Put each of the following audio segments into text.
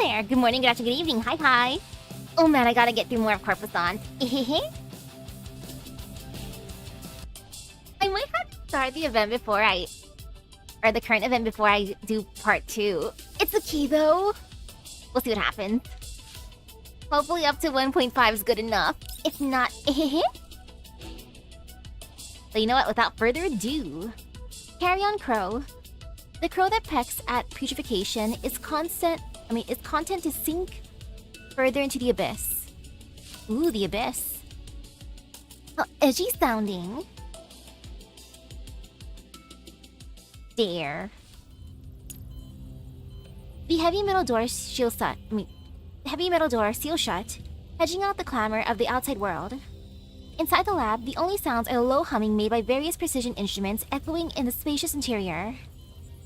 there! Good morning, good afternoon, good evening, hi. Oh man, I gotta get through more of Corpusant. I might have to start the event before or the current event before I do part 2. It's okay though. We'll see what happens. Hopefully up to 1.5 is good enough. If not, But you know what, without further ado, Carrion Crow. The crow that pecks at putrefaction is content to sink further into the abyss. Ooh, the abyss. How edgy sounding. There. The heavy metal door seals shut, hedging out the clamor of the outside world. Inside the lab, the only sounds are low humming made by various precision instruments echoing in the spacious interior.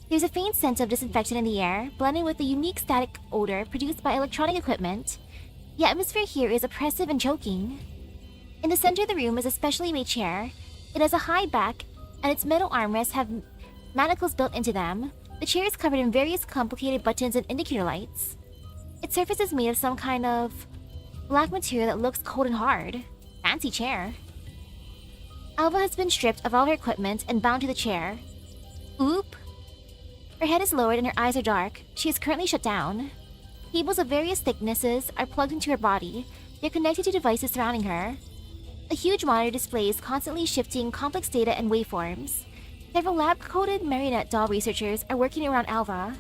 There's a faint scent of disinfectant in the air, blended with the unique static odor produced by electronic equipment. The atmosphere here is oppressive and choking. In the center of the room is a specially made chair. It has a high back, and its metal armrests have manacles built into them. The chair is covered in various complicated buttons and indicator lights. Its surface is made of some kind of black material that looks cold and hard. Fancy chair. Alva has been stripped of all her equipment and bound to the chair. Oop! Her head is lowered and her eyes are dark. She is currently shut down. Cables of various thicknesses are plugged into her body. They're connected to devices surrounding her. A huge monitor displays constantly shifting complex data and waveforms. Several lab-coated marionette doll researchers are working around Alva.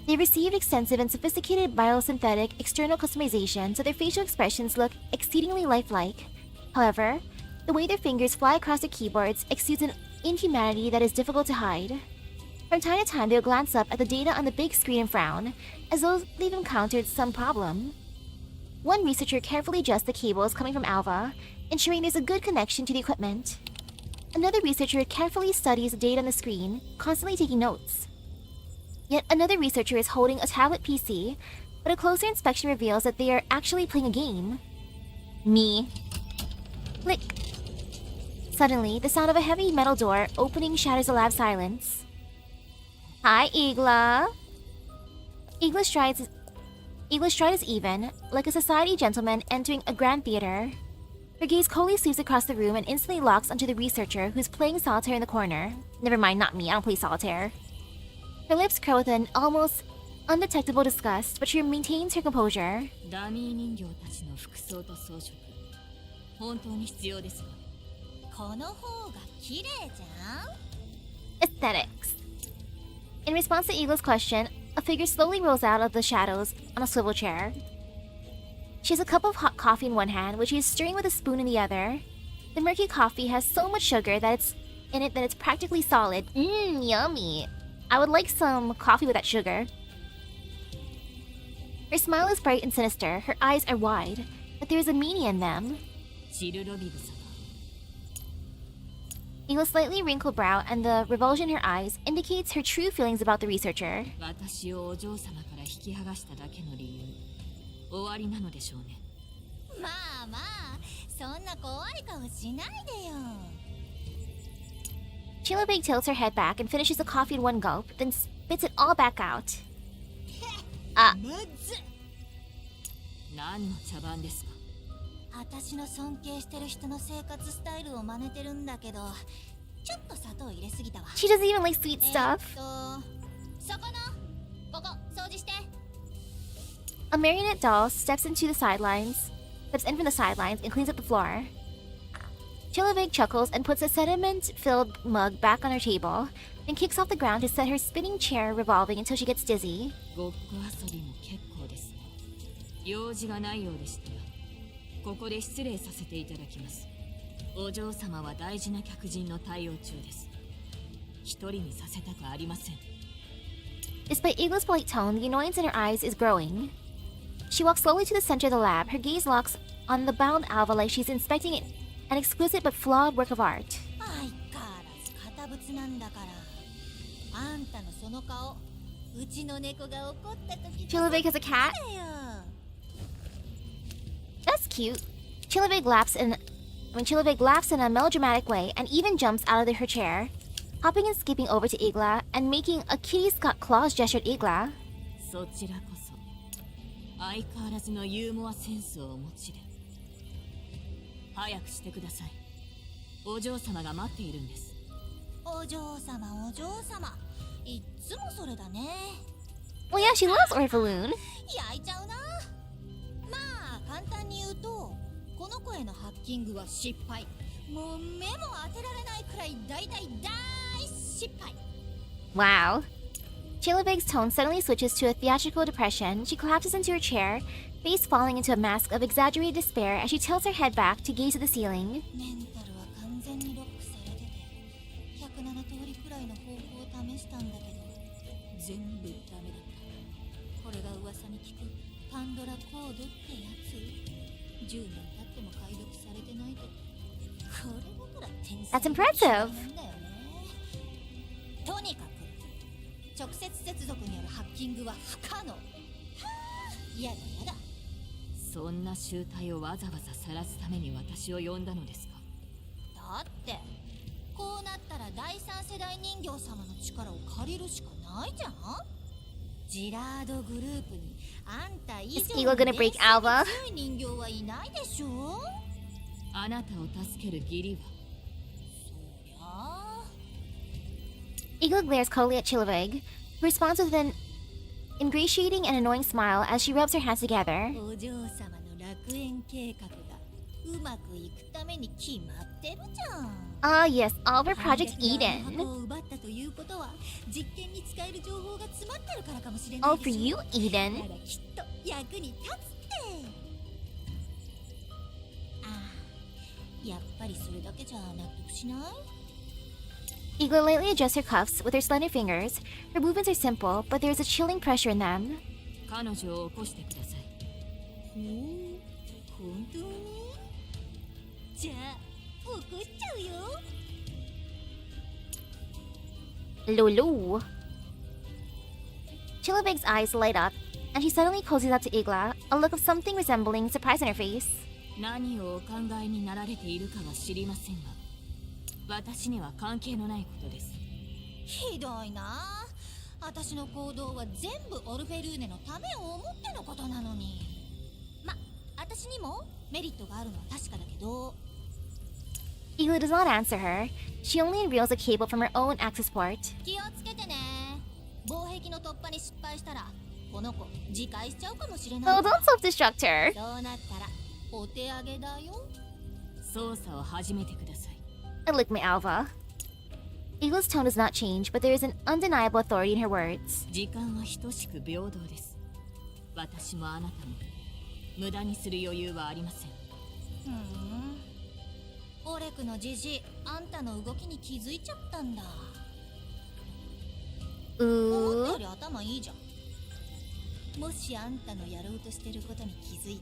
They received extensive and sophisticated biosynthetic external customization so their facial expressions look exceedingly lifelike. However, the way their fingers fly across their keyboards exudes an inhumanity that is difficult to hide. From time to time, they'll glance up at the data on the big screen and frown, as though they've encountered some problem. One researcher carefully adjusts the cables coming from Alva, ensuring there's a good connection to the equipment. Another researcher carefully studies the data on the screen, constantly taking notes. Yet another researcher is holding a tablet PC, but a closer inspection reveals that they are actually playing a game. Me. Click. Suddenly, the sound of a heavy metal door opening shatters the lab silence. Hi, Igla. Igla's stride is even, like a society gentleman entering a grand theater. Her gaze coldly sweeps across the room and instantly locks onto the researcher who's playing solitaire in the corner. Never mind, not me, I don't play solitaire. Her lips curl with an almost undetectable disgust, but she maintains her composure. Aesthetics. In response to Eagle's question, a figure slowly rolls out of the shadows on a swivel chair. She has a cup of hot coffee in one hand, which she is stirring with a spoon in the other. The murky coffee has so much sugar that it's practically solid. Yummy. I would like some coffee with that sugar. Her smile is bright and sinister. Her eyes are wide, but there is a meaning in them. Eagle's slightly wrinkled brow and the revulsion in her eyes indicates her true feelings about the researcher. Chillabig tilts her head back and finishes the coffee in one gulp, then spits it all back out. She doesn't even like sweet stuff. A marionette doll steps in from the sidelines and cleans up the floor. Chillabig chuckles and puts a sediment-filled mug back on her table, then kicks off the ground to set her spinning chair revolving until she gets dizzy. Despite Eagle's polite tone, the annoyance in her eyes is growing. She walks slowly to the center of the lab, her gaze locks on the bound Alva like she's inspecting an exquisite but flawed work of art. Chillabig has a cat? That's cute. Chillabig laughs in a melodramatic way and even jumps out of her chair, hopping and skipping over to Igla and making a kitty's got claws gesture at Igla. 相変わらずのユーモアセンスをお持ちで。早くしてください。お嬢様が待っているんです。お嬢様、お嬢様。いっつもそれだね。Well, yeah, she loves Orphelune. 焼いちゃうな。まあ簡単に言うと、この子へのハッキングは失敗。もう目も当てられないくらい大失敗。Wow. Chilibig's tone suddenly switches to a theatrical depression. She collapses into her chair, face falling into a mask of exaggerated despair as she tilts her head back to gaze at the ceiling. メンタルは完全にロックされてて、107通りくらいの方法を試したんだけど、全部ダメだった。これが噂に聞くパンドラコードってやつ。10年経っても解読されてないと。これだから天才 That's impressive. なんだよね。とにかく直接接続によるハッキングは不可能。はあ、やだやだ。そんな集体をわざわざ晒すために私を呼んだのですか？だってこうなったら第三世代人形様の力を借りるしかないじゃん。ジラードグループにあんた以上 Is Eagle gonna break Alva? 強い人形はいないでしょ。あなたを助ける義理は。そりゃあ。Eagle glares coldly at Chilibig, who responds with an ingratiating and annoying smile as she rubs her hands together. お嬢様の楽園計画がうまくいくために決まってるじゃん。Ah, yes, all of her Project 箱 Eden. を奪ったということは実験に使える情報が詰まってるからかもしれない All で for しょ。 you, な Eden. らきっと役に立つって。ああ、やっぱりそれだけじゃ納得しない？ Eagle lightly adjusts her cuffs with her slender fingers. Her movements are simple, but there is a chilling pressure in them. 彼女を起こしてください。ほう、本当に？じゃあ起こしちゃうよ。Lulu. Chilibig's eyes light up, and she suddenly cozies up to Igla, a look of something resembling surprise on her face. 何をお考えになられているかは知りませんが、私には関係のないことです。ひどいな。私の行動は全部オルフェルーネのためを思ってのことなのに。ま、私にもメリットがあるのは確かだけど。Igla does not answer her. She only unreels a cable from her own access port. 気をつけてね。防壁の突破に失敗したらこの子自壊しちゃうかもしれない。 Oh, don't self-destruct her. そうなったらお手上げだよ。操作を始めてください。 I lick my Alva. Igla's tone does not change, but there is an undeniable authority in her words. 時間は等しく平等です。私もあなたも無駄にする余裕はありません。オレクのじじい、あんたの動きに気づいちゃったんだ。思ったよ Ooh. り頭いいじゃん。もしあんたのやろうとしてることに気づい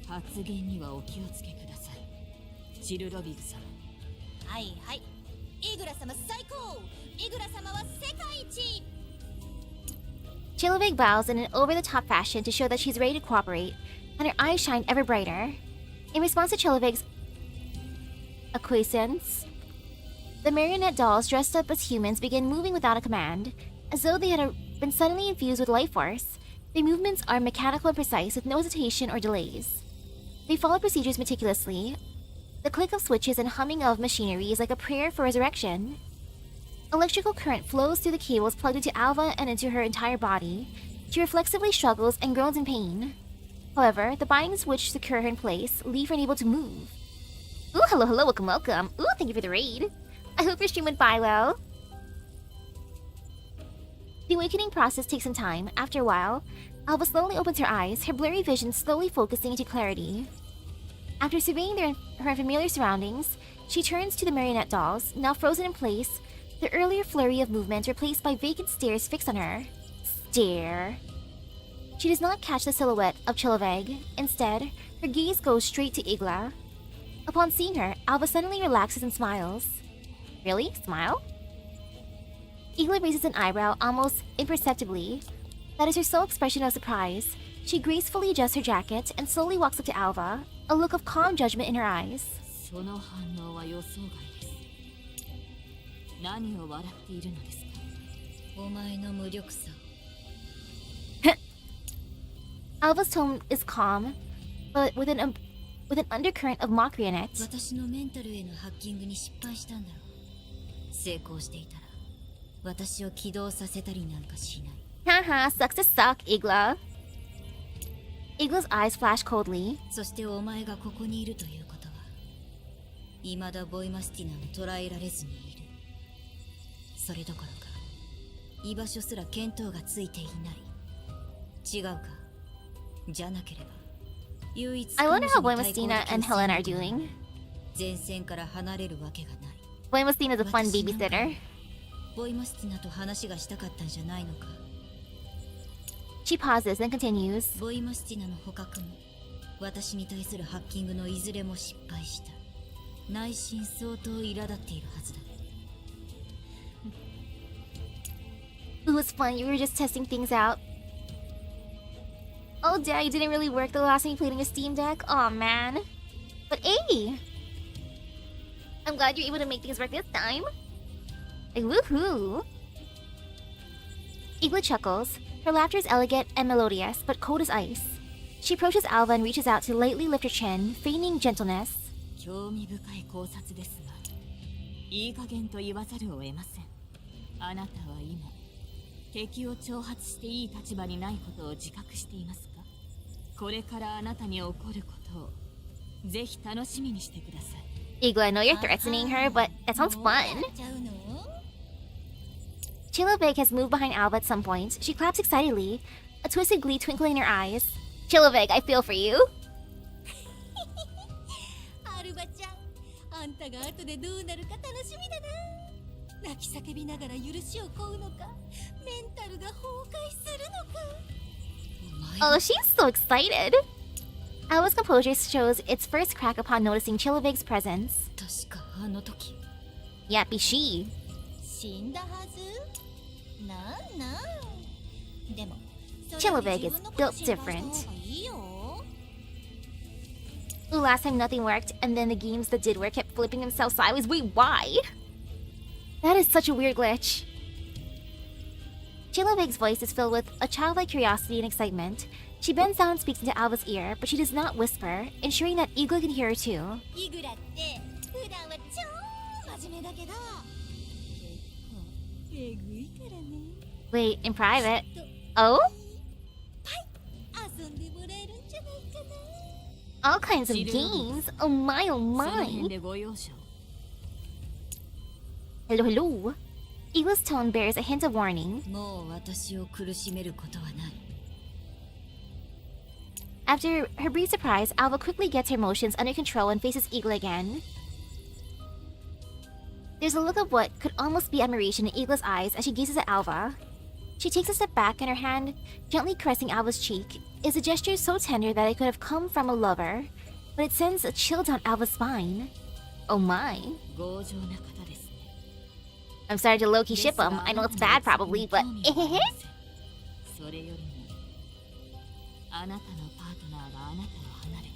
たら発言にはお気をつけください。チルロビグ様。はいはい。イグラ様最高。イグラ様は世界一。 Chilibig bows in an over-the-top fashion to show that she's ready to cooperate, and her eyes shine ever brighter. In response to Chilibig's acquiescence, the marionette dolls dressed up as humans begin moving without a command, as though they had been suddenly infused with life force. Their movements are mechanical and precise, with no hesitation or delays. They follow procedures meticulously. The click of switches and humming of machinery is like a prayer for resurrection. Electrical current flows through the cables plugged into Alva and into her entire body. She reflexively struggles and groans in pain. However, the bindings which secure her in place leave her unable to move. Ooh, hello, welcome, welcome. Ooh, thank you for the raid. I hope your stream went by well. The awakening process takes some time. After a while, Alva slowly opens her eyes, her blurry vision slowly focusing into clarity. After surveying her familiar surroundings, she turns to the marionette dolls, now frozen in place, the earlier flurry of movement replaced by vacant stares fixed on her. Stare. She does not catch the silhouette of Chilibig. Instead, her gaze goes straight to Igla. Upon seeing her, Alva suddenly relaxes and smiles. Really? Smile? Igla raises an eyebrow almost imperceptibly. That is her sole expression of surprise. She gracefully adjusts her jacket and slowly walks up to Alva, a look of calm judgment in her eyes. その反応は予想外です。何を笑っているのですか？お前の無力さ。Alva's tone is calm, but with an undercurrent of mockery in it. 私のメンタルへのハッキングに失敗したんだろう。成功していたら私を起動させたりなんかしない。 Haha, sucks to suck, Igla. Igla's eyes flash coldly. そしてお前がここにいるということは未だボイマスティナを捕らえられずにいる。それどころか居場所すら見当がついていない。違うか。じゃなければ唯一 I wonder how Boimastina and Helen are doing. 前線から離れるわけがない。 Boimastina's a fun babysitter. ボイマスティナと話がしたかったんじゃないのか。 She pauses, then continues. ボイマスティナの捕獲も私に対するハッキングのいずれも失敗した。内心相当苛立っているはずだ。 It was fun, you were just testing things out. Oh, Dad, you didn't really work the last time you played on your Steam Deck? Aw, man. But hey! I'm glad you're able to make things work this time. Like, woohoo! Igla chuckles. Her laughter is elegant and melodious, but cold as ice. She approaches Alva and reaches out to lightly lift her chin, feigning gentleness. 興味深い考察ですが、いい加減と言わざるを得ません。あなたは今、敵を挑発していい立場にないことを自覚していますか？これからあなたに起こることを、ぜひ楽しみにしてください。 Igla, I know you're threatening her, but that sounds fun. Chilovig has moved behind Alva at some point. She claps excitedly, a twisted glee twinkling in her eyes. Chilovig, I feel for you. アルバちゃん、あんたが後でどうなるか楽しみだな。泣き叫びながら許しを請うのか、メンタルが崩壊するのか。 Oh, she's so excited. Alva's composure shows its first crack upon noticing Chilovig's presence. 確かあの時。 Yep, she. 死んだはず。なんなん。でも、 Chilovig is built different. Ooh, last time nothing worked, and then the games that did work kept flipping themselves sideways. Wait, why? That is such a weird glitch. Chilovig's voice is filled with a childlike curiosity and excitement. She bends down and speaks into Alva's ear, but she does not whisper, ensuring that Igla can hear her too. イグラって普段は超真面目だけど、結構えぐいからね。 Wait, in private? Oh? 遊んでもらえるんじゃないかな。 All kinds of games? Oh my, oh その my. 辺でご容赦を。 Hello, hello. Igla's tone bears a hint of warning. もう私を苦しめることはない。 After her brief surprise, Alva quickly gets her emotions under control and faces Igla again. There's a look of what could almost be admiration in Igla's eyes as she gazes at Alva. She takes a step back and her hand, gently caressing Alva's cheek, is a gesture so tender that it could have come from a lover, but it sends a chill down Alva's spine. Oh my. 強情な方ですね。 I'm starting to low-key ship him. I know it's bad probably, but それよりも、あなたのパートナーがあなたを離れて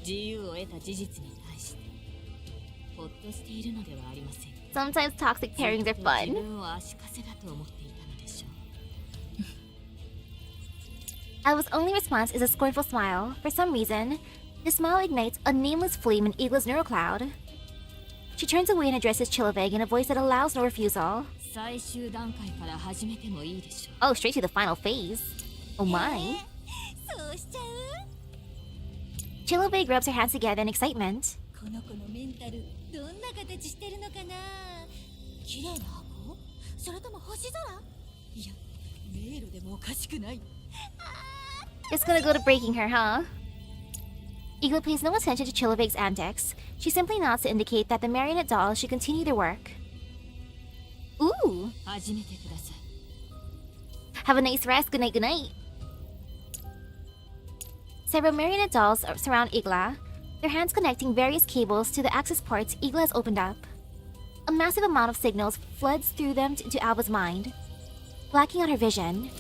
自由を得た事実に対してほっとしているのではありません。 sometimes toxic pairings are 自 fun. 分を足かせだと思っていたのでしょう。 Alva's only response is a scornful smile. For some reason, the smile ignites a nameless flame in Igla's neural cloud. She turns away and addresses Chilovig in a voice that allows no refusal. 最終段階から始めてもいいでしょう。 Oh, straight to the final phase. Oh my. そうしちゃう。 Chilovig rubs her hands together in excitement. この子のメンタルどんな形してるのかな。綺麗な箱？それとも星空？いや、迷路でもおかしくない。 It's gonna go to breaking her, huh? Igla pays no attention to Chilovig's antics. She simply nods to indicate that the marionette dolls should continue their work. Ooh! 始めてください。 Have a nice rest. Good night, good night. Several marionette dolls surround Igla, their hands connecting various cables to the access ports Igla has opened up. A massive amount of signals floods through them into Alva's mind, blacking out her vision.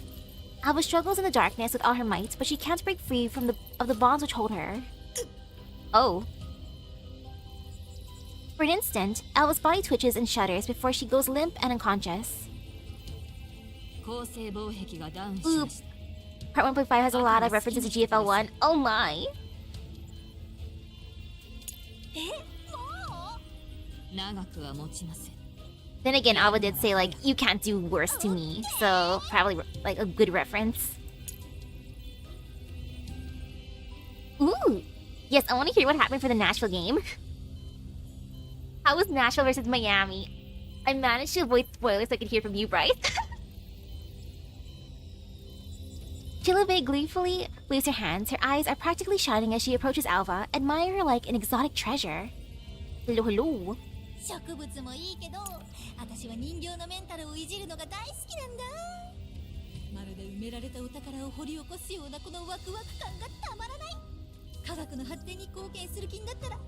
Alva struggles in the darkness with all her might, but she can't break free from the bonds which hold her. Oh. For an instant, Alva's body twitches and shudders before she goes limp and unconscious. 構成防壁がダウンしました。Part 1.5 has a lot of references to GFL 1. Oh my! 長くは持ちません。 Then again, Alba did say, like, you can't do worse to me. So, probably, like, a good reference. Ooh! Yes, I want to hear what happened for the Nashville game. How was Nashville versus Miami? I managed to avoid spoilers so I could hear from you, Bryce. Chilove gleefully waves her hands. Her eyes are practically shining as she approaches Alva, admiring her like an exotic treasure. Hello, hello. 植物もいいけど、私は人形のメンタルをいじるのが大好きなんだ。まるで埋められたお宝を掘り起こすようなこのワクワク感がたまらない。科学の発展に貢献する気になったらい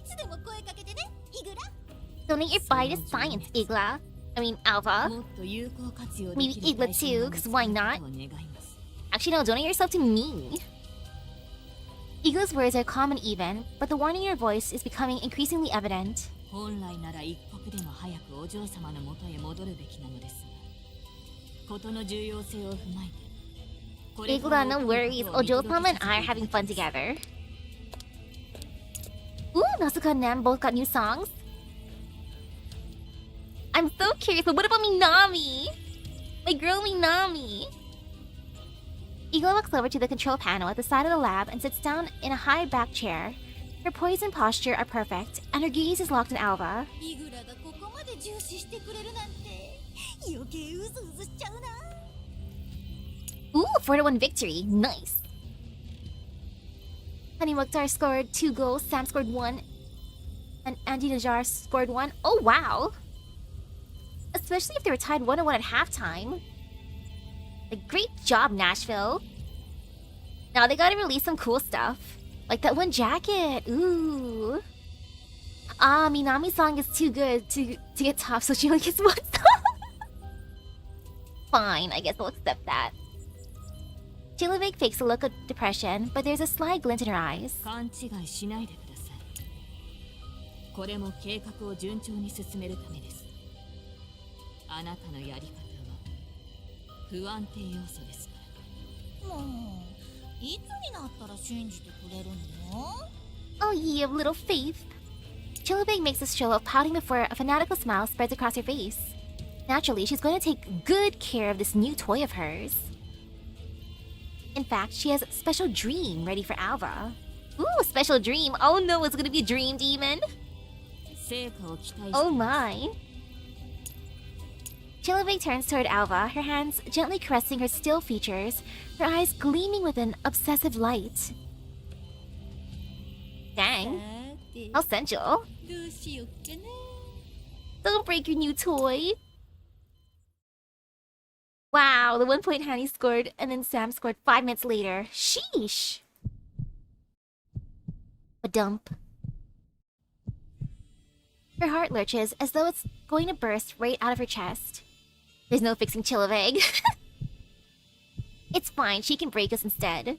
つでも声かけてね、イグラ。 Donate your body to science, Igla. I mean, Alva. もっと有効活用で Maybe きる Igla too, because why not? を願います。 Actually, no, donate yourself to me. Igla's words are calm and even, but the warning in her voice is becoming increasingly evident. 本来なら一刻でも早くお嬢様の元へ戻るべきなのですが、事の重要性を踏まえて、これから Igla, no worries. Ojo-sama and I are having fun together. Ooh, Nasuka and Nam both got new songs. I'm so curious, but what about Minami? My girl Minami. Igla walks over to the control panel at the side of the lab and sits down in a high back chair. Her poise and posture are perfect, and her gaze is locked on Alva. イグラがここまで重視してくれるなんて、余計うずうずしちゃうな。 Ooh, 4-1 victory. Nice. Honey Mukhtar scored 2 goals, Sam scored 1, and Andy Najjar scored 1. Oh, wow. Especially if they were tied 1-1 at halftime. Like, great job, Nashville. Now they gotta release some cool stuff. Like that one jacket. Ooh. Ah, Minami's song is too good to get top, so she only gets one song. Fine, I guess I'll accept that. Chilivik fakes a look of depression, but there's a sly glint in her eyes. 勘違いしないでください。これも計画を順調に進めるためです。あなたのやり方は不安定要素ですから。もういつになったら信じてくれるの？ Oh, ye of little faith. Chilibig makes a show of pouting before a fanatical smile spreads across her face. Naturally, she's going to take good care of this new toy of hers. In fact, she has a special dream ready for Alva. Ooh, special dream. Oh no, it's gonna be a dream demon. 成果を期待して Oh my. Chilivig turns toward Alva, her hands gently caressing her still features, her eyes gleaming with an obsessive light. Dang, さて how sensual. どうしよっかな。 Don't break your new toy. Wow, the 1 point Hanny scored, and then Sam scored 5 minutes later. Sheesh. A dump. Her heart lurches as though it's going to burst right out of her chest. There's no fixing Chilivig. It's fine, she can break us instead.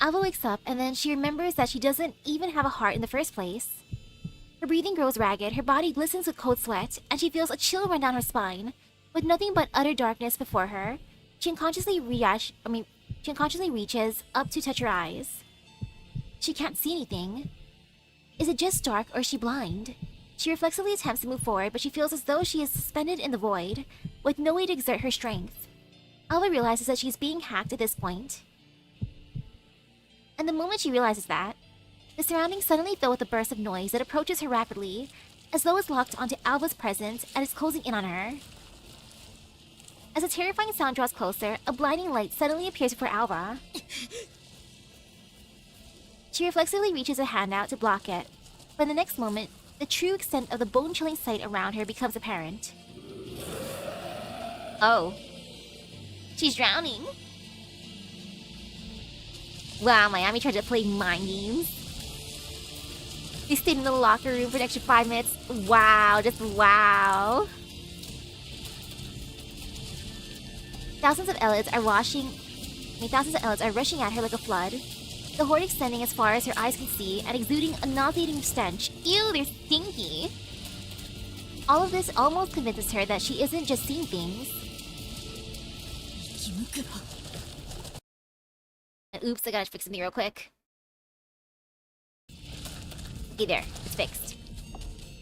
Alva wakes up, and then she remembers that she doesn't even have a heart in the first place. Her breathing grows ragged, her body glistens with cold sweat, and she feels a chill run down her spine. With nothing but utter darkness before her, she unconsciously reaches up to touch her eyes. She can't see anything. Is it just dark or is she blind? She reflexively attempts to move forward, but she feels as though she is suspended in the void, with no way to exert her strength. Alva realizes that she's being hacked at this point. And the moment she realizes that, the surroundings suddenly fill with a burst of noise that approaches her rapidly, as though it's locked onto Alva's presence and is closing in on her. As the terrifying sound draws closer, a blinding light suddenly appears before Alva. She reflexively reaches a hand out to block it, but in the next moment, the true extent of the bone-chilling sight around her becomes apparent. Oh. She's drowning. Wow, Miami tried to play mind games. They stayed in the locker room for an extra 5 minutes. Wow, just wow. Thousands of elids are rushing at her like a flood. The horde extending as far as her eyes can see and exuding a nauseating stench. Ew, they're stinky. All of this almost convinces her that she isn't just seeing things. And oops, I gotta fix something real quick. Okay, there. It's fixed.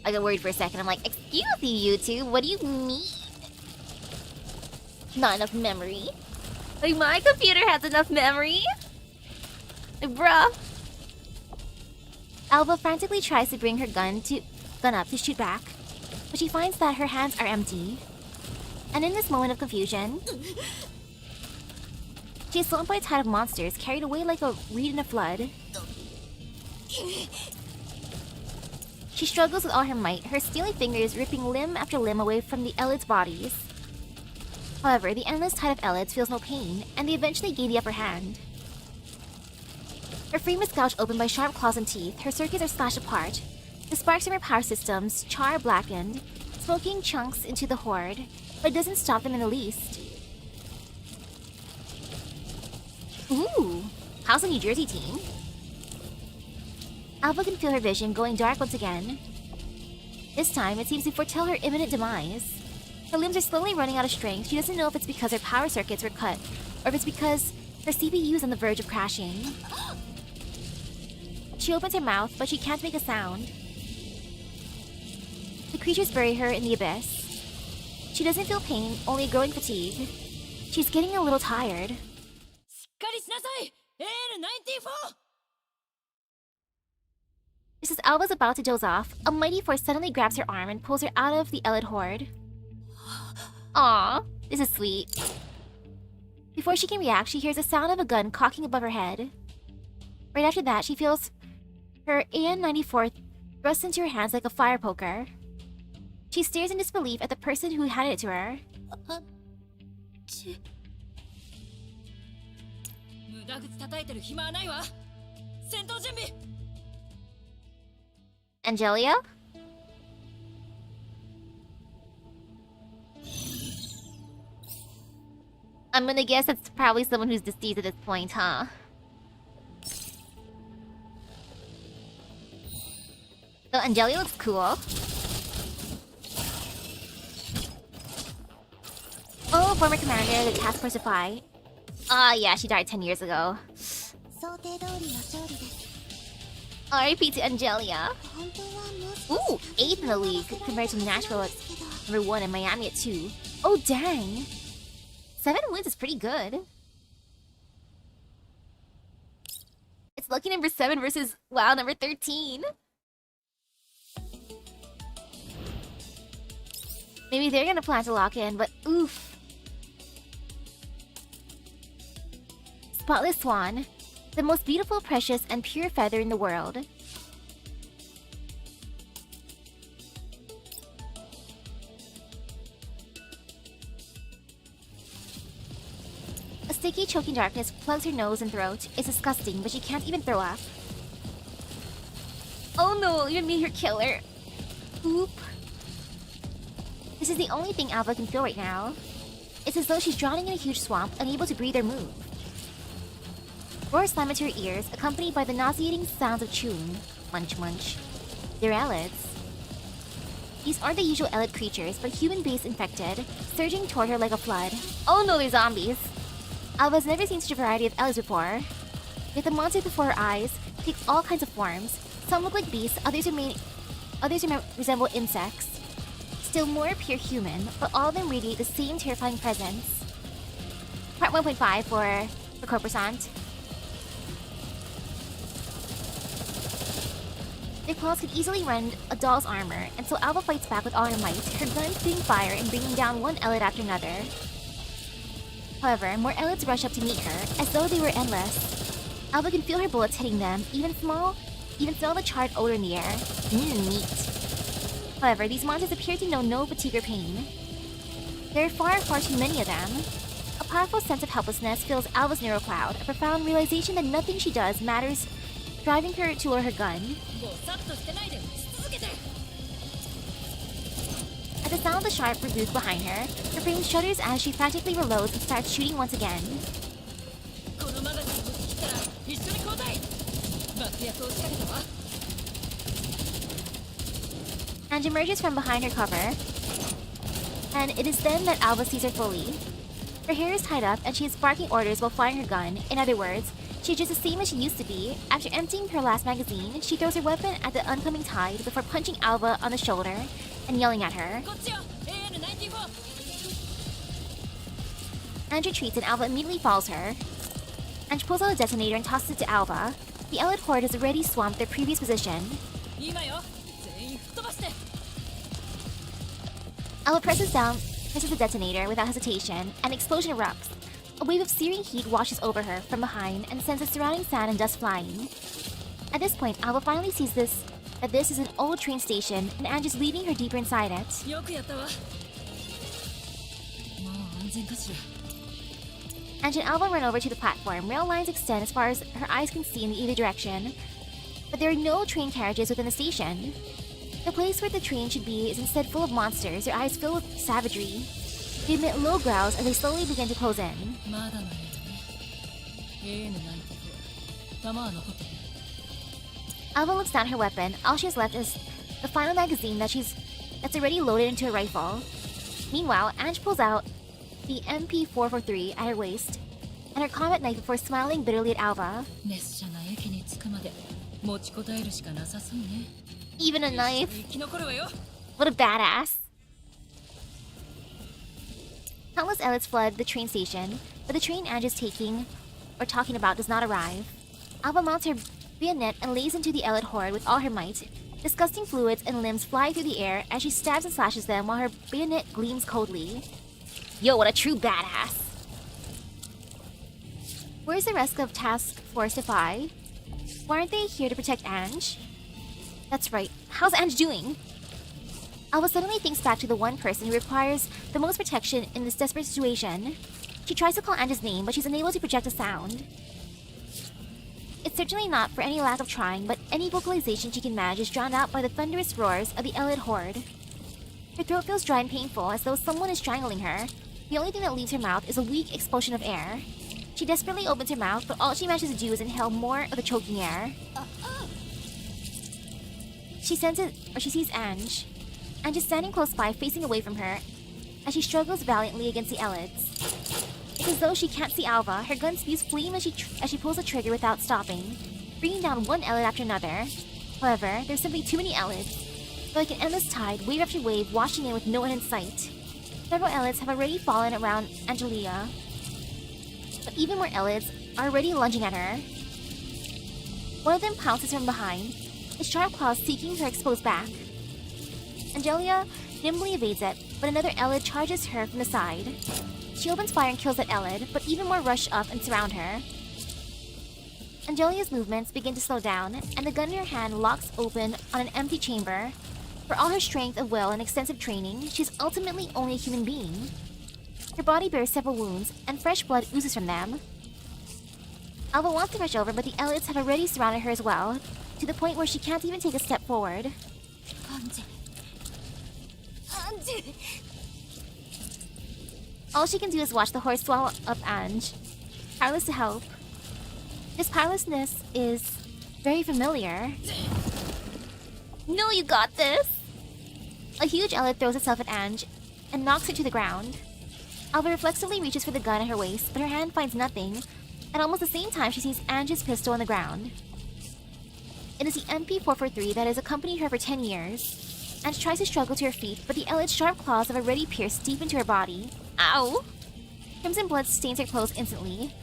I got worried for a second. I'm like, excuse me, YouTube, what do you mean? Not enough memory. Like, my computer has enough memory? Like, bruh. Alba frantically tries to bring her gun up to shoot back, but she finds that her hands are empty. And in this moment of confusion, she is swamped by a tide of monsters, carried away like a reed in a flood. She struggles with all her might, her steely fingers ripping limb after limb away from the Elids' bodies. However, the endless tide of Elids feels no pain, and they eventually gain the upper hand. Her frame is gouged open by sharp claws and teeth, her circuits are slashed apart. The sparks from her power systems char blackened, smoking chunks into the horde, but it doesn't stop them in the least. Ooh, how's the New Jersey team? Alba can feel her vision going dark once again. This time, it seems to foretell her imminent demise. Her limbs are slowly running out of strength. She doesn't know if it's because her power circuits were cut, or if it's because her CPU is on the verge of crashing. She opens her mouth, but she can't make a sound. The creatures bury her in the abyss. She doesn't feel pain, only a growing fatigue. She's getting a little tired. Just as Alba's about to doze off, a mighty force suddenly grabs her arm and pulls her out of the Elid horde. Aww, this is sweet. Before she can react, she hears the sound of a gun cocking above her head. Right after that, she feels her AN-94 thrust into her hands like a fire poker. She stares in disbelief at the person who handed it to her. Angelia? I'm gonna guess that's probably someone who's deceased at this point, huh? So Angelia looks cool. Oh, former commander of the Task Force of Phi. Ah, yeah, she died 10 years ago. R.I.P. to Angelia. Ooh, 8th in the league compared to Nashville at number 1 and Miami at 2. Oh, dang. 7 wins is pretty good. It's lucky number 7 versus, wow, number 13. Maybe they're gonna plan to lock in, but oof. Spotless Swan, the most beautiful, precious, and pure feather in the world. A sticky, choking darkness plugs her nose and throat. It's disgusting, but she can't even throw up. Oh no, you made her kill her. Oop. This is the only thing Alba can feel right now. It's as though she's drowning in a huge swamp, unable to breathe or move. Roars slam into her ears, accompanied by the nauseating sounds of chewing. Munch munch. They're Elids. These aren't the usual Elid creatures, but human-based infected, surging toward her like a flood. Oh no, they're zombies! Alba's never seen such a variety of Elids before. Yet the monster before her eyes takes all kinds of forms. Some look like beasts, others resemble insects. Still more pure human, but all of them radiate the same terrifying presence. Part 1.5 for Corposant. Their claws could easily rend a doll's armor, and so Alba fights back with all her might, her gun spitting fire and bringing down one Elid after another. However, more Elids rush up to meet her, as though they were endless. Alba can feel her bullets hitting them, even smell the charred odor in the air. Meat. However, these monsters appear to know no fatigue or pain. There are far too many of them. A powerful sense of helplessness fills Alba's neurocloud, a profound realization that nothing she does matters, driving her to lower her gun. At the sound of the sharp rebuke behind her, her frame shudders as she frantically reloads and starts shooting once again. And emerges from behind her cover, and it is then that Alba sees her fully. Her hair is tied up and she is barking orders while firing her gun. In other words, She's just the same as she used to be. After emptying her last magazine, she throws her weapon at the oncoming tide before punching Alva on the shoulder and yelling at her. こっちよ AN94 Ange retreats and Alva immediately follows her. Ange pulls out a detonator and tosses it to Alva. The Elite Horde has already swamped their previous position. 今よ全員吹っ飛ばして Alva presses the detonator without hesitation, and the explosion erupts. A wave of searing heat washes over her from behind and sends the surrounding sand and dust flying. At this point, Alva finally sees that this is an old train station, and Ange is leading her deeper inside it. よくやったわもう安全かしら Ange and Alva run over to the platform. Rail lines extend as far as her eyes can see in either direction. But there are no train carriages within the station. The place where the train should be is instead full of monsters, their eyes filled with savagery. They emit low growls as they slowly begin to close in. まだのやつね AN94 弾は残ってる Alva looks down at her weapon. All she has left is the final magazine that's already loaded into a rifle. Meanwhile, Ange pulls out the MP443 at her waist and her combat knife before smiling bitterly at Alva. 熱車が駅に着くまで持ちこたえるしかなさそうね Even a knife. 生き残るわよ What a badass. Countless elites flood the train station, but the train Ange is talking about does not arrive. Alva mounts her bayonet and lays into the elite horde with all her might. Disgusting fluids and limbs fly through the air as she stabs and slashes them while her bayonet gleams coldly. Yo, what a true badass. Where's the rest of Task Force Defy? Why aren't they here to protect Ange? That's right. How's Ange doing? Alva suddenly thinks back to the one person who requires the most protection in this desperate situation. She tries to call Ange's name, but she's unable to project a sound. It's certainly not for any lack of trying, but any vocalization she can manage is drowned out by the thunderous roars of the Elite Horde. Her throat feels dry and painful, as though someone is strangling her. The only thing that leaves her mouth is a weak expulsion of air. She desperately opens her mouth, but all she manages to do is inhale more of the choking air. She sees Ange. Ange is standing close by, facing away from her, as she struggles valiantly against the elites. It's as though she can't see Alva. Her gun spews flame as she pulls the trigger without stopping, bringing down one elite after another. However, there's simply too many elites. They're like an endless tide, wave after wave, washing in with no one in sight. Several elites have already fallen around Angelia, but even more elites are already lunging at her. One of them pounces from behind, his sharp claws seeking her exposed back. Angelia nimbly evades it, but another elite charges her from the side. She opens fire and kills that elite, but even more rush up and surround her. Angelia's movements begin to slow down, and the gun in her hand locks open on an empty chamber. For all her strength of will and extensive training, she's ultimately only a human being. Her body bears several wounds, and fresh blood oozes from them. Alva wants to rush over, but the elites have already surrounded her as well, to the point where she can't even take a step forward. Ange. All she can do is watch the horse swallow up Ange, powerless to help. This powerlessness is very familiar. No, you got this! A huge elite throws itself at Ange and knocks her to the ground. Alva reflexively reaches for the gun at her waist, but her hand finds nothing. At almost the same time, she sees Ange's pistol on the ground. It is the MP443 that has accompanied her for 10 years. Ange tries to struggle to her feet, but the elite's sharp claws have already pierced deep into her body. Ow! Crimson blood stains her clothes instantly.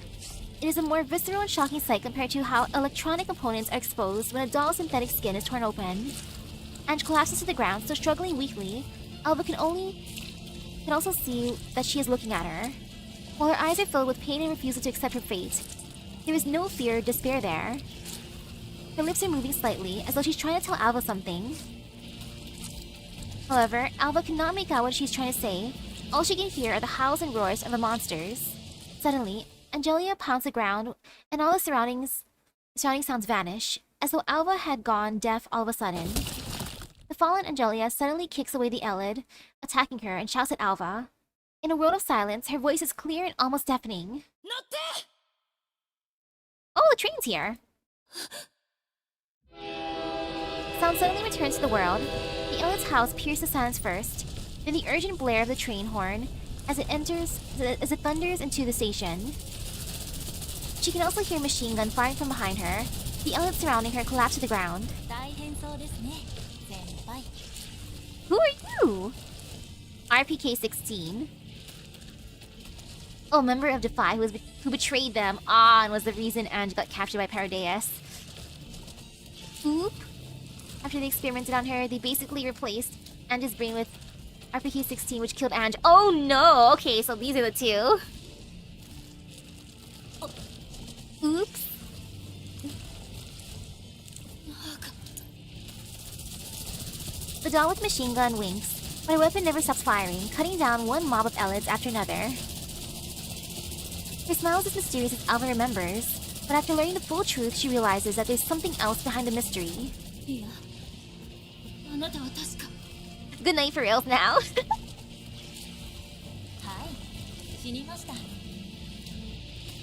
It is a more visceral and shocking sight compared to how electronic components are exposed when a doll's synthetic skin is torn open. Ange collapses to the ground, still struggling weakly. Alva can also see that she is looking at her. While her eyes are filled with pain and refusal to accept her fate, there is no fear or despair there. Her lips are moving slightly, as though she's trying to tell Alva something. However, Alva cannot make out what she's trying to say. All she can hear are the howls and roars of the monsters. Suddenly, Angelia pounds the ground, and all the surrounding sounds vanish, as though Alva had gone deaf all of a sudden. The fallen Angelia suddenly kicks away the elid, attacking her, and shouts at Alva. In a world of silence, her voice is clear and almost deafening. Notte! Oh, the train's here! Sound suddenly returns to the world. The elid's howls pierce the silence first, then the urgent blare of the train horn as it thunders into the station. She she can also hear a machine gun firing from behind her. The elements surrounding her collapse to the ground. 大変そうですね、先輩。 Who are you? RPK-16. Oh, member of Defy who betrayed them. Ah, and was the reason Ange got captured by Paradeus. Oop. After they experimented on her, they basically replaced Ange's brain with RPK-16, which killed Ange. Oh no! Okay, so these are the two. Oh. Oops. The doll with machine gun winks, but her weapon never stops firing, cutting down one mob of elids after another. Her smile is as mysterious as Alva remembers, but after learning the full truth, she realizes that there's something else behind the mystery. いや、あなたは確か。 Good night for reals now. はい、死にました。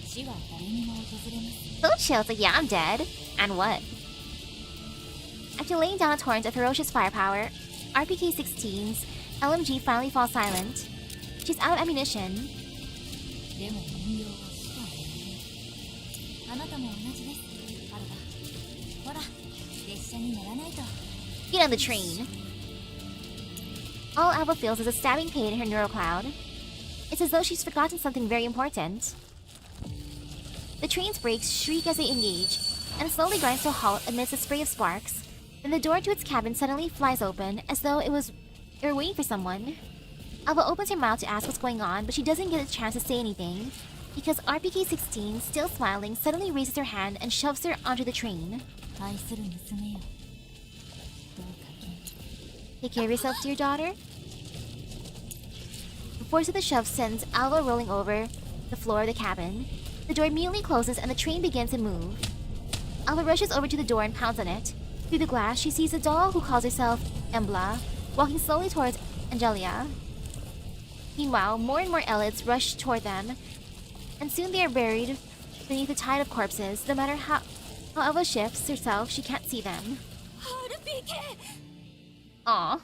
死は誰にも訪れます。 So chill, it's like, yeah, I'm dead. And what? After laying down a torrent of ferocious firepower, RPK-16's LMG finally falls silent. She's out of ammunition. でも人形は死とは言わない。あなたも同じです、アルバ。ほら、列車に乗らないと。 Get on the train. All Alba feels is a stabbing pain in her neural cloud. It's as though she's forgotten something very important. The train's brakes shriek as they engage, and slowly grinds to a halt amidst a spray of sparks. Then the door to its cabin suddenly flies open, as though it were waiting for someone. Alba opens her mouth to ask what's going on, but she doesn't get a chance to say anything, because RPK-16, still smiling, suddenly raises her hand and shoves her onto the train. 愛する娘よ。どうか元気。 Take care of yourself, dear daughter. The force of the shove sends Alba rolling over the floor of the cabin. The door immediately closes and the train begins to move. Alba rushes over to the door and pounds on it. Through the glass, she sees a doll who calls herself Embla, walking slowly towards Angelia. Meanwhile, more and more elids rush toward them, and soon they are buried beneath a tide of corpses. No matter how Alba shifts herself, she can't see them. RPK! Aw.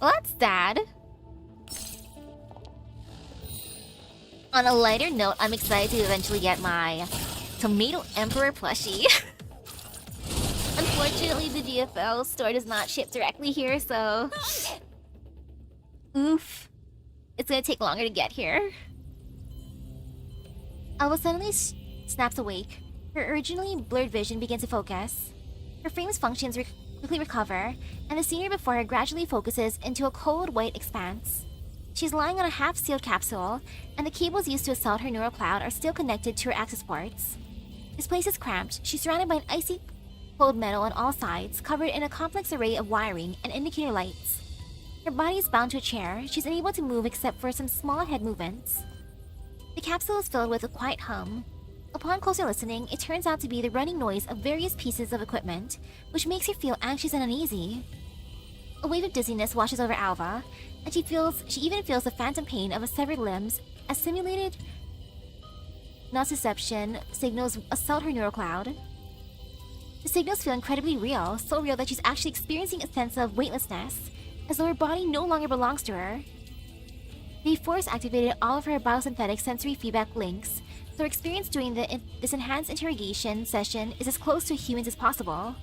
Well, that's sad. On a lighter note, I'm excited to eventually get my Tomato Emperor plushie. Unfortunately, the GFL store does not ship directly here, so... Oof. It's gonna take longer to get here. Alba suddenly snaps awake. Her originally blurred vision begins to focus. Her frame's functions quickly recover, and the scenery before her gradually focuses into a cold white expanse. She's lying on a half-sealed capsule, and the cables used to assault her neural cloud are still connected to her access ports. This place is cramped. She's surrounded by an icy cold metal on all sides, covered in a complex array of wiring and indicator lights. Her body is bound to a chair. She's unable to move except for some small head movements. The capsule is filled with a quiet hum. Upon closer listening, it turns out to be the running noise of various pieces of equipment, which makes her feel anxious and uneasy. A wave of dizziness washes over Alva, and she even feels the phantom pain of a severed limbs as simulated nociception signals assault her neural cloud. The signals feel incredibly real, so real that she's actually experiencing a sense of weightlessness, as though her body no longer belongs to her. The force activated all of her biosynthetic sensory feedback links, so her experience during this enhanced interrogation session is as close to humans as possible.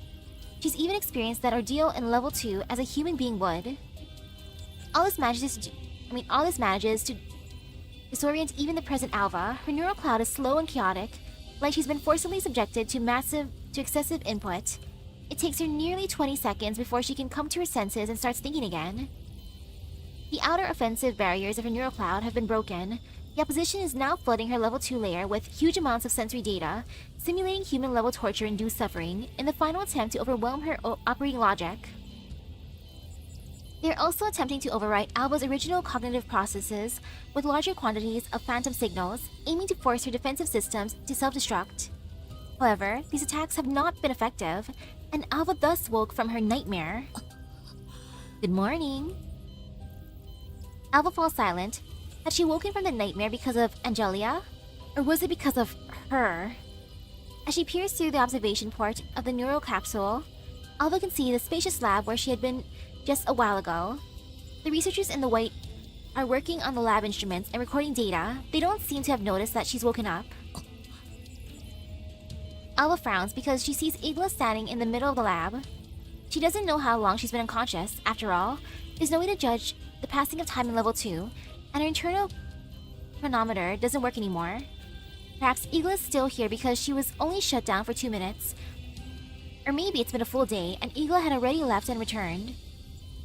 She's even experienced that ordeal in level 2 as a human being would. All this manages to disorient even the present Alva. Her neural cloud is slow and chaotic, like she's been forcibly subjected to excessive input. It takes her nearly 20 seconds before she can come to her senses and starts thinking again. The outer offensive barriers of her neural cloud have been broken. The opposition is now flooding her level 2 layer with huge amounts of sensory data, simulating human-level torture-induced suffering in the final attempt to overwhelm her operating logic. They are also attempting to overwrite Alba's original cognitive processes with larger quantities of phantom signals, aiming to force her defensive systems to self-destruct. However, these attacks have not been effective, and Alba thus woke from her nightmare. Good morning. Alba falls silent. Had she woken from the nightmare because of Angelia? Or was it because of her? As she peers through the observation port of the neural capsule, Alba can see the spacious lab where she had been just a while ago. The researchers in the white are working on the lab instruments and recording data, they don't seem to have noticed that she's woken up. Alba frowns because she sees Igla standing in the middle of the lab. She doesn't know how long she's been unconscious. After all, there's no way to judge the passing of time in level 2, and her internal chronometer doesn't work anymore. Perhaps Igla's still here because she was only shut down for 2 minutes. Or maybe it's been a full day and Igla had already left and returned.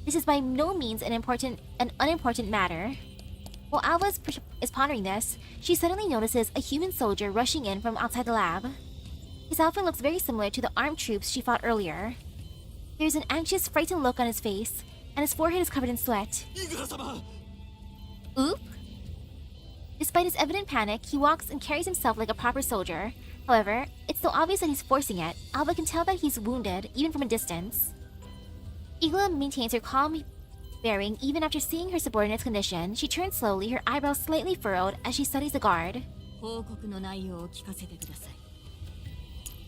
This is by no means an unimportant matter. While Alba is pondering this, she suddenly notices a human soldier rushing in from outside the lab. His outfit looks very similar to the armed troops she fought earlier. There's an anxious, frightened look on his face, and his forehead is covered in sweat. Oop! Despite his evident panic, he walks and carries himself like a proper soldier. However, it's so obvious that he's forcing it, Alba can tell that he's wounded, even from a distance. Igla maintains her calm bearing even after seeing her subordinate's condition. She turns slowly, her eyebrows slightly furrowed as she studies the guard.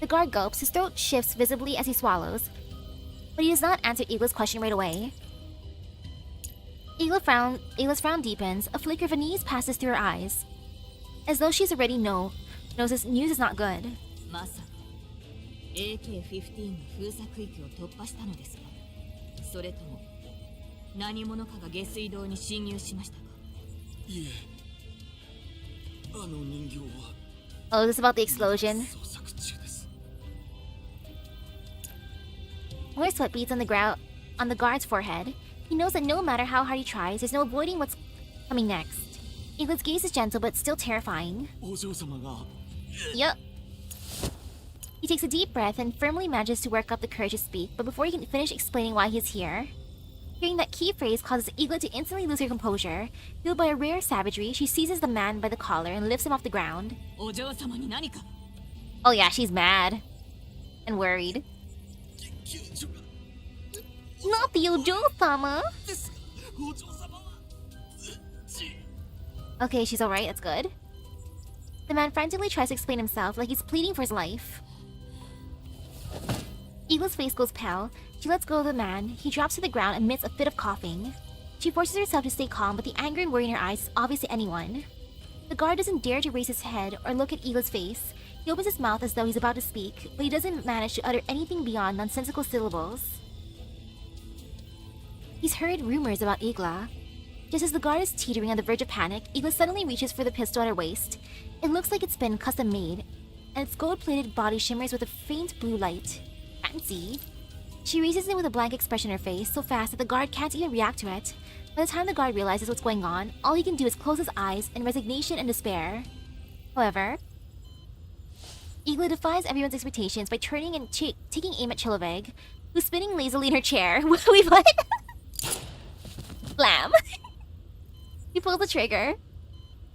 The guard gulps, his throat shifts visibly as he swallows, but he does not answer Igla's question right away. Igla's frown deepens, a flicker of unease passes through her eyes, as though she's already knows this news is not good. AK-15 の封鎖区域を突破したのですか？それとも何者かが下水道に侵入しましたか？いえ、あの人形は Oh, is this about the explosion? More sweat beads on the guard's forehead. He knows that no matter how hard he tries, there's no avoiding what's coming next. Igla's gaze is gentle but still terrifying. Yup. He takes a deep breath and firmly manages to work up the courage to speak, but before he can finish explaining why he's here, hearing that key phrase causes Igla to instantly lose her composure. Fueled by a rare savagery, she seizes the man by the collar and lifts him off the ground. Oh yeah, she's mad. And worried. Not the Ojo-sama! Okay, she's alright, that's good. The man frantically tries to explain himself like he's pleading for his life. Igla's face goes pale. She lets go of the man. He drops to the ground amidst a fit of coughing. She forces herself to stay calm, but the anger and worry in her eyes is obvious to anyone. The guard doesn't dare to raise his head or look at Igla's face. He opens his mouth as though he's about to speak, but he doesn't manage to utter anything beyond nonsensical syllables. He's heard rumors about Igla. Just as the guard is teetering on the verge of panic, Igla suddenly reaches for the pistol at her waist. It looks like it's been custom made, and its gold-plated body shimmers with a faint blue light. Fancy. She raises it with a blank expression on her face, so fast that the guard can't even react to it. By the time the guard realizes what's going on, all he can do is close his eyes in resignation and despair. However, Igla defies everyone's expectations by turning and taking aim at Chiloveg, who's spinning lazily in her chair. Wait, what? Blam! He pulls the trigger.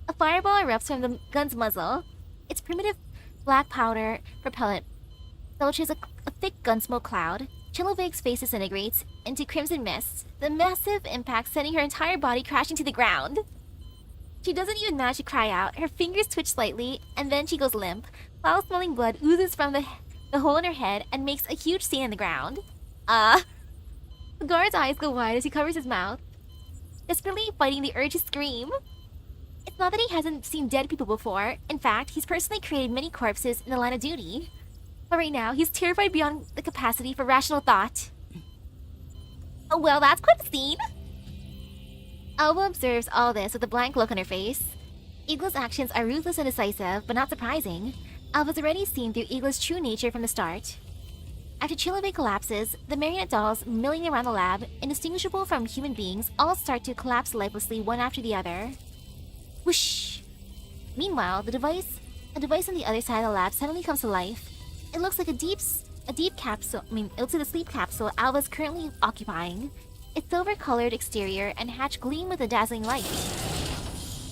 A fireball erupts from the gun's muzzle. Its primitive black powder propellant belches a thick gunsmoke cloud. Chiloveg's face disintegrates into crimson mist, the massive impact sending her entire body crashing to the ground. She doesn't even manage to cry out. Her fingers twitch slightly, and then she goes limp. Foul-smelling blood oozes from the hole in her head and makes a huge stain in the ground. The guard's eyes go wide as he covers his mouth, desperately fighting the urge to scream. It's not that he hasn't seen dead people before. In fact, he's personally created many corpses in the line of duty. But right now, he's terrified beyond the capacity for rational thought. Oh well, that's quite a scene. Alba observes all this with a blank look on her face. Igla's actions are ruthless and decisive, but not surprising. Alba's already seen through Igla's true nature from the start. After Chiloveg collapses, the marionette dolls milling around the lab, indistinguishable from human beings, all start to collapse lifelessly one after the other. Whoosh! Meanwhile, a device on the other side of the lab suddenly comes to life. It looks like a deep capsule. It looks like the sleep capsule Alba's currently occupying. Its silver-colored exterior and hatch gleam with a dazzling light.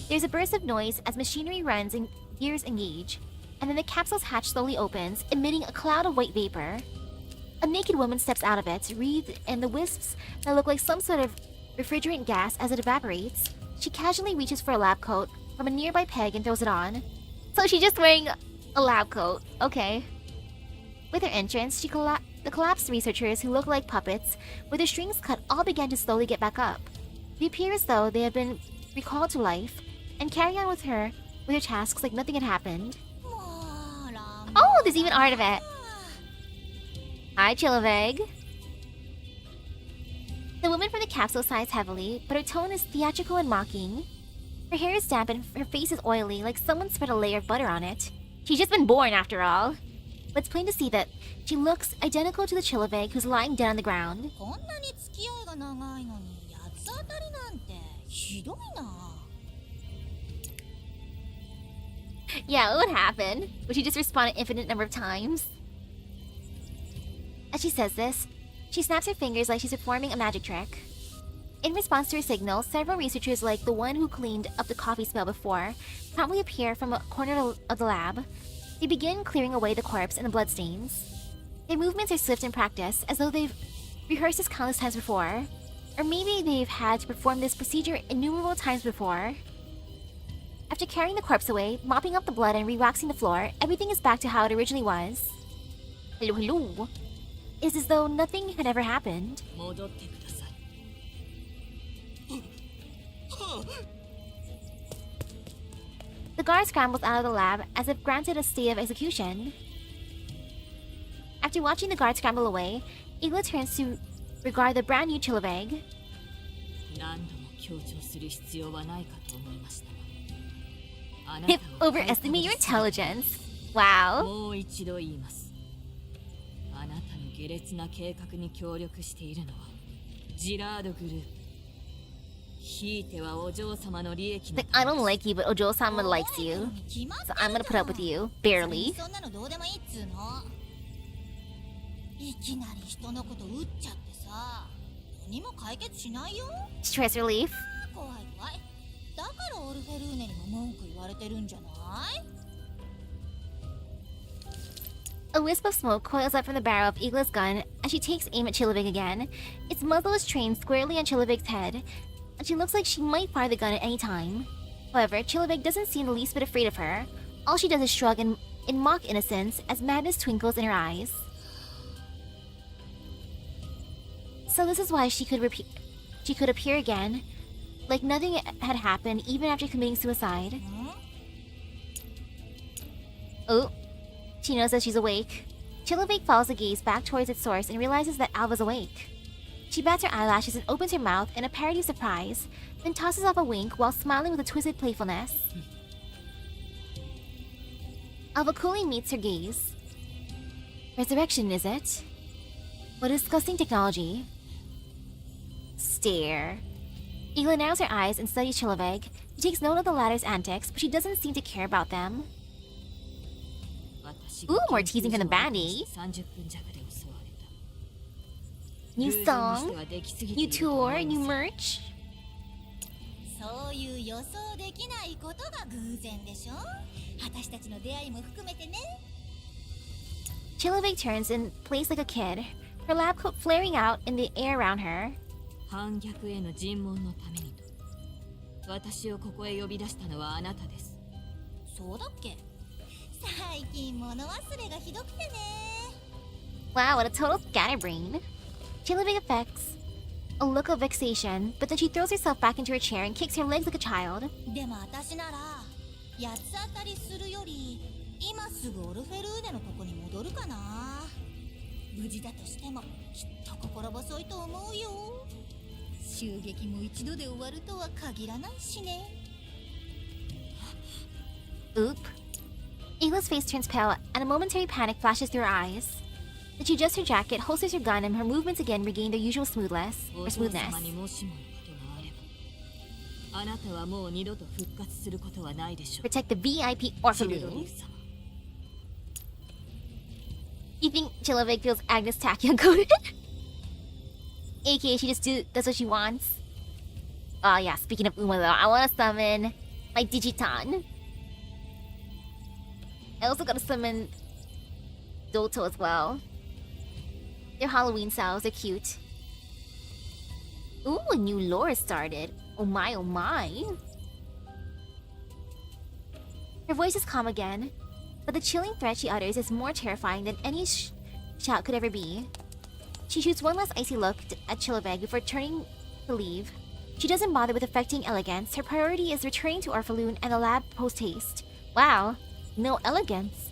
There's a burst of noise as machinery runs and gears engage, and then the capsule's hatch slowly opens, emitting a cloud of white vapor. A naked woman steps out of it, wreathed in the wisps that look like some sort of refrigerant gas as it evaporates. She casually reaches for a lab coat from a nearby peg and throws it on. So she's just wearing a lab coat. Okay. With her entrance, the collapsed researchers who look like puppets, with their strings cut, all began to slowly get back up. They appear as though they have been recalled to life, and carry on with her tasks like nothing had happened. Oh, there's even art of it. Hi, Chillaveg. The woman from the capsule sighs heavily, but her tone is theatrical and mocking. Her hair is damp and her face is oily, like someone spread a layer of butter on it. She's just been born, after all. But it's plain to see that she looks identical to the Chillaveg who's lying dead on the ground. Yeah, what would happen? Would she just respawn an infinite number of times? As she says this, she snaps her fingers like she's performing a magic trick. In response to her signal, several researchers like the one who cleaned up the coffee smell before promptly appear from a corner of the lab. They begin clearing away the corpse and the bloodstains. Their movements are swift and practiced, as though they've rehearsed this countless times before. Or maybe they've had to perform this procedure innumerable times before. After carrying the corpse away, mopping up the blood and re-waxing the floor, everything is back to how it originally was. Hello, hello. It's as though nothing had ever happened. The guard scrambles out of the lab as if granted a stay of execution. After watching the guard scramble away, Igla turns to regard the brand new Chillaveg. Overestimate your intelligence. Wow. Like, I don't like you, but Ojo-sama likes you. So I'm gonna put up with you. Barely. Stress relief. A wisp of smoke coils up from the barrel of Igla's gun as she takes aim at Chillaveg again. Its muzzle is trained squarely on Chillaveg's head, and she looks like she might fire the gun at any time. However, Chillaveg doesn't seem the least bit afraid of her. All she does is shrug in mock innocence as madness twinkles in her eyes. So this is why she could appear again, like nothing had happened even after committing suicide. Oh, she knows that she's awake. Chillaveg follows the gaze back towards its source and realizes that Alva's awake. She bats her eyelashes and opens her mouth in a parody of surprise, then tosses off a wink while smiling with a twisted playfulness. Alva coolly meets her gaze. Resurrection, is it? What a disgusting technology. Stare. Igla narrows her eyes and studies Chillaveg. She takes note of the latter's antics, but she doesn't seem to care about them. Ooh, more teasing from the baddie. New song, new tour, new merch. Chillaveg turns and plays like a kid, her lab coat flaring out in the air around her. Wow, what a total scatterbrain. Chillaveg affects a look of vexation, but then she throws herself back into her chair and kicks her legs like a child. Oop. Igla's face turns pale and a momentary panic flashes through her eyes. Then she adjusts her jacket, holsters her gun, and her movements again regain their usual smoothness. Protect the VIP Orphelune. You think Chillaveg feels Agnes Tachyon coded? AKA she just does what she wants. Oh yeah, speaking of Uma though, I wanna summon my Digiton. I also gotta summon Doto as well. Their Halloween styles are cute. Ooh, a new lore has started. Oh my, oh my. Her voice is calm again, but the chilling threat she utters is more terrifying than any shout could ever be. She shoots one last icy look at Chillaveg before turning to leave. She doesn't bother with affecting elegance. Her priority is returning to Orphelune and the lab post-haste. Wow, no elegance.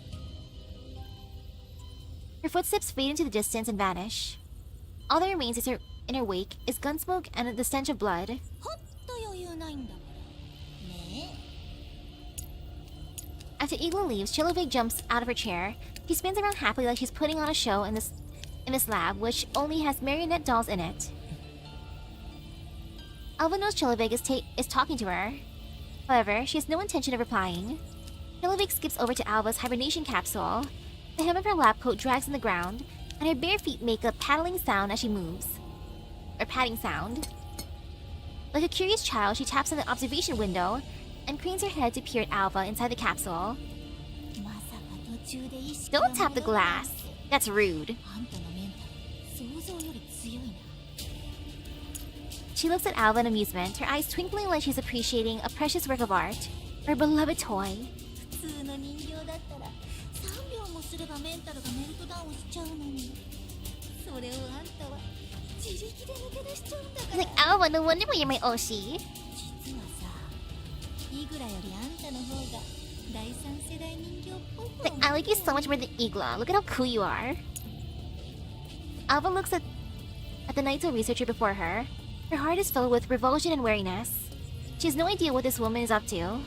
Her footsteps fade into the distance and vanish. All that remains is in her wake is gunsmoke and the stench of blood. After Igla leaves, Chilovig jumps out of her chair. She spins around happily like she's putting on a show in this lab, which only has marionette dolls in it. Alva knows Chilovig is talking to her. However, she has no intention of replying. Chilovig skips over to Alva's hibernation capsule. The hem of her lab coat drags on the ground, and her bare feet make a paddling sound as she moves. Or padding sound. Like a curious child, she taps on the observation window and cranes her head to peer at Alva inside the capsule. Don't tap the glass. That's rude. She looks at Alva in amusement, her eyes twinkling like she's appreciating a precious work of art. Her beloved toy. Like, Alva, no wonder why you're my Oshi. Like, I like you so much more than Igla. Look at how cool you are. Alva looks at the Naito researcher before her. Her heart is filled with revulsion and wariness. She has no idea what this woman is up to.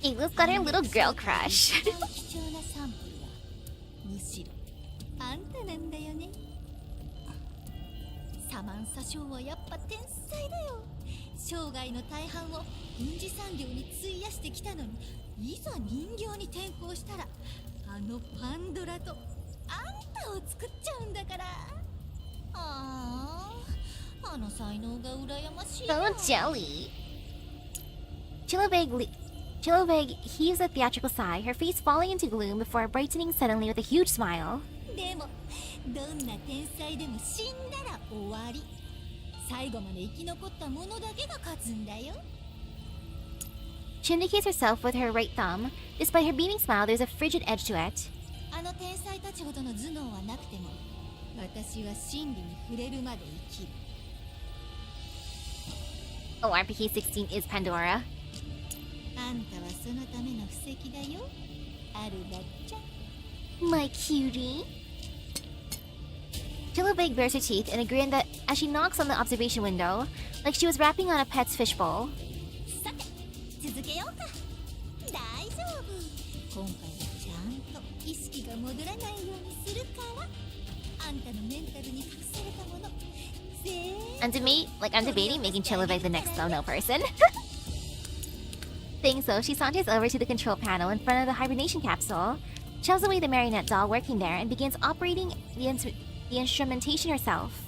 Igla's got her little girl crush. So jelly. Chilovig heaves a theatrical sigh, her face falling into gloom before brightening suddenly with a huge smile. She indicates herself with her right thumb. Despite her beaming smile, there's a frigid edge to it. Oh, RPK 16 is Pandora. My cutie. Chilovig bares her teeth in a grin that as she knocks on the observation window, like she was rapping on a pet's fishbowl. I'm debating making Chilovig the next no person. Saying so, she saunters over to the control panel in front of the hibernation capsule, shoves away the marionette doll working there, and begins operating the instrumentation herself.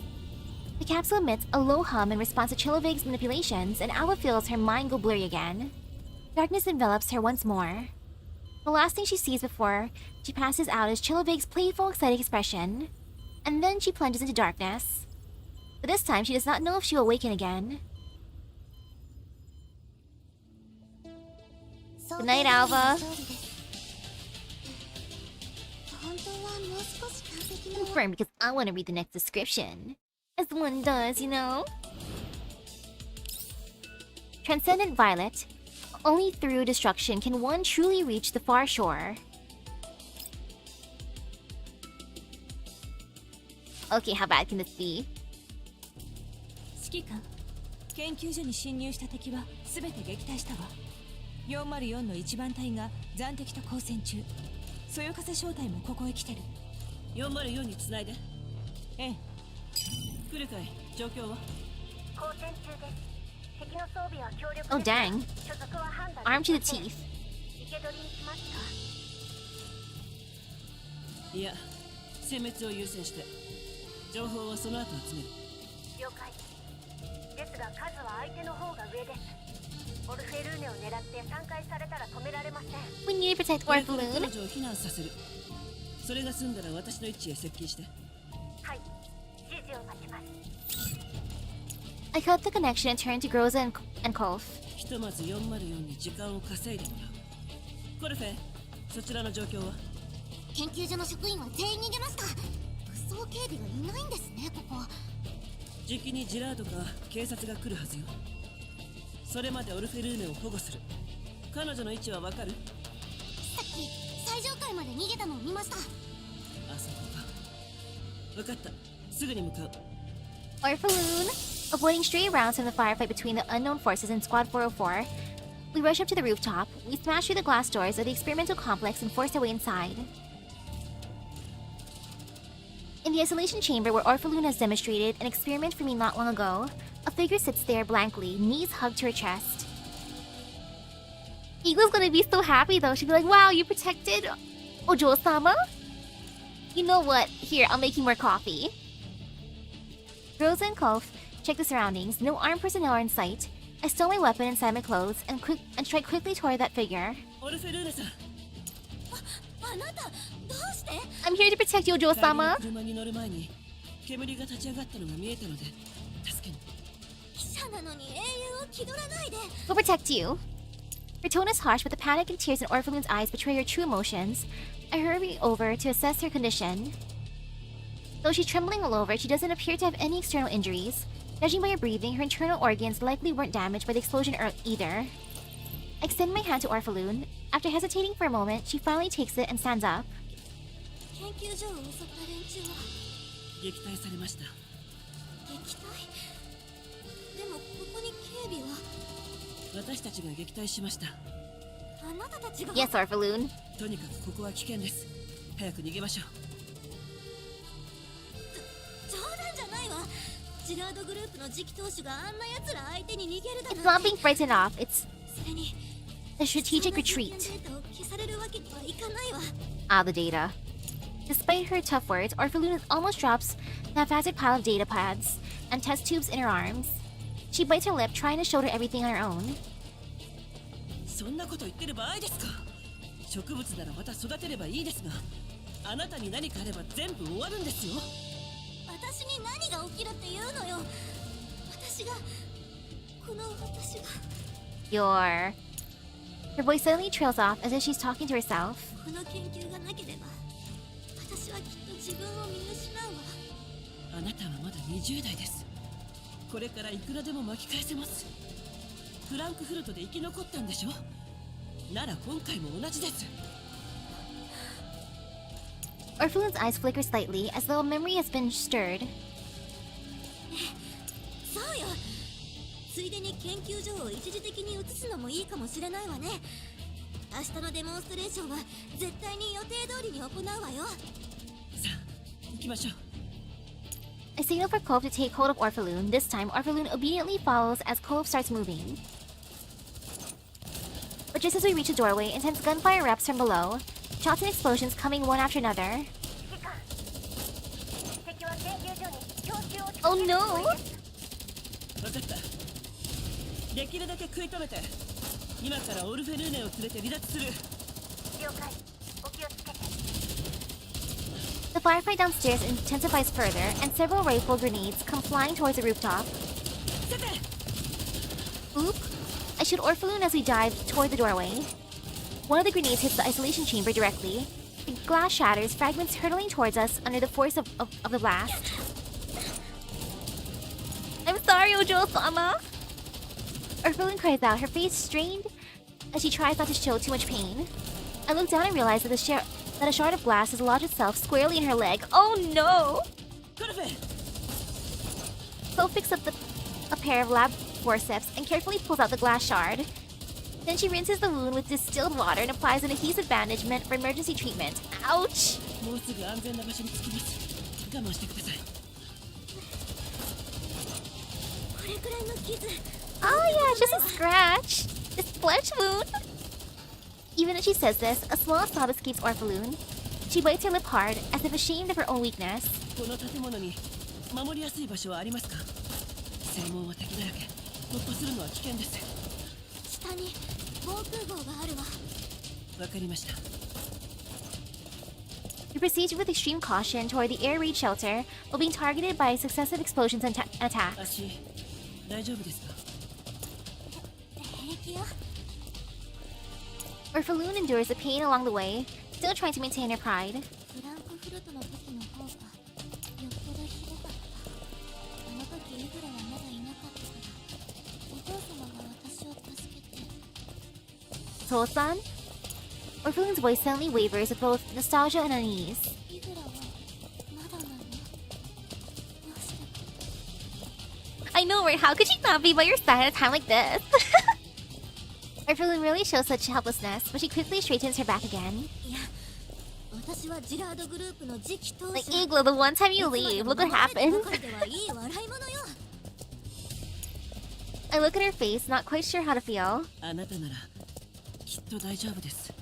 The capsule emits a low hum in response to Chilovig's manipulations, and Alva feels her mind go blurry again. Darkness envelops her once more. The last thing she sees before she passes out is Chilovig's playful, excited expression, and then she plunges into darkness. But this time, she does not know if she will awaken again. Good night, Alva. Confirm, because I want to read the next description. As one does, you know? Transcendent Violet. Only through destruction can one truly reach the far shore. Okay, how bad can this be? 指揮官、研究所に侵入した敵は全て撃退したわ。404の一番隊が残敵と交戦中。そよ風小隊もここへ来てる。404に繋いで。ええ。来るかい。状況は？交戦中です。敵の装備は強力です。 Oh dang. 所属は判断。 Armed to the teeth. 生け捕りにしますか？いや、殲滅を優先して。情報はその後集める。了解。ですが数は相手の方が上です。オルフェルーネを狙 We need to protect これから彼 Orphelune. 女を避難させる。それが済んだら私の位置へ接近して。 I cut the connection and turned to Groza and Kolf. ひとまず404に時間を稼いでもらう。コルフェ、そちらの状況は？研究所の職員は全員逃げました。武装警備がいないんですね、ここ。じきにジラードか警察が来るはずよ。それまでオルフェルーネを保護する。彼女の位置はわかる？さっき最上階まで逃げたのを見ました。あそこか。わかった。すぐに向かう。 Orphelune, avoiding stray rounds from the firefight between the unknown forces and Squad 404, we rush up to the rooftop. We smash through the glass doors of the experimental complex and force our way inside. In the isolation chamber where Orphelune has demonstrated an experiment for me not long ago, a figure sits there blankly, knees hugged to her chest. Eagle's gonna be so happy though. She'll be like, wow, you protected Ojo-sama? You know what? Here, I'll make you more coffee. Rosa and Kolf check the surroundings. No armed personnel are in sight. I stole my weapon inside my clothes and strike quickly toward that figure. オルフェルーネさん。あなた、どうして？ I'm here to protect you, Ojo-sama. 車に乗る前に煙が立ち上がったのが見えたので助けに。記者なのに英雄を気取らないで。 We'll protect you. Her tone is harsh, but the panic and tears in Orphelune's eyes betray her true emotions. I hurry over to assess her condition. Though she's trembling all over, she doesn't appear to have any external injuries. Judging by her breathing, her internal organs likely weren't damaged by the explosion either. I extend my hand to Orphelune. After hesitating for a moment, she finally takes it and stands up. 研究所を襲った連中は撃退されました。撃退？でもここに警備は？私たちが撃退しました。あなたたちが？ Yes, Orphelune. とにかくここは危険です。早く逃げましょう。冗談じゃないわ。ジラードグループの次期当主があんな奴ら相手に逃げるだ It's な not んて。 being frightened off. It's それに a strategic そんな retreat. 実験データを消されるわけにはいかないわ。 Ah, the data. Despite her tough words, Orphelune almost drops the haphazard pile of data pads and test tubes in her arms. She bites her lip, trying to shoulder everything on her own. そんなこと言ってる場合ですか。植物ならまた育てればいいですが、あなたに何かあれば全部終わるんですよ。私に何が起きるっていうのよ。私がこの私が Your... Her voice suddenly trails off as if she's talking to herself. この研究がなければ私はきっと自分を見失うわ。あなたはまだ20代です。これからいくらでも巻き返せます。フランクフルトで生き残ったんでしょ。なら今回も同じです。 Orphelune's eyes flicker slightly, as though a memory has been stirred. そうよ。ついでに研究所を一時的に移すのもいいかもしれないわね。明日のデモンストレーションは絶対に予定通りに行うわよ。さあ、行きましょう。I signal for Kolf to take hold of Orphelune. This time, Orphelune obediently follows as Kolf starts moving. But just as we reach the doorway, intense gunfire erupts from below. Shots and explosions coming one after another. Oh no! 分かった。できるだけ食い止めて。今からオルフェルーネを連れて離脱する。了解。お気をつけて。 The firefight downstairs intensifies further, and several rifle grenades come flying towards the rooftop. 出て。 Oop! I shoot Orphelune as we dive toward the doorway. One of the grenades hits the isolation chamber directly. The glass shatters, fragments hurtling towards us under the force of the blast. I'm sorry, Ojo-sama! Orphelune cries out, her face strained as she tries not to show too much pain. I look down and realize that a shard of glass has lodged itself squarely in her leg. Oh no! コルフェ。 Chloe picks up a pair of lab forceps and carefully pulls out the glass shard. Then she rinses the wound with distilled water and applies an adhesive bandage meant for emergency treatment. Ouch! もうすぐ安全な場所に着きます。我慢してください。これくらいの傷。 Oh yeah, just a scratch. It's flesh wound. Even as she says this, a small sob escapes Orphelune. She bites her lip hard, as if ashamed of her own weakness. この建物に守りやすい場所はありますか。正門は敵だらけ。突破するのは危険です。下に防空壕があるわ。わかりました。 He proceeds with extreme caution toward the air raid shelter while being targeted by successive explosions and attacks. 足大丈夫ですか？平気よ。 Orphelune endures the pain along the way, still trying to maintain her pride. フランクフルトの時の方がよっぽどひどかった。あの時イグラはまだいなかったから、お父様が私を助けて。Tosan? Orphelune's voice suddenly wavers with both nostalgia and unease. イグラはまだなの？どうして？ I know, right? How could she not be by your side at a time like this? Orphelune really shows such helplessness, but she quickly straightens her back again. いや、私はジラードグループの次期当社。 Like, Iglo, the one time you leave, look what happened. ばかりではいい笑い物よ。 I look at her face, not quite sure how to feel. あなたならきっと大丈夫です。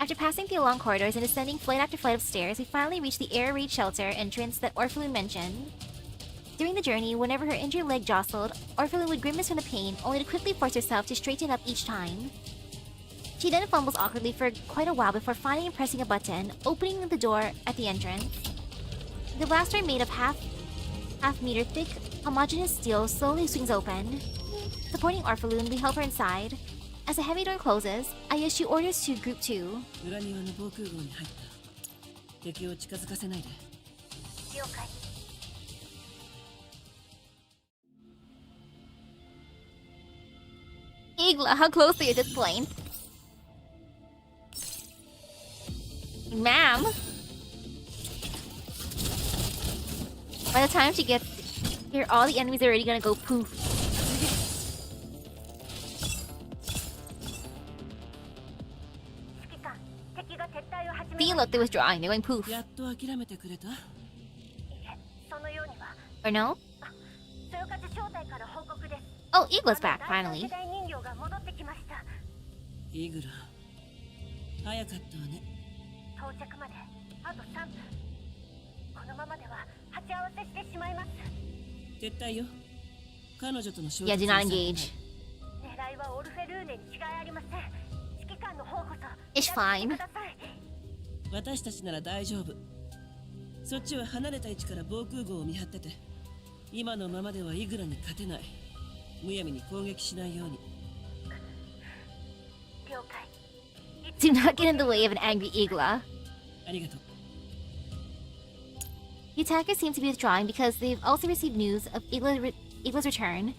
After passing through long corridors and descending flight after flight of stairs, we finally reach the air raid shelter entrance that Orphelune mentioned. During the journey, whenever her injured leg jostled, Orphelune would grimace from the pain, only to quickly force herself to straighten up each time. She then fumbles awkwardly for quite a while before finally pressing a button, opening the door at the entrance. The blast door made of half-meter thick, homogeneous steel slowly swings open. Supporting Orphelune, we help her inside. As the heavy door closes, I issue orders to Group 2. 裏庭の防空壕に入った。敵を近づかせないで。了解。 Igla, how close are you at this point? Ma'am! By the time she gets here, all the enemies are already gonna go poof. See, look, they're withdrawing. They're going poof. やっと諦めてくれた？ Or no? Oh, Igla's back, finally. イグラ早かったわね。到着まであと3分。このままでは鉢合わせしてしまいます。撤退よ。彼女との衝突 Yeah, do not engage. 狙いはオルフェルーネに違いありません。指揮官の方こそ It's fine. ください。私たちなら大丈夫。そっちは離れた位置から防空壕を見張ってて、今のままではイグラに勝てない。むやみに攻撃しないように。了解。 Do not get in the way of an angry Igla. ありがとう。 The attackers seem to be withdrawing because they've also received news of Igla's return.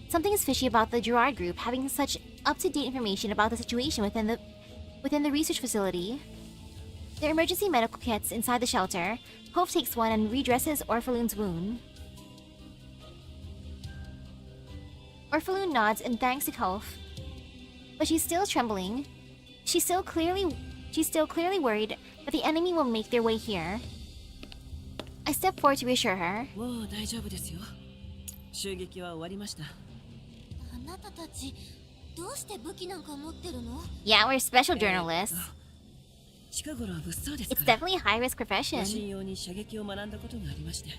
Something is fishy about the Gerard group having such up-to-date information about the situation within the research facility. There are emergency medical kits inside the shelter. Hope takes one and redresses Orphelune's wound. Orphelune nods and thanks to Kof, but she's still trembling. She's still clearly worried that the enemy will make their way here. I step forward to reassure her. もう大丈夫ですよ。襲撃は終わりました。あなたたちどうして武器なんか持ってるの？ Yeah, we're special journalists. 近頃は物騒です It's から。 definitely a high-risk 護 profession. 身用に射撃を学んだことがありまして。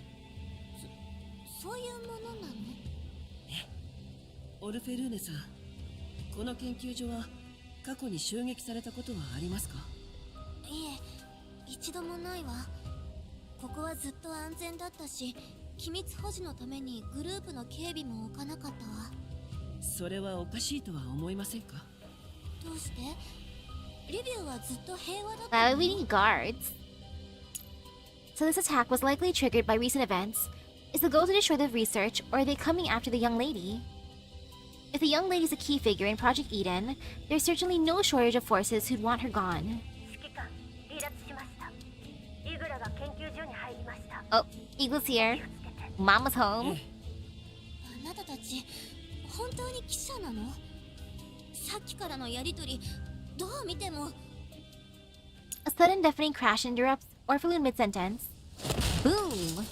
そういうものなの？オルフェルーネさん、この研究所は過去に襲撃されたことはありますか？いえ、一度もないわ。ここはずっと安全だったし、機密保持のためにグループの警備も置かなかったわ。それはおかしいとは思いませんか？どうして？リビューはずっと平和だったの？ We need guards. So this attack was likely triggered by recent events. Is the goal to destroy the research, or are they coming after the young lady? If the young lady is a key figure in Project Eden, there's certainly no shortage of forces who'd want her gone. 指揮官離脱しました。イグラが研究所に入りました。 Oh, Eagle's here. Mama's home. あなたたち、本当に記者なの？さっきからのやりとり、どう見ても。A sudden deafening crash interrupts Orphelune mid-sentence. Boom!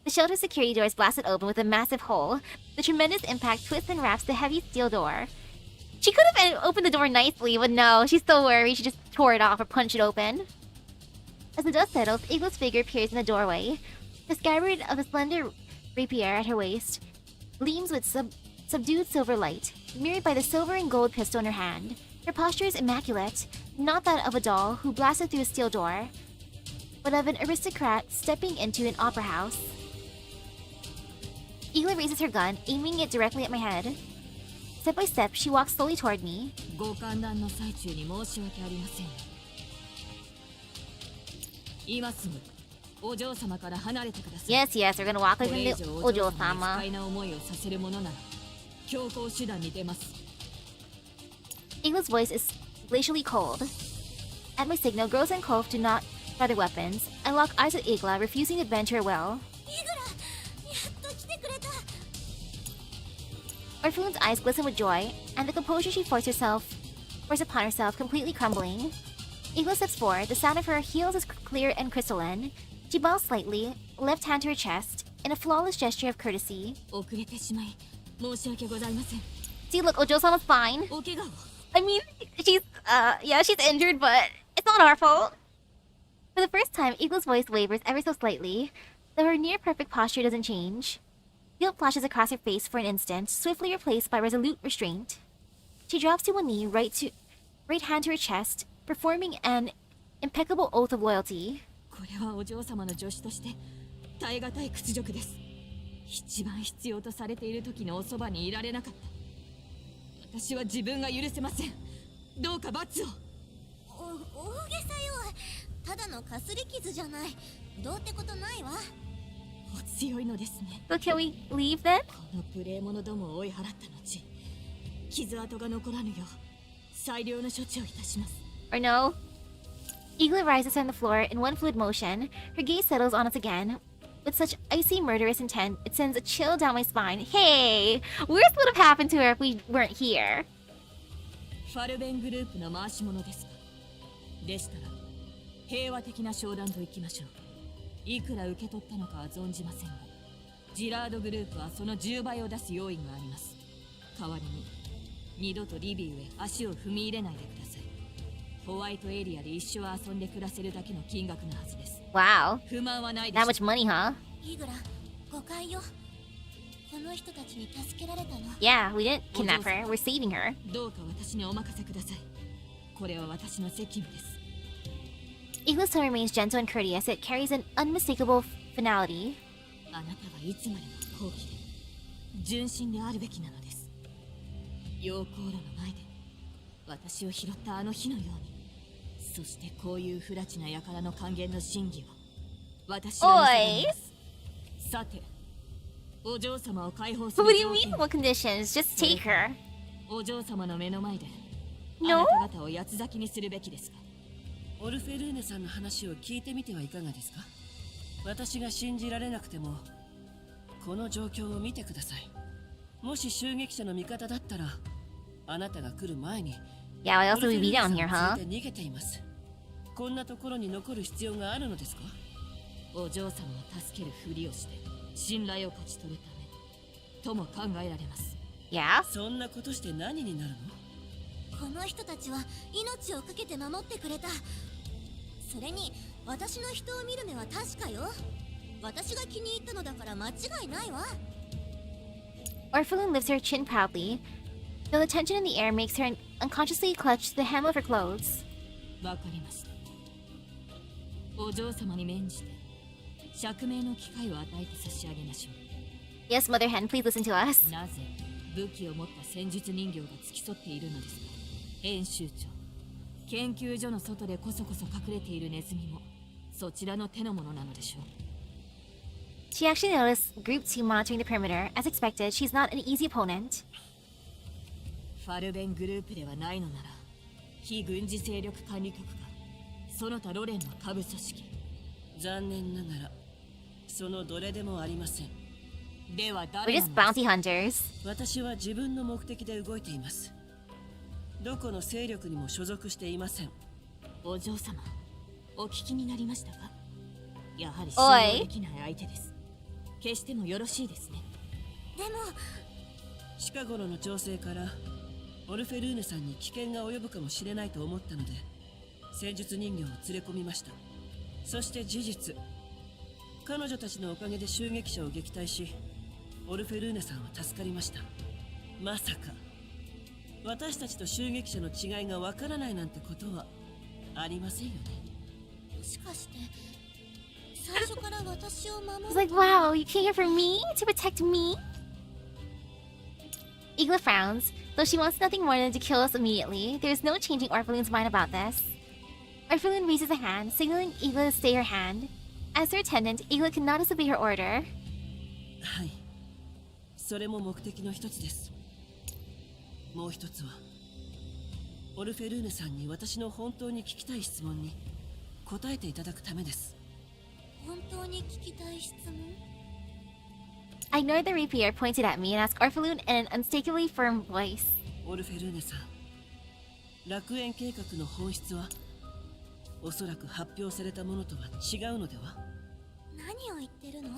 The shelter security door is blasted open with a massive hole. The tremendous impact twists and wraps the heavy steel door. She could have opened the door nicely, but no, she's so worried she just tore it off or punched it open. As the dust settles, Iglo's figure appears in the doorway. The scabbard of a slender rapier at her waist gleams with subdued silver light, mirrored by the silver and gold pistol in her hand. Her posture is immaculate, not that of a doll who blasted through a steel door, but of an aristocrat stepping into an opera house. Igla raises her gun, aiming it directly at my head. Step by step, she walks slowly toward me. ご歓談の最中に申し訳ありません。今すぐお嬢様から離れてください。 Yes, yes, we're gonna walk こ away れ以 from 上 the お嬢様に不 Ojo-sama. 快な思いをさせるものなら強行手段に出ます。 Igla's voice is glacially cold. At my signal, girls and Kolf do not draw their weapons. I lock eyes with Igla, refusing to bend to her will. イグラ、やっと来てくれた。 Orphelune's eyes glisten with joy, and the composure she forced upon herself completely crumbling. Igla steps forward, the sound of her heels is clear and crystalline. She bows slightly, left hand to her chest, in a flawless gesture of courtesy. 遅れてしまい申し訳ございません。 See, look, Ojo-sama's fine. お怪我を。 I mean, she's injured, but it's not our fault. For the first time, Igla's voice wavers ever so slightly, though her near-perfect posture doesn't change. Guilt flashes across her face for an instant, swiftly replaced by resolute restraint. She drops to one knee, right hand to her chest, performing an impeccable oath of loyalty. これはお嬢様の助手として耐え難い屈辱です。一番必要とされている時のおそばにいられなかった。私は自分が許せません。どうか罰を。大げさよ。ただのかすり傷じゃない。どうってことないわ。お強いのですね。 So can we leave then? この無礼者どもを追い払った後、傷跡が残らぬよう最良の処置をいたします。 Or no? Igla rises on the floor in one fluid motion. Her gaze settles on us again. With such icy, murderous intent, it sends a chill down my spine. Hey! Worse would have happened to her if we weren't here. ファルベングループの回し者ですか。でしたら平和的な商談といきましょう。いくら受け取ったのかは存じませんが、ジラードグループはその10倍を出す用意があります。代わりに二度とリビウへ足を踏み入れないでください。ホワイトエリアで一生遊んで暮らせるだけの金額なはずです。 Wow. 不満はないで That しょ much money, huh? イグラ、誤解よ。この人たちに助けられたの。 Yeah, we didn't kidnap her. We're saving her. どうか私にお任せください。これは私の責務です。 Igla's tone remains gentle and courteous. It carries an unmistakable finality. あなたはいつまでも高貴で純真であるべきなのです。溶鉱炉の前で私を拾ったあの日のように。そしてこういう不埒な輩の還元の真偽を私が見せます。さて、お嬢様を解放する What do you 条 mean? 件 What conditions? Just take her. お嬢様の目の前で No? あなた方を八つ咲きにするべきですか。オルフェルーネさんの話を聞いてみてはいかがですか。私が信じられなくてもこの状況を見てください。もし襲撃者の味方だったらあなたが来る前に Yeah, why else would we be down here, オルフェルーネ huh? さんを連れて逃げています。こんなところに残る必要があるのですか。お嬢様を助けるふりをして信頼を勝ち取るためとも考えられます。 Yeah? そんなことして何になるの。この人たちは命を懸けて守ってくれた。それに私の人を見る目は確かよ。私が気に入ったのだから間違いないわ。 Orphelune lifts her chin proudly, though the tension in the air makes her unconsciously clutch the hem of her clothes. わかりました。お嬢様に免じて釈明の機会を与えて差し上げましょ Yes, Mother Hen, please listen to us. う。なぜ武器を持った戦術人形が付き添っているのですか。編集長、研究所の外でこそこそ隠れているネズミもそちらの手のものなのでしょう。 She actually noticed Group 2 monitoring the perimeter. As expected, she's not an easy opponent. ファルベングループではないのなら非軍事勢力管理局がその他ロレンの下部組織。残念ながらそのどれでもありません。では We're 誰 just なのです bounty hunters. 私は自分の目的で動いています。どこの勢力にも所属していません。お嬢様、お聞きになりましたか。やはり信おい用できない相手です。決してもよろしいですね。でも近頃の調整からオルフェルーネさんに危険が及ぶかもしれないと思ったので戦術人形を連れ込みました。そして事実、彼女たちのおかげで襲撃者を撃退しオルフェルーネさんは助かりました。まさか私たちと襲撃者の違いがわからないなんてことはありませんよね。もしかして最初から私を守 It's る like, wow, you came here for me? To protect me? Igla frowns. Though she wants nothing more than to kill us immediately, there is no changing Orphelune's mind about this. Orphelune raises a hand, signaling Igla to stay her hand. As her attendant, Igla cannot disobey her order. はい、それも目的の一つです。もう一つはオルフェルーネさんに私の本当に聞きたい質問に答えていただくためです。本当に聞きたい質問 I ignored the rapier pointed at me and asked Orphelune in an unmistakably firm voice. オルフェルーネさん、楽園計画の本質はおそらく発表されたものとは違うのでは？何を言ってるの？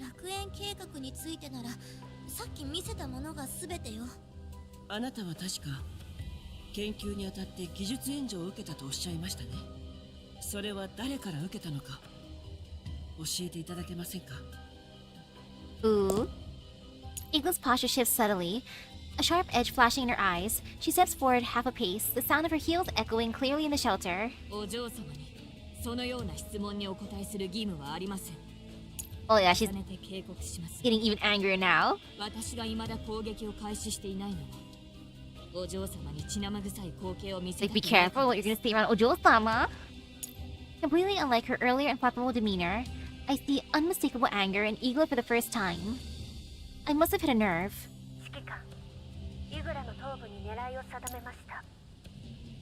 楽園計画についてならさっき見せたものが全てよ。あなたは確か研究にあたって技術援助を受けたとおっしゃいましたね。それは誰から受けたのか教えていただけませんか？ Ooh. Igla's posture shifts subtly, a sharp edge flashing in her eyes. She steps forward half a pace, the sound of her heels echoing clearly in the shelter. お嬢様にそのような質問にお答えする義務はありません。 Oh yeah, she's 重ねて警告します。 getting even angrier now. 私が未だ攻撃を開始していないのはお嬢様に血生臭い光景を見せ Like, た be くない careful what you're gonna say around Ojo-sama. Completely unlike her earlier inflammable demeanor, I see unmistakable anger in Igla for the first time. I must have hit a nerve. 指揮官、イグラの頭部に狙いを定めました。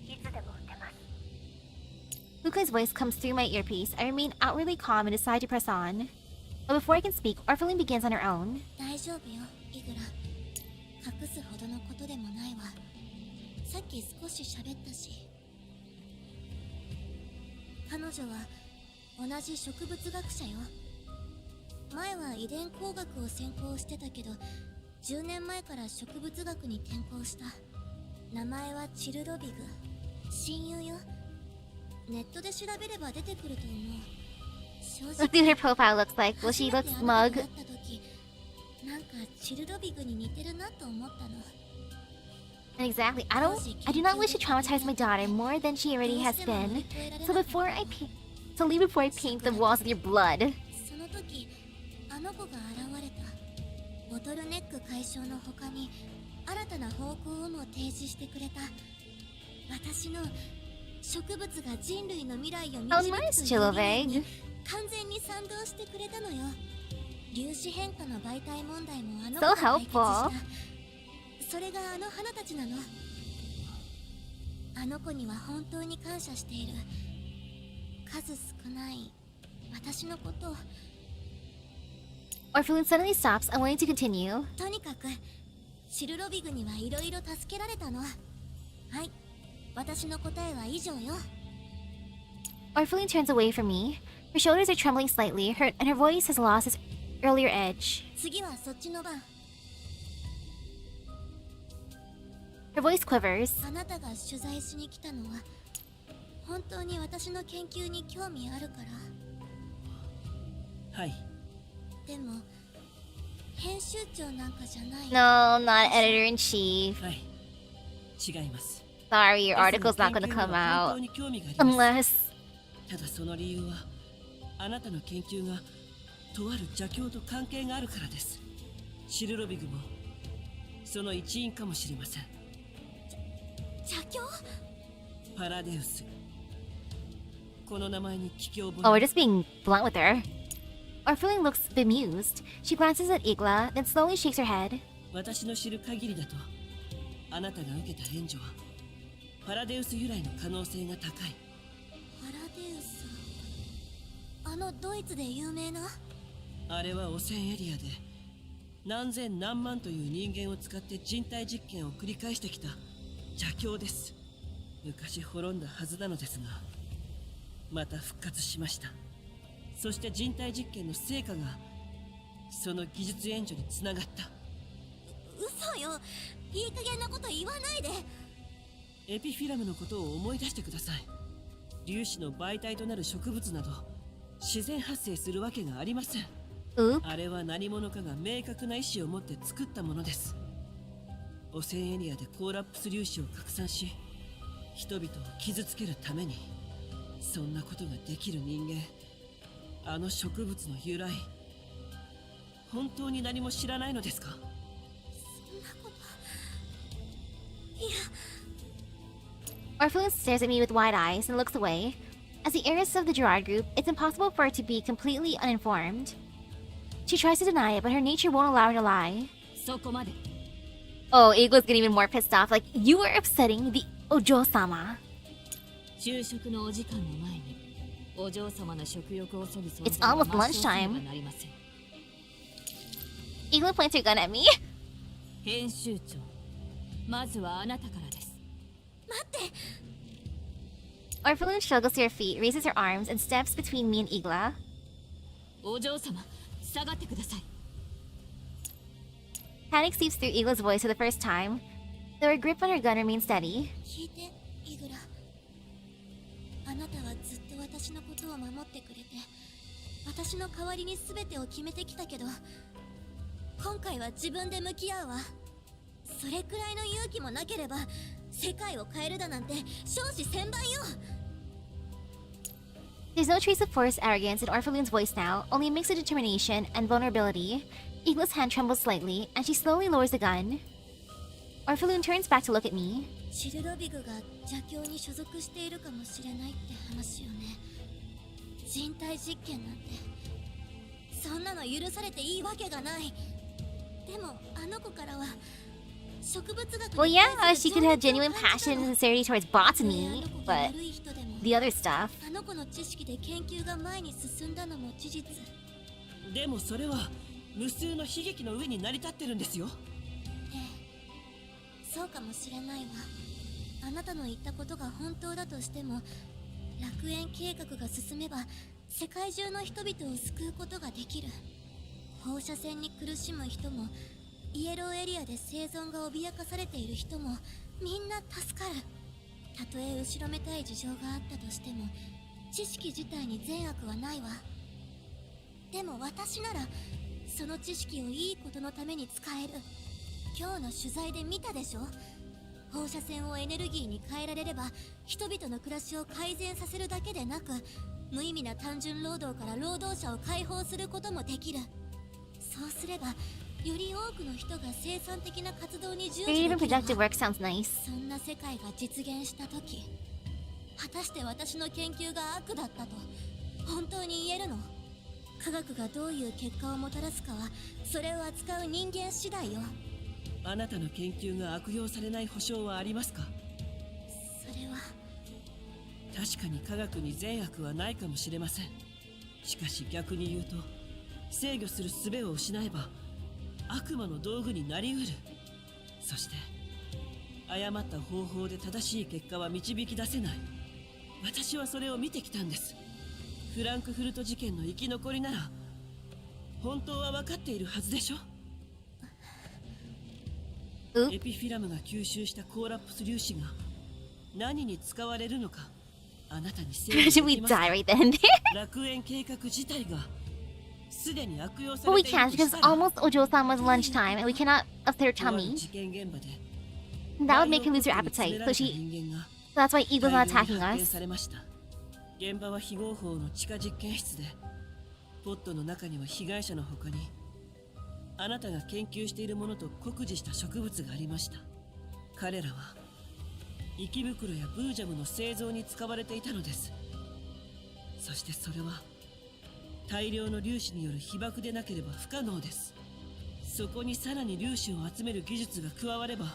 いつでも撃てます。 Lukai's voice comes through my earpiece. I remain outwardly calm and decide to press on. But before I can speak, Orphelune begins on her own. 大丈夫よ、イグラ。隠すほどのことでもないわ。さっき少し喋ったし。彼女は同じ植物学者よ。前は遺伝工学を専攻してたけど、10年前から植物学に転校した。名前はチルロビグ。親友よ。ネットで調べれば出てくると思う。正 Let's see what her profile looks like. Will she look 初めてあなた smug? と会った時、なんかチルロビグに似てるなと思ったの。 Exactly. I do not wish to traumatize my daughter more than she already has been. So leave before I paint the walls with your blood. その時、あの子が現れた。ボトルネック解消の他に新たな方向をも提示してくれた。私の植物が人類の未来を導くと How いう nice, 理念 Chilloveg. に完全に賛同してくれたのよ。粒子変化の媒体問題もあの子 So が解決した。 helpful. それがあの花たちなの。あの子には本当に感謝している。数少ない私のことを。 Orphelune suddenly stops, unwilling to continue. とにかくシルロビグにはいろいろ助けられたの。はい、私の答えは以上よ。 Orphelune turns away from me. Her shoulders are trembling slightly, and her voice has lost its earlier edge. 次はそっちの番。 Her voice quivers. あなたが取材しに来たのは本当に私の研究に興味あるから。はい。でも編集長なんかじゃない。 No, not editor-in-chief. はい。違います。 Sorry, your article's not gonna come 本当 out. に興味があります。 Unless... ただその理由はあなたの研究がとある邪教と関係があるからです。シルロビグもその一員かもしれません。邪教？パラデウス。この名前に聞き覚え。 Oh, we're just being blunt with her. Orphelune looks bemused. She glances at Igla, then slowly shakes her head. 私の知る限りだとあなたが受けた援助はパラデウス由来の可能性が高い。パラデウス。あのドイツで有名な？あれは汚染エリアで何千何万という人間を使って人体実験を繰り返してきた邪教です。昔滅んだはずなのですがまた復活しました。そして人体実験の成果がその技術援助につながった。嘘よ、いい加減なこと言わないで。エピフィラムのことを思い出してください。粒子の媒体となる植物など自然発生するわけがありません。 Oop. あれは何者かが明確な意志を持って作ったものです。汚染エリアでコーラップス粒子を拡散し、人々を傷つけるために。そんなことができる人間、あの植物の由来、本当に何も知らないのですか？そんなこといや。 Orphelune stares at me with wide eyes and looks away. As the heiress of the Gerard group, it's impossible for her to be completely uninformed. She tries to deny it, but her nature won't allow her to lie. そこまで。 Oh, Eagle's getting even more pissed off. Like, you were upsetting the Ojo-sama. 昼食のお時間の前にお嬢様の食欲をそぐ存 It's 在を almost 抹消せね lunchtime. ばなりません。 Eagle points her gun at me. 編集長、まずはあなたからです。 Orphelune struggles to her feet, raises her arms, and steps between me and Igla. お嬢様、下がってください。 Panic seeps through Igla's voice for the first time, though her grip on her gun remains steady. 聞いて、イグラ。あなたはずっと私のことを守ってくれて、私の代わりに全てを決めてきたけど、今回は自分で向き合うわ。それくらいの勇気もなければ、世界を変えるだなんて少子千万よ。 There's no trace of forced arrogance in Orphelune's voice now, only a mix of determination and vulnerability. Igla's hand trembles slightly, and she slowly lowers the gun. Orphelune turns back to look at me. シルロビグが邪教に所属しているかもしれないって話よね。人体実験なんてそんなの許されていいわけがない。でもあの子からは植物学 Well, に yeah, 対す she る could have 情熱 genuine を感じた passion の。 and sincerity towards botany, たとえ but あの子が悪い人でも the other stuff. あの子の知識で研究が前に進んだのも事実。でもそれは無数の悲劇の上に成り立ってるんですよ。ええ、そうかもしれないわ。あなたの言ったことが本当だとしても、楽園計画が進めば世界中の人々を救うことができる。放射線に苦しむ人も、イエローエリアで生存が脅かされている人もみんな助かる。たとえ後ろめたい事情があったとしても、知識自体に善悪はないわ。でも私ならその知識をいいことのために使える。今日の取材で見たでしょ。放射線をエネルギーに変えられれば、人々の暮らしを改善させるだけでなく、無意味な単純労働から労働者を解放することもできる。そうすれば、より多くの人が生産的な活動に従事でき Creative る and わ。 productive work sounds nice. そんな世界が実現したとき、果たして私の研究が悪だったと本当に言えるの？科学がどういう結果をもたらすかは、それを扱う人間次第よ。あなたの研究が悪用されない保証はありますか？それは確かに科学に善悪はないかもしれません。しかし逆に言うと、制御する術を失えば悪魔の道具になりうる。そして誤った方法で正しい結果は導き出せない。私はそれを見てきたんです。フランクフルト事件の生き残りなら本当は分かっているはずでしょ。エピフィラムが吸収したコーラップス粒子が何に使われるのか、あなたに制御 Should で we きますか？ die right then? 楽園計画自体がすでに悪用さ But れ we ている can't とし because た it's ら、 almost Ojo-sama's lunchtime and we cannot upset her とある tummy. 事件現場で That would make her lose her ダイオウコックに詰 appetite, めら so れた she. 人間が So that's why Eagle's 大 not 量に attacking 発見 us. されました。現場は非合法の地下実験室で、ポットの中には被害者の他にあなたが研究しているものと酷似した植物がありました。彼らは息袋やブージャムの製造に使われていたのです。そしてそれは大量の粒子による被爆でなければ不可能です。そこにさらに粒子を集める技術が加われば、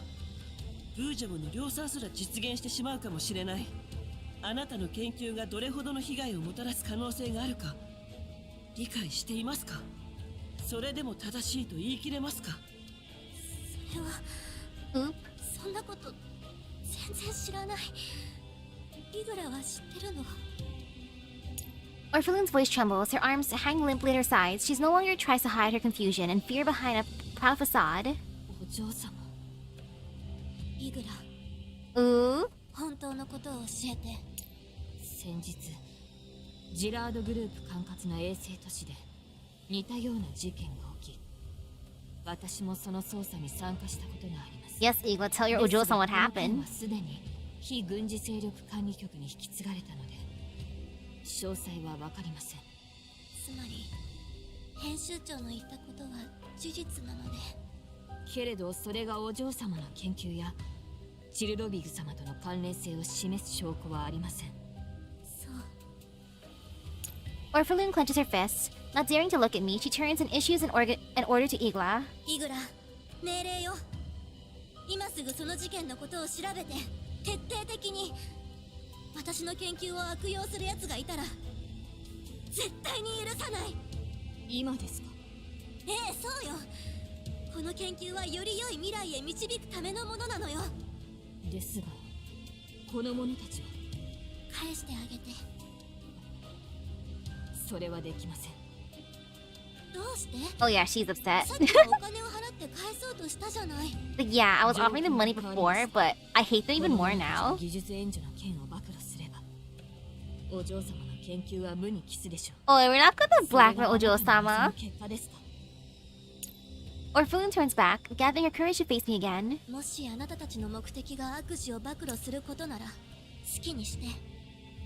ブージャムの量産すら実現してしまうかもしれない。あなたの研究がどれほどの被害をもたらす可能性があるか理解していますか？それでも正しいと言い切れますか？それは Oop. そんなこと全然知らない。イグラは知ってるの？ Orphelune's voice trembles, her arms hang limply at her sides. She no longer tries to hide her confusion and fear behind a proud facade. お嬢様、イグラ、 Ooh. 本当のことを教えて。先日ジラードグループ管轄の衛星都市で似たような事件が起き、私もその捜査に参加したことがあります。Yes, Igla, tell your Ojo-san what ですがこの件 happened. はすでに非軍事勢力管理局に引き継がれたので詳細は分かりません。つまり編集長の言ったことは事実なので。けれどそれがお嬢様の研究やチルロビグ様との関連性を示す証拠はありません。そう。 Orphelune clenches her fists. Not daring to look at me, she turns and issues an order to Igla. イグラ、命令よ。今すぐその事件のことを調べて徹底的に。私の研究を悪用する奴がいたら絶対に許さない。今ですか？ええ、そうよ。この研究はより良い未来へ導くためのものなのよ。ですがこの者たちは返してあげて。それはできません。どうして？ Oh yeah, she's さ upset. っきはお金を払って返そうとしたじゃない。Like, yeah, I was offering them money before, but I hate them even more now. 技術援助の件を暴露すればお嬢様の研究は無に帰すでしょう。 Oh, we're not gonna それが blackmail あなたの Ojo-sama. その結果ですか？ Orphelune turns back, gathering her courage to face me again. もしあなたたちの目的が悪事を暴露することなら好きにして。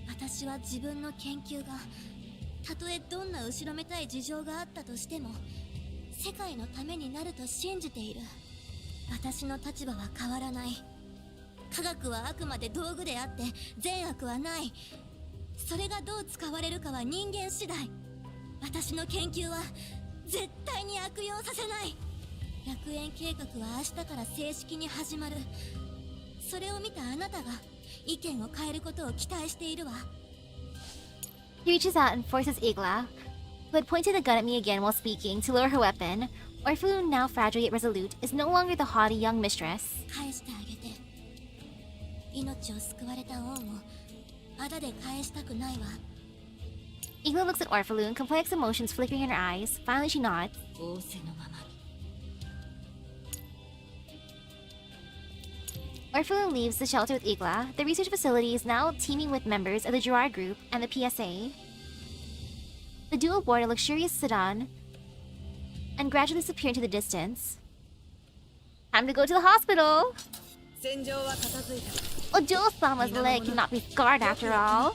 私は自分の研究がたとえどんな後ろめたい事情があったとしても世界のためになると信じている。私の立場は変わらない。科学はあくまで道具であって善悪はない。それがどう使われるかは人間次第。私の研究は絶対に悪用させない。楽園計画は明日から正式に始まる。それを見たあなたが意見を変えることを期待しているわ。 He reaches out and forces Igla, who had pointed the gun at me again while speaking, to lower her weapon. Orphelune, now fragile yet resolute, is no longer the haughty young mistress. 返してあげて。命を救われた恩をあだで返したくないわ。 Igla looks at Orphelune, complex emotions flickering in her eyes. Finally, she nods. 仰せのままに。 Orphelune leaves the shelter with Igla. The research facility is now teeming with members of the Gerard Group and the PSA. The dual board a luxurious sedan and gradually disappear into the distance. Time to go to the hospital! 戦場は片付いた。 Ojo-sama's leg cannot be scarred after all.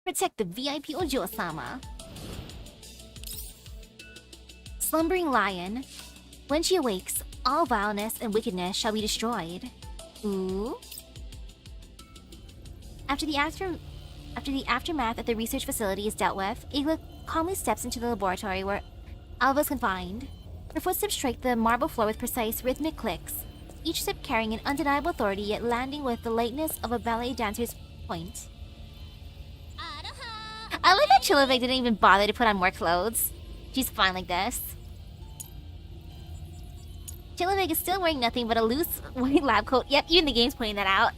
Protect the VIP Ojo-sama. Slumbering lion. When she awakes, all vileness and wickedness shall be destroyed. Ooh. After the aftermath of the research facility is dealt with, Igla calmly steps into the laboratory where Alva is confined. Her footsteps strike the marble floor with precise, rhythmic clicks, each step carrying an undeniable authority yet landing with the lightness of a ballet dancer's point. I like that Chilovik didn't even bother to put on more clothes. She's fine like this. Chilovik is still wearing nothing but a loose white lab coat. Yep, even the game's pointing that out.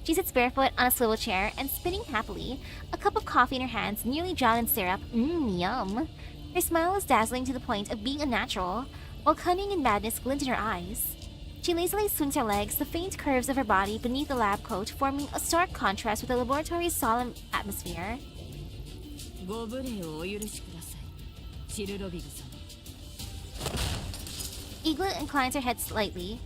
She sits barefoot on a swivel chair and spinning happily, a cup of coffee in her hands, nearly drowned in syrup. Yum. Her smile is dazzling to the point of being unnatural, while cunning and madness glint in her eyes. She lazily swings her legs, the faint curves of her body beneath the lab coat forming a stark contrast with the laboratory's solemn atmosphere. ご無礼をお許しください、チルロビグ様。 Igla inclines her head slightly,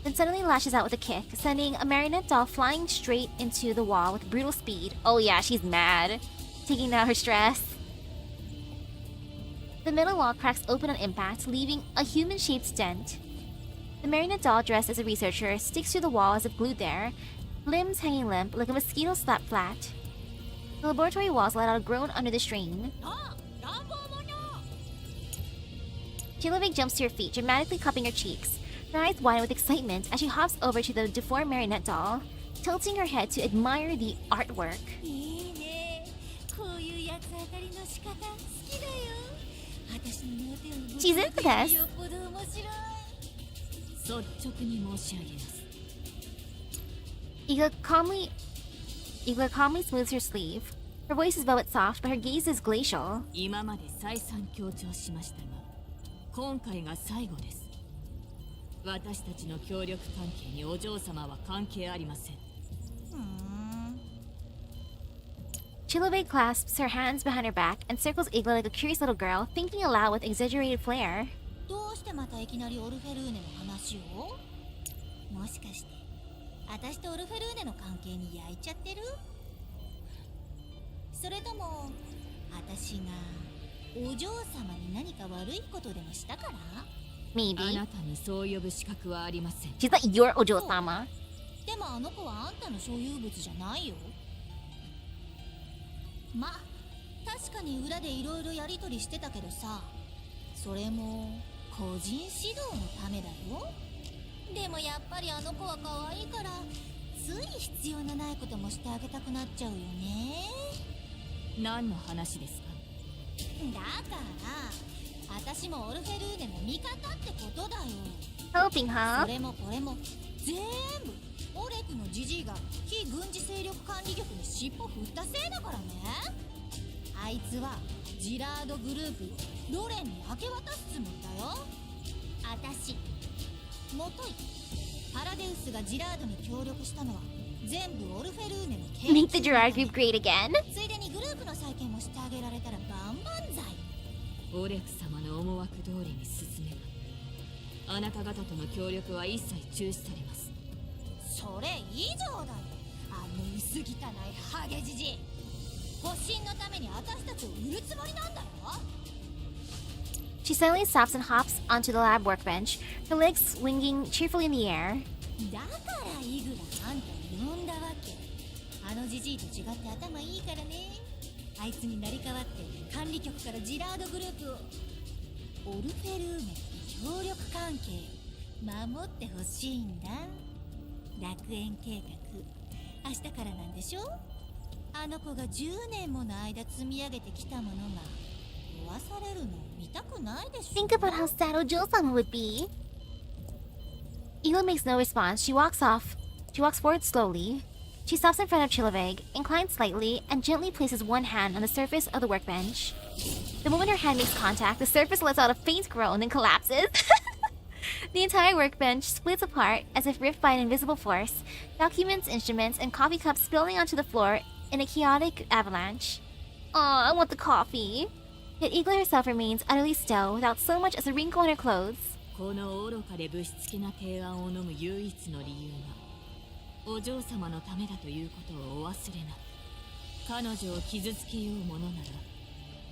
then suddenly lashes out with a kick, sending a marionette doll flying straight into the wall with brutal speed. Oh yeah, she's mad, taking out her stress. The metal wall cracks open on impact, leaving a human-shaped dent. The marionette doll, dressed as a researcher, sticks to the wall as if glued there, limbs hanging limp like a mosquito slapped flat. The laboratory walls let out a groan under the strain. Chilovik jumps to her feet, dramatically cupping her cheeks. Her eyes widen with excitement as she hops over to the deformed marionette doll, tilting her head to admire the artwork. いいね。こういう八つ当たりの仕方好きだよ。私の手を持つ She's into this. よっぽど面白い。率直に申し上げます。 Igla calmly smooths her sleeve. Her voice is velvet soft, but her gaze is glacial. 今まで再三強調しましたが、今回が最後です。私たちの協力関係にお嬢様は関係ありません。Chilovik clasps her hands behind her back and circles Igla like a curious little girl, thinking aloud with exaggerated flair. してまたいきなりオルフェルーネの話を？もしかして私とオルフェルーネの関係に焼いちゃってる？それとも私がお嬢様に何か悪いことでもしたから？ Maybe. あなたにそう呼ぶ資格はありません。 She's not your Ojo-sama. でもあの子はあんたの所有物じゃないよ。ま、確かに裏でいろいろやりとりしてたけどさ、それも個人指導のためだよ。でもやっぱりあの子は可愛いからつい必要のないこともしてあげたくなっちゃうよね。何の話ですか？だから私もオルフェルーネの味方ってことだよ。 Helping, そ huh? れもこれも全部オレクのジジイが非軍事勢力管理局に尻尾振ったせいだからね。あいつはジラードグループをロレンに明け渡すつもりだよ。あたしもといパラデウスがジラードに協力したのは全部オルフェルーネの研 Make the 究のた Gerard め。 group great again. ついでにグループの再建もしてあげられたら万々歳。オレク様の思惑通りに進めば、あなた方との協力は一切中止されます。それ以上だよ。あの薄汚いハゲジジイ。保身のために私たちを売るつもりなんだよ。 She suddenly stops and hops onto the lab workbench, her legs swinging cheerfully in the air. だからイグラあんたを呼んだわけ。あのジジイと違って頭いいからね。あいつに成り代わって管理局からジラードグループをオルフェルーネと協力関係守ってほしいんだ。楽園計画明日からなんでしょ。あの子が10年もの間積み上げてきたものが壊されるのを見たくないでしょ。 Think about how sad Ojo-sama would be. Eagle makes no response. She walks off. She walks forward slowly. She stops in front of Chiloveg, inclines slightly, and gently places one hand on the surface of the workbench. The moment her hand makes contact, the surface lets out a faint groan and collapses. The entire workbench splits apart as if ripped by an invisible force, documents, instruments, and coffee cups spilling onto the floor in a chaotic avalanche. Aw, I want the coffee. Yet Eagle herself remains utterly still, without so much as a wrinkle in her clothes. この愚かで物質的な提案を飲む唯一の理由がお嬢様のためだということをお忘れなく。彼女を傷つけようものな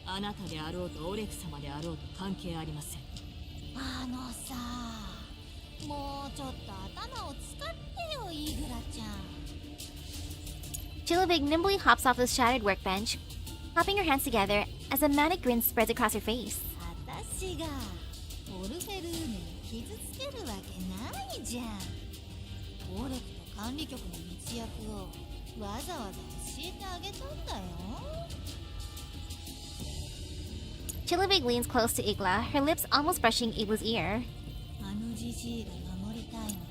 ら、あなたであろうとオレク様であろうと関係ありません。あのさ、もうちょっと頭を使ってよ、イグラちゃん。 Chilovig nimbly hops off the shattered workbench, clapping her hands together as a manic grin spreads across her face. 私がオルフェルーネに傷つけるわけないじゃん。オレクと管理局の密約をわざわざ教えてあげたんだよ。 Chilovig leans close to Igla, her lips almost brushing Igla's ear. あのジジイが守りたいのは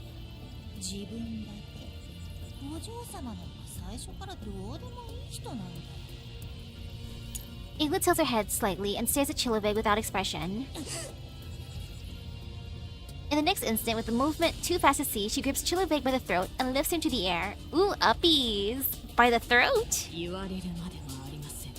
自分だけ。お嬢様なんか最初からどうでもいい人なんだよ。 Igla tilts her head slightly and stares at Chilovig without expression. In the next instant, with a movement too fast to see, she grips Chilovig by the throat and lifts him to the air. Ooh, uppies! By the throat? 言われるまでもありません。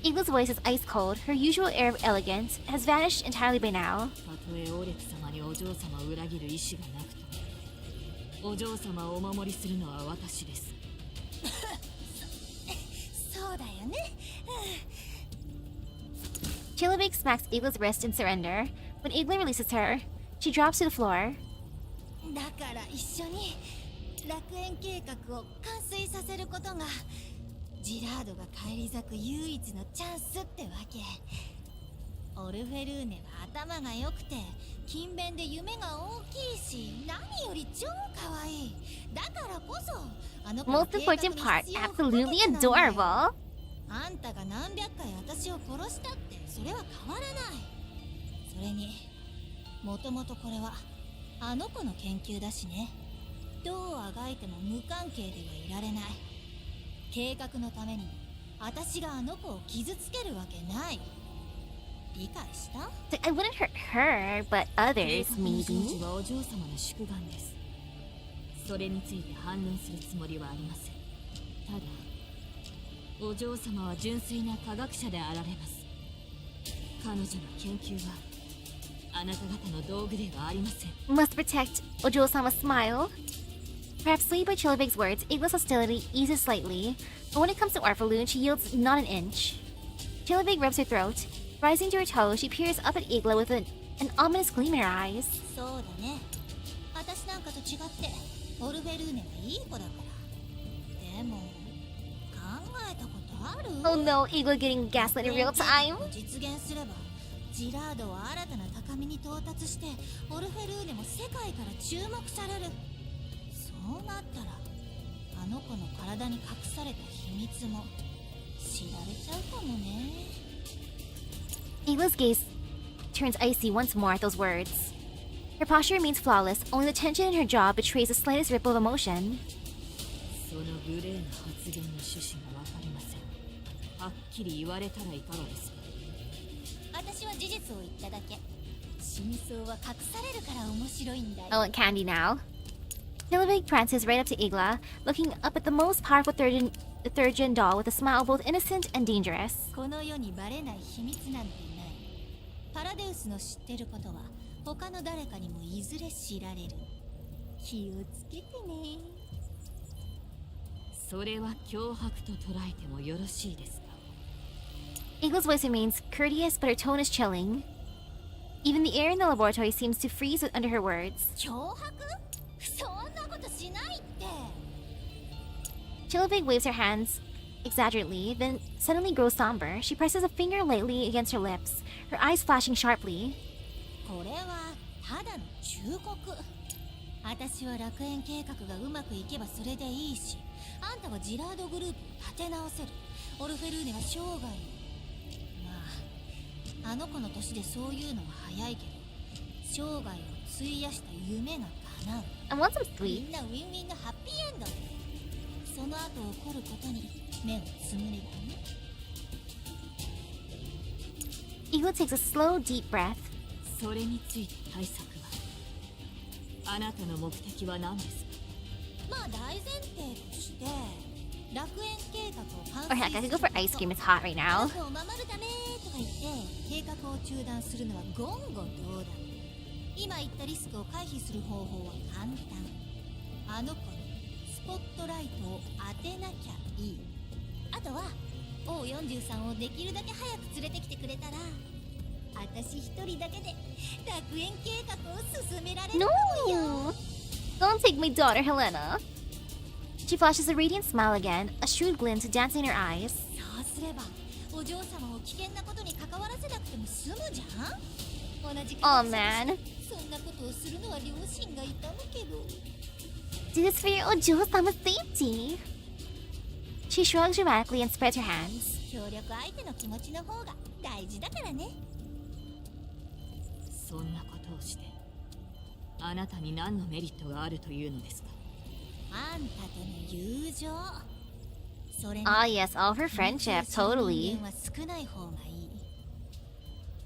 Igla's voice is ice cold. Her usual air of elegance has vanished entirely by now. たとえオレク様にお嬢様を裏切る意志がなくとも、お嬢様をお守りするのは私です。そうだよね。 Chilovig smacks Igla's wrist in surrender. When Igla releases her, she drops to the floor. だから一緒に楽園計画を完遂させることがジラードが返り咲く唯一のチャンスってわけ。オルフェルーネは頭が良くて勤勉で夢が大きいし、何より超可愛い。だからこそあの子の Most 計画 important に part, 必要不可 absolutely 欠なんだよ。 adorable. あんたが何百回私を殺したってそれは変わらない。それにもともとこれはあの子の研究だしね。どうあがいても無関係ではいられない。計画のために私があの子を傷つけるわけない。理解した？ I wouldn't hurt her, but 計 others, 画の成 maybe. 就はお嬢様の宿願です。それについて反論するつもりはありません。ただお嬢様は純粋な科学者であられます。彼女の研究はあなた方の道具ではありません。 Must protect Ojo-sama's smile. Perhaps swayed by Chilovig's words, Igla's hostility eases slightly, but when it comes to Orphelune, she yields not an inch. Chilovig rubs her throat. Rising to her toes, she peers up at Igla with an ominous gleam in her eyes. そうだね。私なんかと違ってオルフェルーネはいい子だから。でも考えたことある？ Oh no, Igla getting gaslit in real time. 実現すればジラードは新たな高みに到達してオルフェルーネも世界から注目される。そうなったらあの子の体に隠された秘密も知られちゃうかもね。 Igla's gaze turns icy once more at those words. Her posture remains flawless, only the tension in her jaw betrays the slightest ripple of emotion. その無礼な発言の趣旨がわかりません。はっきり言われたらいかがですか？私は事実を言っただけ。真相は隠されるから面白いんだよ。 I want candy now. Chilovig prances right up to Igla, looking up at the most powerful third gen doll with a smile both innocent and dangerous. この世にバレない秘密なんてない。パラデウスの知ってることは他の誰かにもいずれ知られる。気をつけてね。それは脅迫と捉えてもよろしいですか？ Igla's voice remains courteous, but her tone is chilling. Even the air in the laboratory seems to freeze under her words. 脅迫？そんなことしないって。 Chilovig waves her hands exaggerately, then suddenly grows somber. She presses a finger lightly against her lips, her eyes flashing sharply. これはただの忠告。私は楽園計画がうまくいけばそれでいいし、あんたはジラードグループを立て直せる。オルフェルーネは生涯。まあ、あの子の年でそういうのは早いけど、生涯を費やした夢が叶う。 I want some み sweet. んなウィンウィンのハッピーエンド。その後起こることに目をつむればね。 Igla takes a slow, deep breath. それについて対策は？あなたの目的は何ですか？まあ大前提として楽園計画を完 Or heck, I could go for ice cream. It's hot right あ now. の子を守るためとか言って計画を中断するのは言語道断。今言ったリスクを回避する方法は簡単。あの子にスポットライトを当てなきゃいい。あとは O43 をできるだけ早く連れてきてくれたら私一人だけで楽園計画を進められるかもよ。 No! Don't take my daughter, Helena. She flashes a radiant smile again, a shrewd glint dancing in her eyes. そうすればお嬢様を危険なことに関わらせなくても済むじゃん。同じ Oh man. そんなことをするのは両親が痛むけど。 Do this for your Ojo-sama's safety. She shrugs dramatically and spreads her hands. 協力相手の気持ちの方が大事だからね。そんなことをしてあなたに何のメリットがあるというのですか？あんたとの友情。それに Ah yes, all for friendship, totally. 人間は少ない方がいい。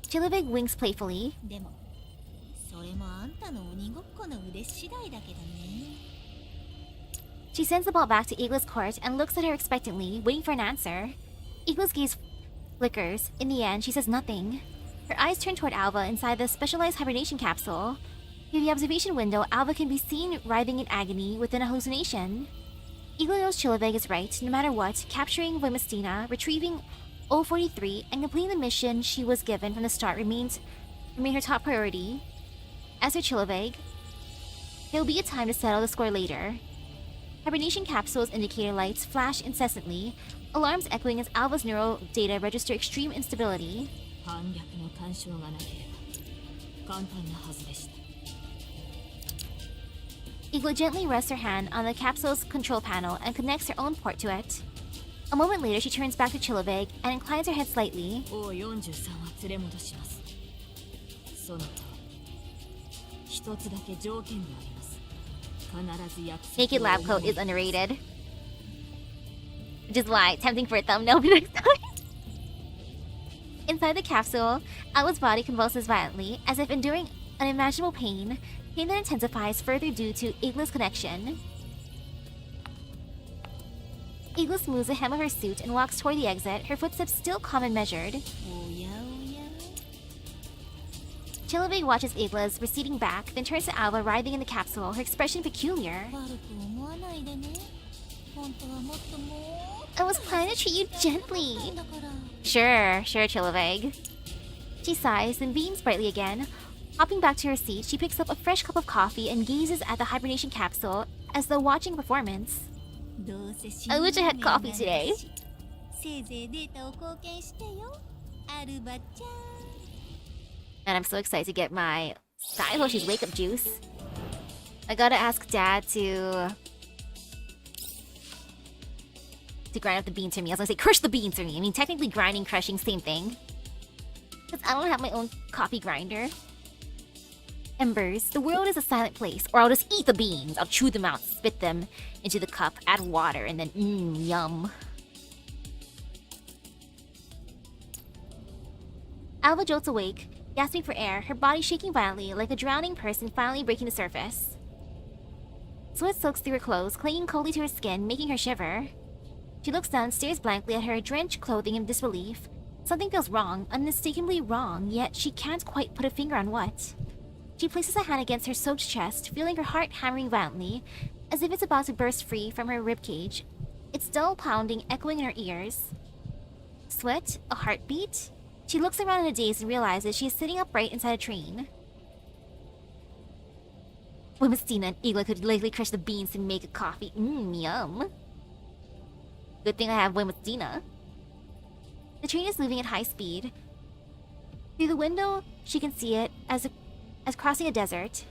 Chilovig winks playfully. でもそれもあんたの鬼ごっこの腕次第だけどね。 She sends the ball back to Igla's court and looks at her expectantly, waiting for an answer. Igla's gaze flickers. In the end, she says nothing. Her eyes turn toward Alva inside the specialized hibernation capsule. Through the observation window, Alva can be seen writhing in agony within a hallucination. Igla knows Chilovig is right. No matter what, capturing Voimastina, retrieving O43, and completing the mission she was given from the start remain her top priority. As for Chilovig, there will be a time to settle the score later. Hibernation capsule's indicator lights flash incessantly, alarms echoing as Alva's neural data register extreme instability. 反逆の干渉がなければ簡単なはずでした。 Igla gently rests her hand on the capsule's control panel and connects her own port to it. A moment later, she turns back to Chilovig and inclines her head slightly. O43 は連れ戻します。そのと一つだけ条件があります。必ず約束を Naked lab coat 守る is underrated. Which is why, tempting for a thumbnail for next time. Inside the capsule, Alva's body convulses violently, as if enduring unimaginable pain that intensifies further due to Igla's connection. Igla smooths the hem of her suit and walks toward the exit, her footsteps still calm and measured. おやおや。Chillovig watches Igla's receding back, then turns to Alba writhing in the capsule, her expression peculiar. 悪く思わないでね。本当はもっともっ I was planning to treat you と gently. だから。Sure, Chillovig. She sighs, then beams brightly again. Hopping back to her seat, she picks up a fresh cup of coffee and gazes at the hibernation capsule as though watching a performance. どうせ死 I ぬ wish I had coffee today. せいぜいデータを貢献してよ。アルバちゃん。 And I'm so excited to get my Skyhoshi's wake up juice. I gotta ask Dad to grind up the beans for me. I was gonna say crush the beans for me. I mean, technically grinding, crushing, same thing. Because I don't have my own coffee grinder. Embers, the world is a silent place, or I'll just eat the beans. I'll chew them out, spit them into the cup, add water, and then yum. Alva jolts awake, gasping for air, her body shaking violently like a drowning person finally breaking the surface. Sweat soaks through her clothes, clinging coldly to her skin, making her shiver. She looks down and stares blankly at her drenched clothing in disbelief. Something feels wrong, unmistakably wrong, yet she can't quite put a finger on what. She places a hand against her soaked chest, feeling her heart hammering violently, as if it's about to burst free from her ribcage. Its dull pounding echoing in her ears. Sweat? A heartbeat? She looks around in a daze and realizes she is sitting upright inside a train. When Mistina and Igla could likely crush the beans to make a coffee. Yum. Good thing I have Wemastina. The train is moving at high speed. Through the window, she can see it as crossing a desert.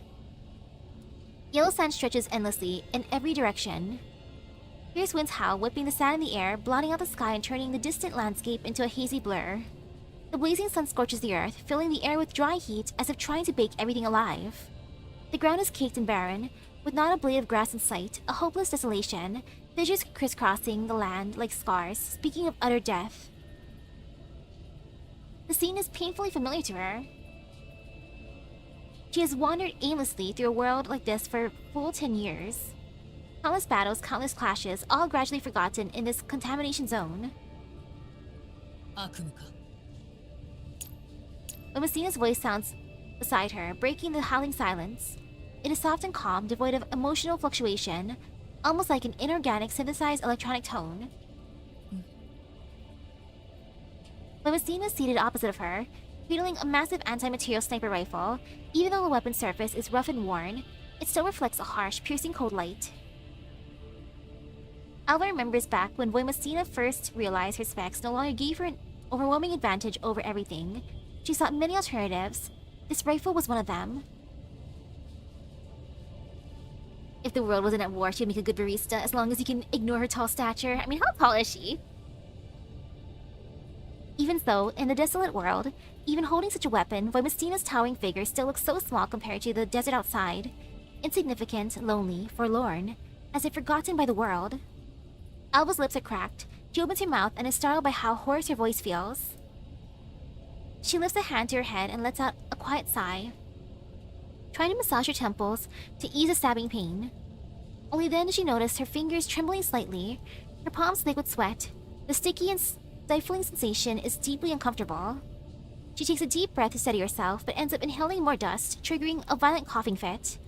Yellow sand stretches endlessly in every direction. Fierce winds howl, whipping the sand in the air, blotting out the sky and turning the distant landscape into a hazy blur. The blazing sun scorches the earth, filling the air with dry heat as if trying to bake everything alive. The ground is caked and barren, with not a blade of grass in sight, a hopeless desolation, fissures crisscrossing the land like scars, speaking of utter death. The scene is painfully familiar to her. She has wandered aimlessly through a world like this for a full 10 years. Countless battles, countless clashes, all gradually forgotten in this contamination zone. 悪夢か。 When Messina's voice sounds beside her, breaking the howling silence, it is soft and calm, devoid of emotional fluctuation, almost like an inorganic synthesized electronic tone. When Messina is seated opposite of her, wielding a massive anti-material sniper rifle, even though the weapon's surface is rough and worn, it still reflects a harsh, piercing cold light. Alva remembers back when Voimastina first realized her specs no longer gave her an overwhelming advantage over everything. She sought many alternatives. This rifle was one of them. If the world wasn't at war, she'd make a good barista as long as you can ignore her tall stature. I mean, how tall is she? Even so, in the desolate world, even holding such a weapon, Voimastina's towering figure still looks so small compared to the desert outside. Insignificant, lonely, forlorn, as if forgotten by the world. Alva's lips are cracked. She opens her mouth and is startled by how hoarse her voice feels. She lifts a hand to her head and lets out a quiet sigh, trying to massage her temples to ease the stabbing pain. Only then does she notice her fingers trembling slightly, her palms thick with sweat. The sticky and stifling sensation is deeply uncomfortable. She takes a deep breath to steady herself, but ends up inhaling more dust, triggering a violent coughing fit.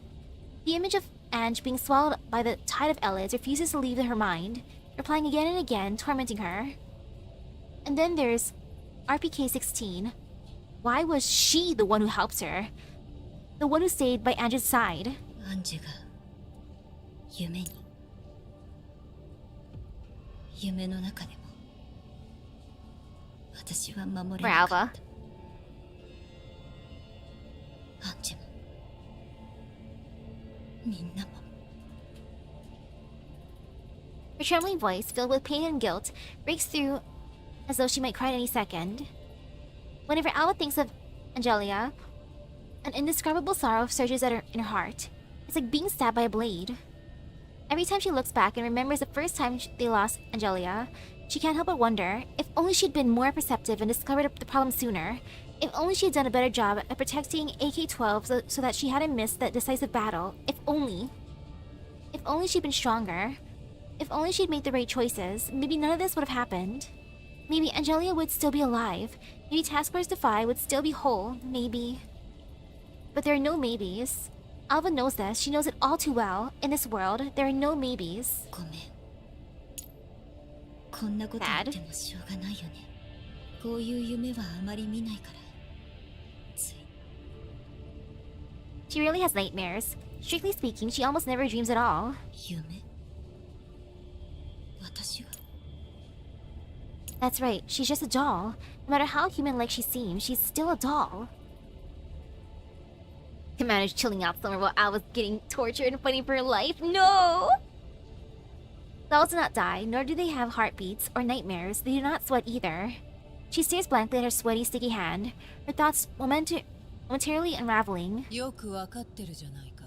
The image of Ange being swallowed by the tide of Elids refuses to leave her mind, replying again and again, tormenting her. And then there's RPK-16. Why was she the one who helps her? The one who stayed by Ange's side? アンジェが夢に夢の中でも私は守れ For なか Alva. ったアンジェもみんなも Her trembling voice, filled with pain and guilt, breaks through as though she might cry at any second. Whenever Alva thinks of Angelia, an indescribable sorrow surges in her heart. It's like being stabbed by a blade. Every time she looks back and remembers the first time they lost Angelia, she can't help but wonder if only she'd been more perceptive and discovered the problem sooner. If only she had done a better job at protecting AK-12 so that she hadn't missed that decisive battle. If only. If only she'd been stronger. If only she'd made the right choices, maybe none of this would have happened. Maybe Angelia would still be alive. Maybe Task Force Defy would still be whole. Maybe... but there are no maybes. Alva knows this. She knows it all too well. In this world, there are no maybes. ごめん。こんなこと言ってもしょうがないよね。こういう夢はあまり見ないから。つい。She really has nightmares. Strictly speaking, she almost never dreams at all. 夢？私が？ That's right, she's just a doll. No matter how human-like she seems, she's still a doll. Can manage chilling out somewhere while Alva's getting tortured and fighting for her life. No! Dolls do not die, nor do they have heartbeats or nightmares. They do not sweat either. She stares blankly at her sweaty, sticky hand, her thoughts momentarily unraveling. よくわかってるじゃないか。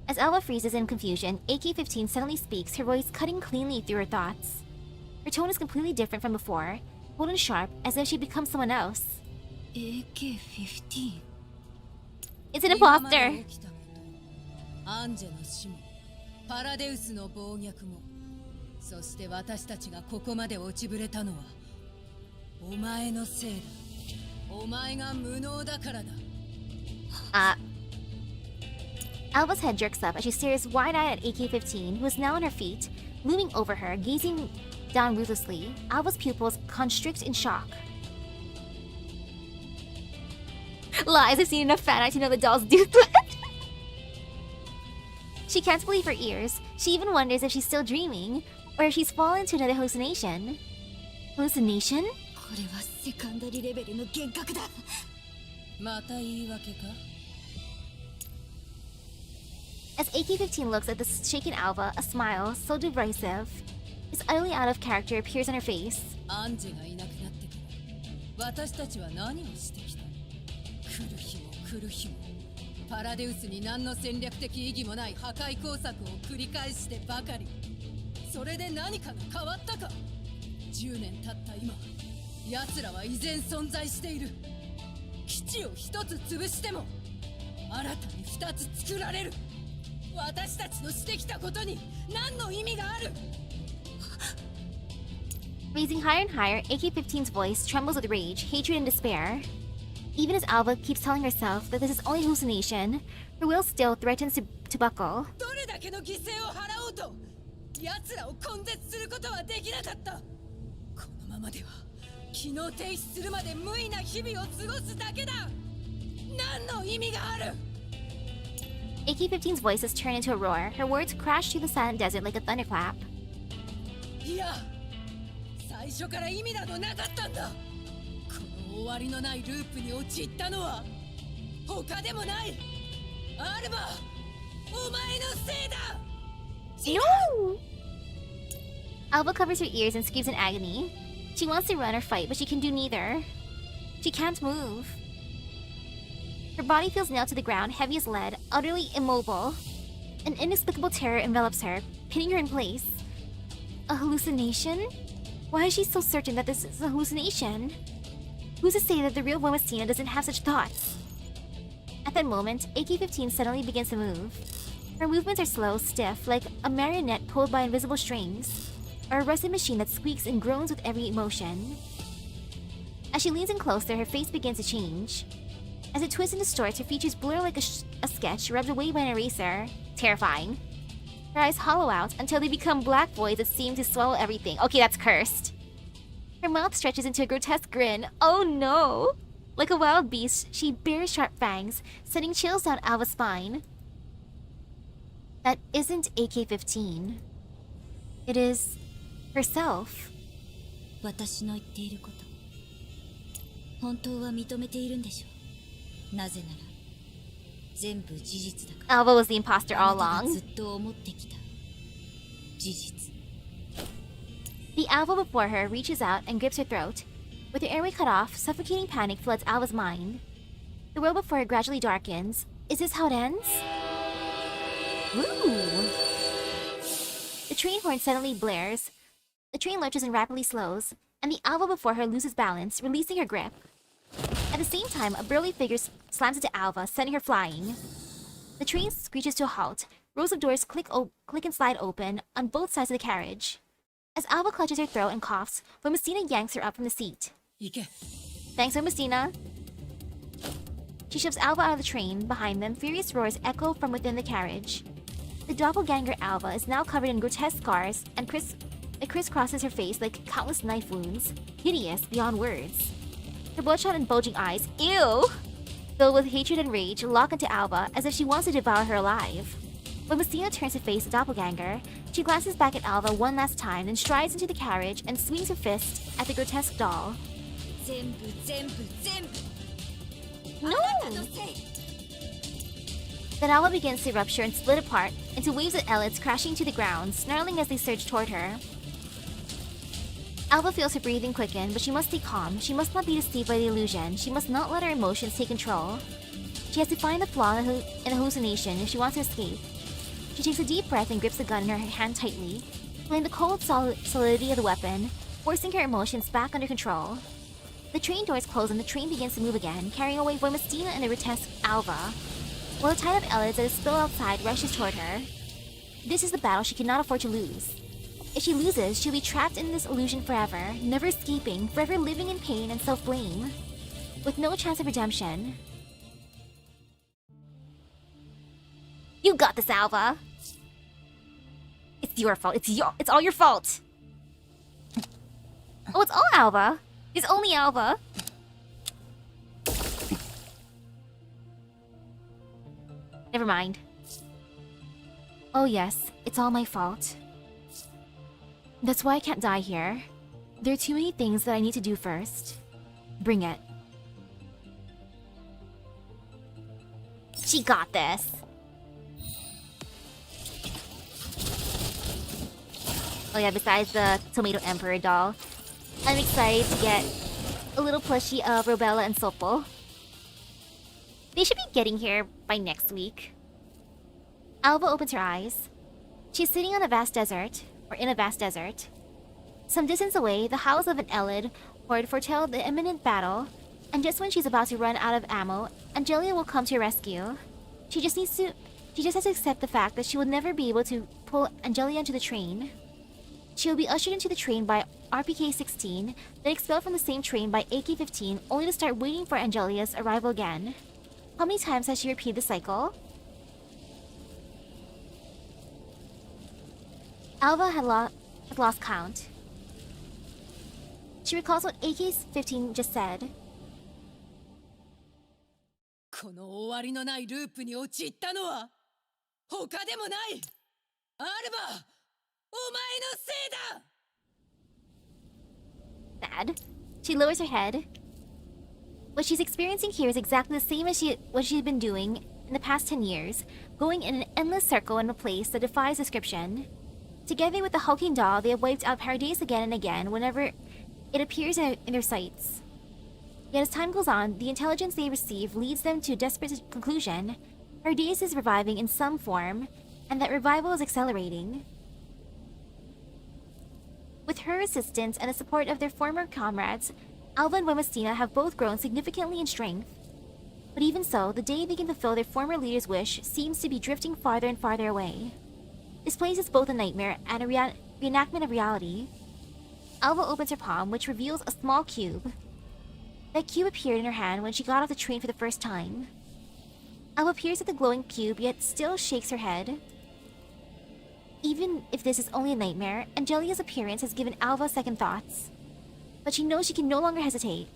As Alva freezes in confusion, AK-15 suddenly speaks, her voice cutting cleanly through her thoughts. Her tone is completely different from before, cold and sharp, as if she'd become someone else. AK-15 It's an imposter! アンジェの死もパラデウスの暴虐もそして私たちがここまで落ちぶれたのはお前のせいだお前が無能だからだ Alva's head jerks up as she stares wide-eyed at AK-15, who is now on her feet, looming over her, gazing down ruthlessly. Alva's pupils constrict in shock. Lies, I've seen enough fan art to know the dolls do that. She can't believe her ears. She even wonders if she's still dreaming, or if she's fallen into another hallucination. Hallucination? これはセカンダリレベルの幻覚だ。また言い訳か As AK-15 looks at the shaken Alva, a smile, so derisive, is utterly out of character, appears on her face. アンジェがいなくなってから私たちは何をしてきた来る日も来る日もパラデウスに何の戦略的意義もない破壊工作を繰り返してばかりそれで何かが変わったか10年経った今奴らは依然存在している基地を一つ潰しても新たに二つ作られる私たちのしてきたことに何の意味がある Raising higher and higher, AK-15's voice trembles with rage, hatred, and despair. Even as Alva keeps telling herself that this is only hallucination, her will still threatens to buckle. どれだけの犠牲を払おうと奴らを根絶することはできなかったこのままでは機能停止するまで無意な日々を過ごすだけだ何の意味がある AK-15's voice has turned into a roar. Her words crash through the silent desert like a thunderclap. いや最初から意味などなかったんだこの終わりのないループに陥ったのは他でもないアルバお前のせいだ No! Alva covers her ears and screams in agony. She wants to run or fight, but she can do neither. She can't move. Her body feels nailed to the ground, heavy as lead, utterly immobile. An inexplicable terror envelops her, pinning her in place. A hallucination? Why is she so certain that this is a hallucination? Who's to say that the real Womastina doesn't have such thoughts? At that moment, AK-15 suddenly begins to move. Her movements are slow, stiff, like a marionette pulled by invisible strings, or a rusted machine that squeaks and groans with every motion. As she leans in closer, her face begins to change. As it twists and distorts, her features blur like a sketch rubbed away by an eraser. Terrifying. Her eyes hollow out until they become black voids that seem to swallow everything. Okay, that's cursed. Her mouth stretches into a grotesque grin. Oh no! Like a wild beast, she bares sharp fangs, sending chills down Alva's spine. That isn't AK-15. It is herself. 私の言っていること本当は認めているんでしょうなぜなら全部事実だから Alva was the imposter all あなたが along. ずっと思ってきた事実 The Alva before her reaches out and grips her throat. With her airway cut off, suffocating panic floods Alva's mind. The world before her gradually darkens. Is this how it ends? Ooh! The train horn suddenly blares. The train lurches and rapidly slows, and the Alva before her loses balance, releasing her grip. At the same time, a burly figure slams into Alva, sending her flying. The train screeches to a halt. Rows of doors click and slide open on both sides of the carriage. As Alva clutches her throat and coughs, Womastina yanks her up from the seat. 行け Thanks, Womastina. She shoves Alva out of the train. Behind them, furious roars echo from within the carriage. The doppelganger Alva is now covered in grotesque scars, and it crisscrosses her face like countless knife wounds. Hideous beyond words. Her bloodshot and bulging eyes, ew! Filled with hatred and rage, lock into Alva as if she wants to devour her alive. When Messina turns to face the doppelganger, she glances back at Alva one last time, then strides into the carriage and swings her fist at the grotesque doll. No! Then Alva begins to rupture and split apart into waves of elids crashing to the ground, snarling as they surge toward her. Alva feels her breathing quicken, but she must stay calm. She must not be deceived by the illusion. She must not let her emotions take control. She has to find the flaw in the hallucination if she wants to escape. She takes a deep breath and grips the gun in her hand tightly, feeling the cold solidity of the weapon, forcing her emotions back under control. The train doors close and the train begins to move again, carrying away Voimastina and the grotesque Alva, while a tide of elids that is still outside rushes toward her. This is the battle she cannot afford to lose. If she loses, she'll be trapped in this illusion forever, never escaping, forever living in pain and self-blame, with no chance of redemption. You got this, Alva! It's your fault. It's all your fault! Oh, it's all Alva! It's only Alva! Never mind. Oh yes, it's all my fault. That's why I can't die here. There are too many things that I need to do first. Bring it. She got this. Oh yeah, besides the Tomato Emperor doll, I'm excited to get a little plushie of Robella and Soppo. They should be getting here by next week. Alva opens her eyes. She's sitting on a vast desert, or in a vast desert. Some distance away, the howls of an Elid horde foretell the imminent battle, and just when she's about to run out of ammo, Angelia will come to her rescue. She just has to accept the fact that she will never be able to pull Angelia into the train. She will be ushered into the train by RPK-16, then expelled from the same train by AK-15, only to start waiting for Angelia's arrival again. How many times has she repeated the cycle? Alva had lost count. She recalls what AK-15 just said. この終わりのないループに陥ったのは他でもない。アルバ、お前のせいだ。 Sad. She lowers her head. What she's experiencing here is exactly the same as what she's been doing in the past 10 years, going in an endless circle in a place that defies description. Together with the hulking doll, they have wiped out Paradise again and again whenever it appears in their sights. Yet as time goes on, the intelligence they receive leads them to a desperate conclusion. Paradise is reviving in some form, and that revival is accelerating. With her assistance and the support of their former comrades, Alva and Voimastina have both grown significantly in strength. But even so, the day they can fulfill their former leader's wish seems to be drifting farther and farther away. This place is both a nightmare and a reenactment of reality. Alva opens her palm, which reveals a small cube. That cube appeared in her hand when she got off the train for the first time. Alva peers at the glowing cube, yet still shakes her head. Even if this is only a nightmare, Angelia's appearance has given Alva second thoughts. But she knows she can no longer hesitate.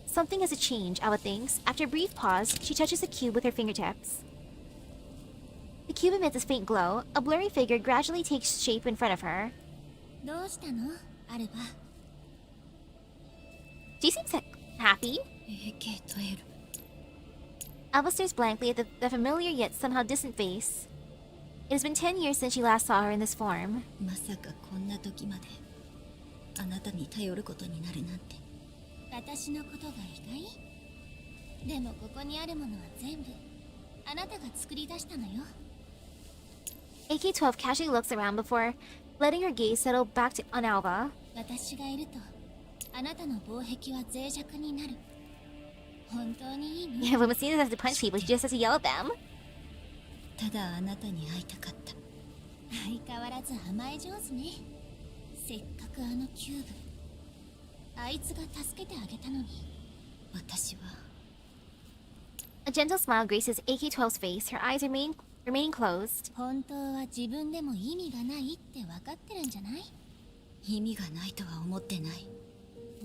Something has to change, Alva thinks. After a brief pause, she touches the cube with her fingertips. The cube emits a faint glow. A blurry figure gradually takes shape in front of her. どうしたのアルバ She seems happy. AK-12 Alva stares blankly at the familiar yet somehow distant face. It has been 10 years since she last saw her in this form. まさかこんな時まであなたに頼ることになるなんて私のことが意外でもここにあるものは全部あなたが作り出したのよ AK-12 casually looks around before letting her gaze settle back on Alva. 私がいるとあなたの防壁は脆弱になる本当にいいの Yeah, when Messina has to punch people, she just has to yell at them. ただあなたに会いたかった相変わらず甘え上手ねせっかくあのキューブあいつが助けてあげたのに私は A gentle smile graces AK-12's face, her eyes remaining closed. 本当は自分でも意味がないって分かってるんじゃない？意味がないとは思ってない。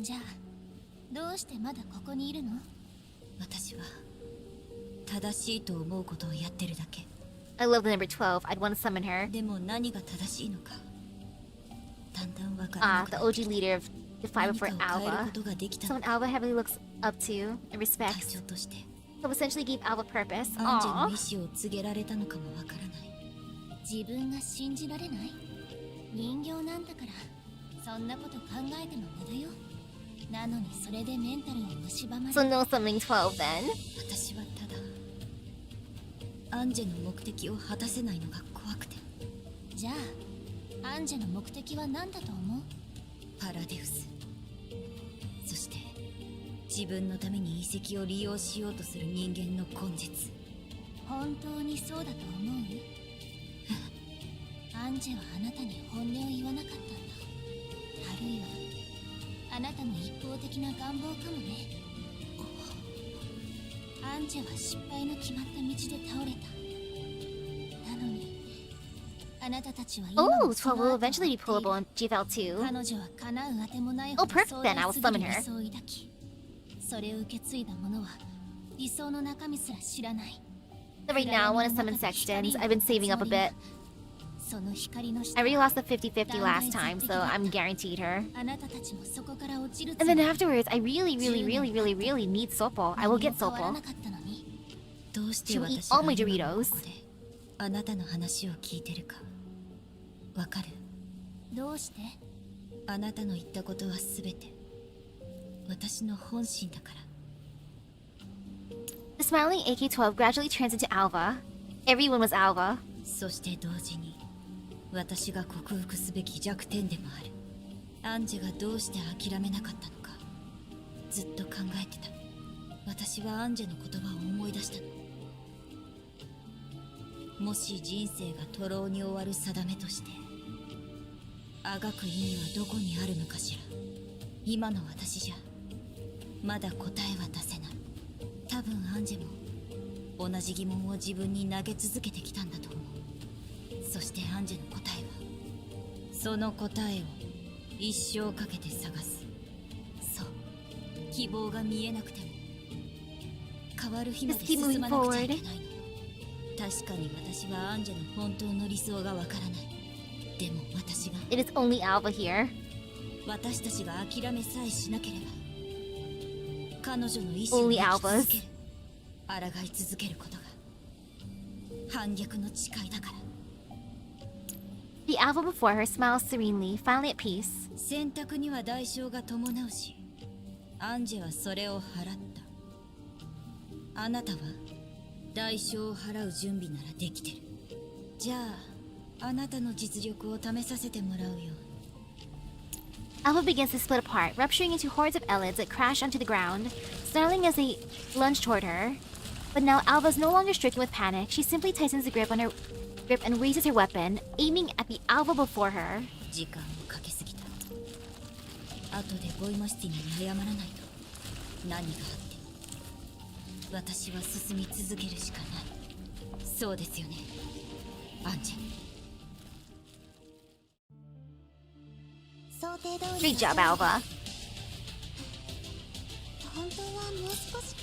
じゃあどうしてまだここにいるの？私は正しいと思うことをやってるだけ。 I love the number 12. I'd want to summon her. でも何が正しいのかだんだんわからな Ah, く the なって OG leader of the Five 何か before を変える Alva. ことができた Someone Alva heavily looks up to and 隊 respects. 長として Who essentially gave Alva purpose. アンジェの Aww. 意思を告げられたのかもわからない。自分が信じられない？人形なんだからそんなこと考えても無駄よ。なのにそれでメンタルを蝕まれ So no summoning 12 then. 私はただアンジェの目的を果たせないのが怖くて。じゃあアンジェの目的は何だと思う？パラデウス、そして自分のために遺跡を利用しようとする人間の根絶。本当にそうだと思う？アンジェはあなたに本音を言わなかったんだ。あるいはあなたの一方的な願望かもね。アンジェは失敗の決まった道で倒れた。なのにあなたたちは今 Oh, もそ 12 will の後を eventually be 追っている。 pullable on GFL2. 彼女は叶うあてもない Oh, ほど perfect 壮 then. I 大 will すぎ summon る her. 理想を抱き、それを受け継いだ者は理想の中身すら知らない。 So right now, I want to summon Sextons. I've been saving up a bit. その光の下 I already lost the 50-50 last time, so I'm guaranteed her. あなたたちもそこから落ちるつ And も then り。 afterwards, I really need Sopo. I will get 何も変わら Sopo. なかったのに。どうして She will eat 私 all が my 今 Doritos. ここであなたの話を聞いてるかわかる？どうして？あなたの言ったことは全て私の本心だから。 The smiling AK-12 gradually turns into Alva. Everyone was Alva. そして同時に私が克服すべき弱点でもある。アンジェがどうして諦めなかったのかずっと考えてた。私はアンジェの言葉を思い出したの。もし人生が徒労に終わる定めとしてあがく意味はどこにあるのかしら。今の私じゃまだ答えは出せない。多分アンジェも同じ疑問を自分に投げ続けてきたんだと思う。そしてアンジェの答えはその答えを一生かけて探す。そう、希望が見えなくても変わる日まで Just keep 進まなくちゃい moving けないの。確かに私はアンジェの本当の理想がわからない。でも私が It is only Alva here. 私たちが諦めさえしなければ彼女の意志を Only 生き Albas. 続ける、抗い続けることが反逆の誓いだから。 The Alva before her smiles serenely, finally at peace. 選択には代償が伴うし、アンジェはそれを払った。あなたは代償を払う準備ならできてる。じゃああなたの実力を試させてもらうよ。 Alva begins to split apart, rupturing into hordes of Elids that crash onto the ground, snarling as they lunge toward her. But now Alva's no longer stricken with panic. She simply tightens the grip on her grip and raises her weapon, aiming at the Alva before her. 時間をかけすぎた。後でゴイマシティに謝らないと。何があって私は進み続けるしかない。そうですよね、アンジェ。想定通り Great job, Alva. 本当はもう少し。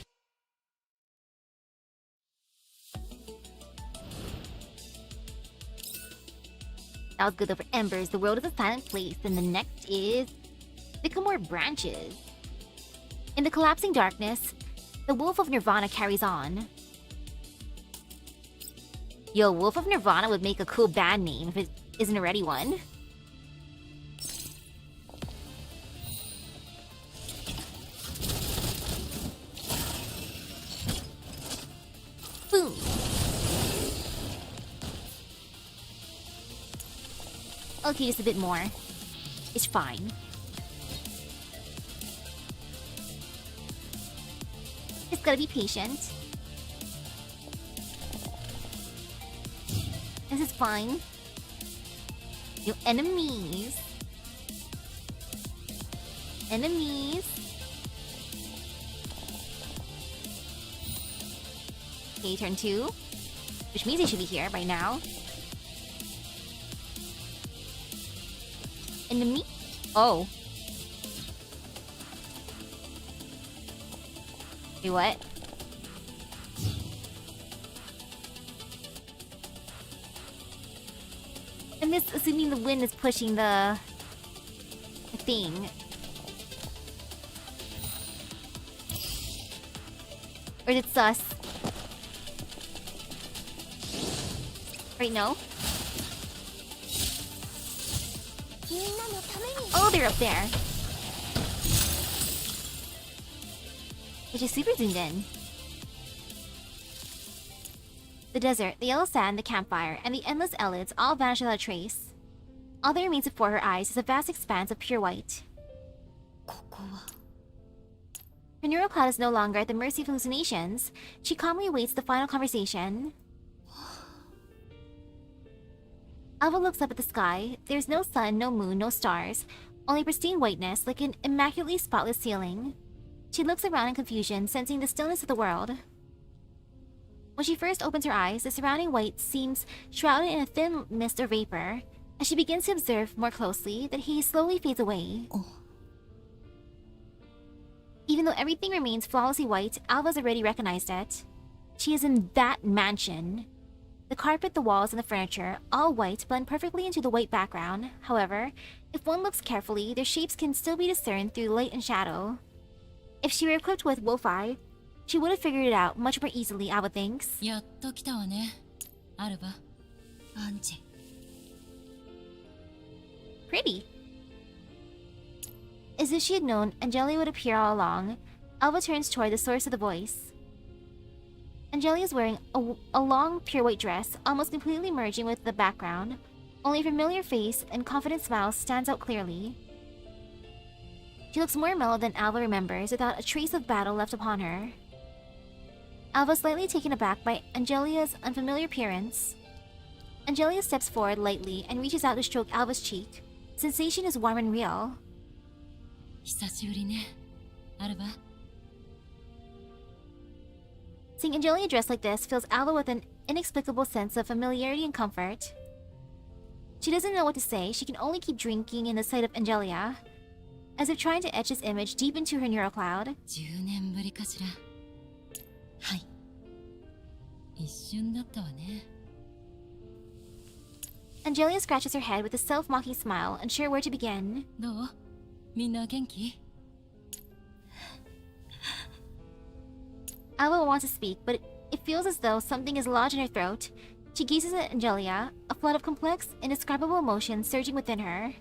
That was good over embers. The world is a silent place. And the next is Sycamore Branches. In the collapsing darkness, the Wolf of Nirvana carries on. Yo, Wolf of Nirvana would make a cool band name if it isn't already one. Boom! Okay, just a bit more. It's fine. Just gotta be patient. This is fine. Yo, enemies. Enemies. Okay, turn 2. Which means they should be here by now. Enemy? Oh. Wait, what? I'm just assuming the wind is pushing the thing. Or is it sus? Right, no? Oh, they're up there. It's just super zoomed in. The desert, the yellow sand, the campfire, and the endless elids all vanish without a trace. All that remains before her eyes is a vast expanse of pure white. Her neural cloud is no longer at the mercy of hallucinations. She calmly awaits the final conversation. Alva looks up at the sky. There's no sun, no moon, no stars. Only pristine whiteness, like an immaculately spotless ceiling. She looks around in confusion, sensing the stillness of the world. When she first opens her eyes, the surrounding white seems shrouded in a thin mist or vapor. As she begins to observe more closely, the haze slowly fades away. Even though everything remains flawlessly white, Alva's already recognized it. She is in that mansion. The carpet, the walls, and the furniture, all white, blend perfectly into the white background. However, if one looks carefully, their shapes can still be discerned through light and shadow. If she were equipped with Wolf-Eye, she would have figured it out much more easily, Alva thinks. やっと来たわね、アルバ。アンジェ。 Pretty. As if she had known Angelia would appear all along, Alva turns toward the source of the voice. Angelia is wearing a long, pure white dress, almost completely merging with the background. Only a familiar face and confident smile stands out clearly. She looks more mellow than Alva remembers, without a trace of battle left upon her. Alva is slightly taken aback by Angelia's unfamiliar appearance. Angelia steps forward lightly and reaches out to stroke Alva's cheek. The sensation is warm and real. 久しぶりね、アルバ。 Seeing Angelia dressed like this fills Alva with an inexplicable sense of familiarity and comfort. She doesn't know what to say. She can only keep drinking in the sight of Angelia, as if trying to etch his image deep into her neural cloud. 10年ぶりかしら。はい。一瞬だったわね。 Angelia scratches her head with a self-mocking smile, unsure where to begin. どう？みんな元気？ Alva wants to speak, but it feels as though something is lodged in her throat. She gazes at Angelia, a flood of complex, indescribable emotions surging within her.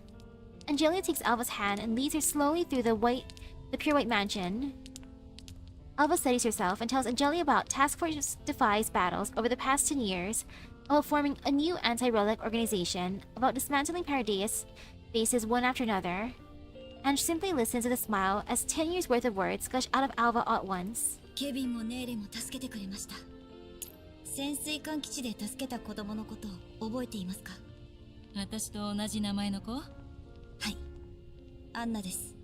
Angelia takes Alva's hand and leads her slowly through the pure white mansion. Alva steadies herself and tells Angelia about Task Force Defi's battles over the past 10 years, about forming a new anti-relic organization, about dismantling Paradise bases one after another. And she simply listens with a smile as 10 years worth of words gush out of Alva all at once. ケビンもネーレも助けてくれました。潜水艦基地で助けた子供のことを覚えていますか？私と同じ名前の子？はい、アンナです。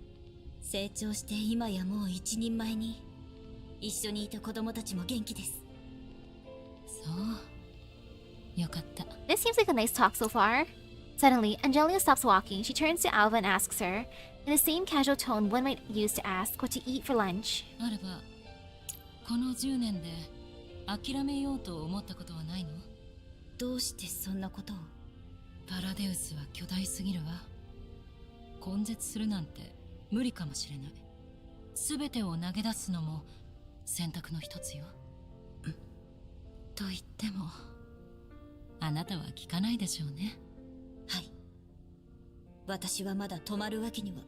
成長して今やもう一人前に。一緒にいた子供たちも元気です。そう。よかった。 This seems like a nice talk so far. Suddenly, Angelia stops walking. She turns to Alva and asks her, in the same casual tone one might use to ask what to eat for lunch. アルバ、この10年で諦めようと思ったことはないの？どうしてそんなことを？パラデウスは巨大すぎるわ。根絶するなんて無理かもしれない。全てを投げ出すのも選択の一つよ。と言ってもあなたは聞かないでしょうね。はい。私はまだ止まるわけには。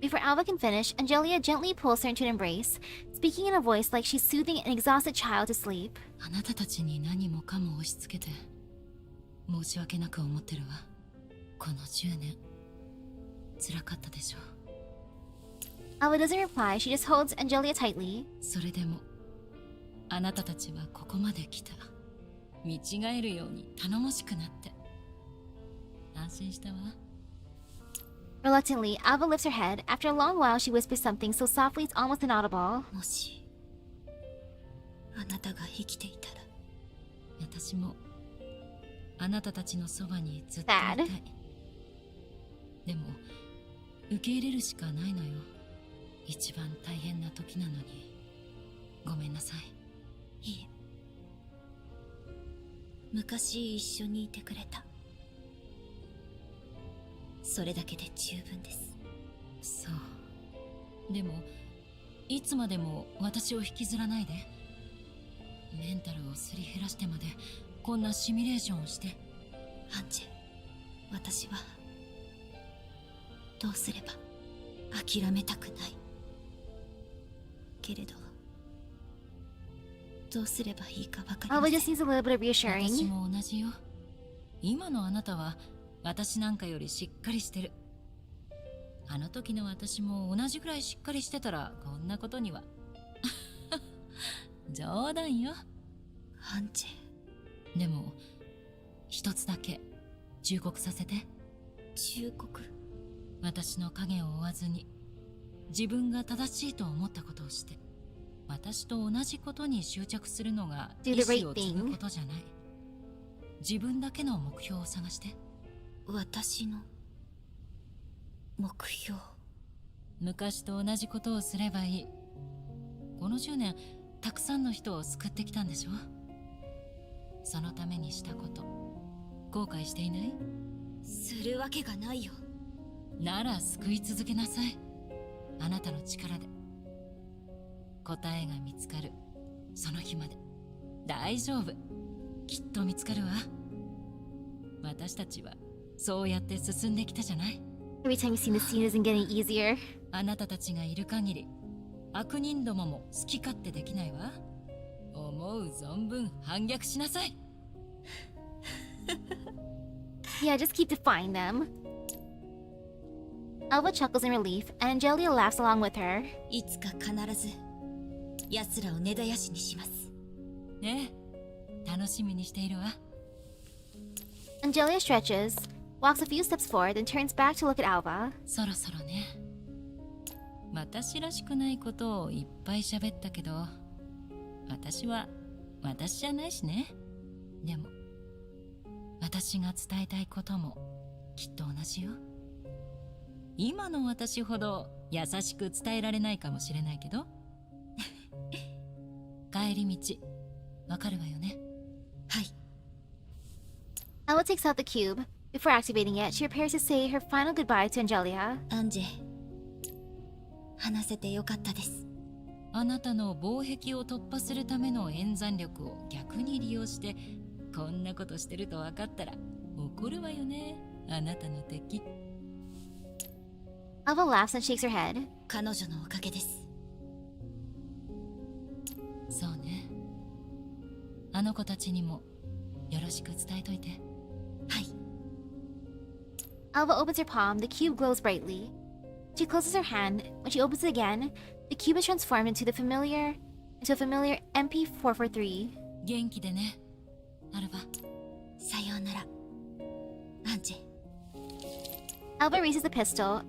Before Alva can finish, Angelia gently pulls her into an embrace, speaking in a voice like she's soothing an exhausted child to sleep. あなたたちに何もかも押し付けて申し訳なく思ってるわ。この10年辛かったでしょう。 Alva doesn't reply. She just holds Angelia tightly. それでもあなたたちはここまで来た。見違えるように頼もしくなって安心したわ。 Reluctantly, Alva lifts her head. After a long while, she whispers something so softly it's almost inaudible. もしああなたが生きていたら。私もあなたたちのそばにずっといたい。でも受け入れるしかないのよ。一番大変な時なのに。ごめんなさい。いえ、昔一緒にいてくれた。それだけで十分です。そう。でもいつまでも私を引きずらないで。メンタルをすり減らしてまでこんなシミュレーションをして。アンジェ、私はどうすれば。諦めたくないけれど、どうすればいいか分かりま Alba せん。 just needs a little bit of 私 reassuring. も同じよ。今のあなたは私なんかよりしっかりしてる。あの時の私も同じぐらいしっかりしてたらこんなことには。冗談よ。アンジェ。でも一つだけ忠告させて。忠告？私の影を追わずに自分が正しいと思ったことをして、私と同じことに執着するのが Do 意 the right 志を継ぐことじゃない。自分だけの目標を探して。私の目標。昔と同じことをすればいい。この10年たくさんの人を救ってきたんでしょ。そのためにしたこと後悔していない？するわけがないよ。なら救い続けなさい。あなたの力で。答えが見つかるその日まで。大丈夫、きっと見つかるわ。私たちはそうやって進んできたじゃない。 Every time you see the scene isn't getting easier. あなたたちがいる限り悪人どもも好き勝手できないわ。思う存分反逆しなさい。Yeah, just keep defying them. Alba chuckles in relief, and Angelia laughs along with her. いつか必ず奴らを根絶やしにします。ねえ、楽しみにしているわ。Angelia stretches, walks a few steps forward, and turns back to look at Alba. そろそろね。私らしくないことをいっぱい喋ったけど、私は私じゃないしね。でも私が伝えたいこともきっと同じよ。今の私ほど優しく伝えられないかもしれないけど。帰り道わかるわよね。はい。 Alba takes out the cube. Before activating it, she prepares to say her final goodbye to Angelia. アンジェ、話せてよかったです。あなたの防壁を突破するための演算力を逆に利用してこんなことしてると分かったら怒るわよね、あなたの敵。Alba laughs and shakes her head. 彼女のおかげです。そうね。あの子たちにもよろしく伝えといて。はい。 Alba opens her palm, the cube glows brightly. She closes her hand. When she opens it again, the cube is transformed into a familiar MP443. 元気でね、アルバ。さようなら、アンジェ。 Alba raises the pistol.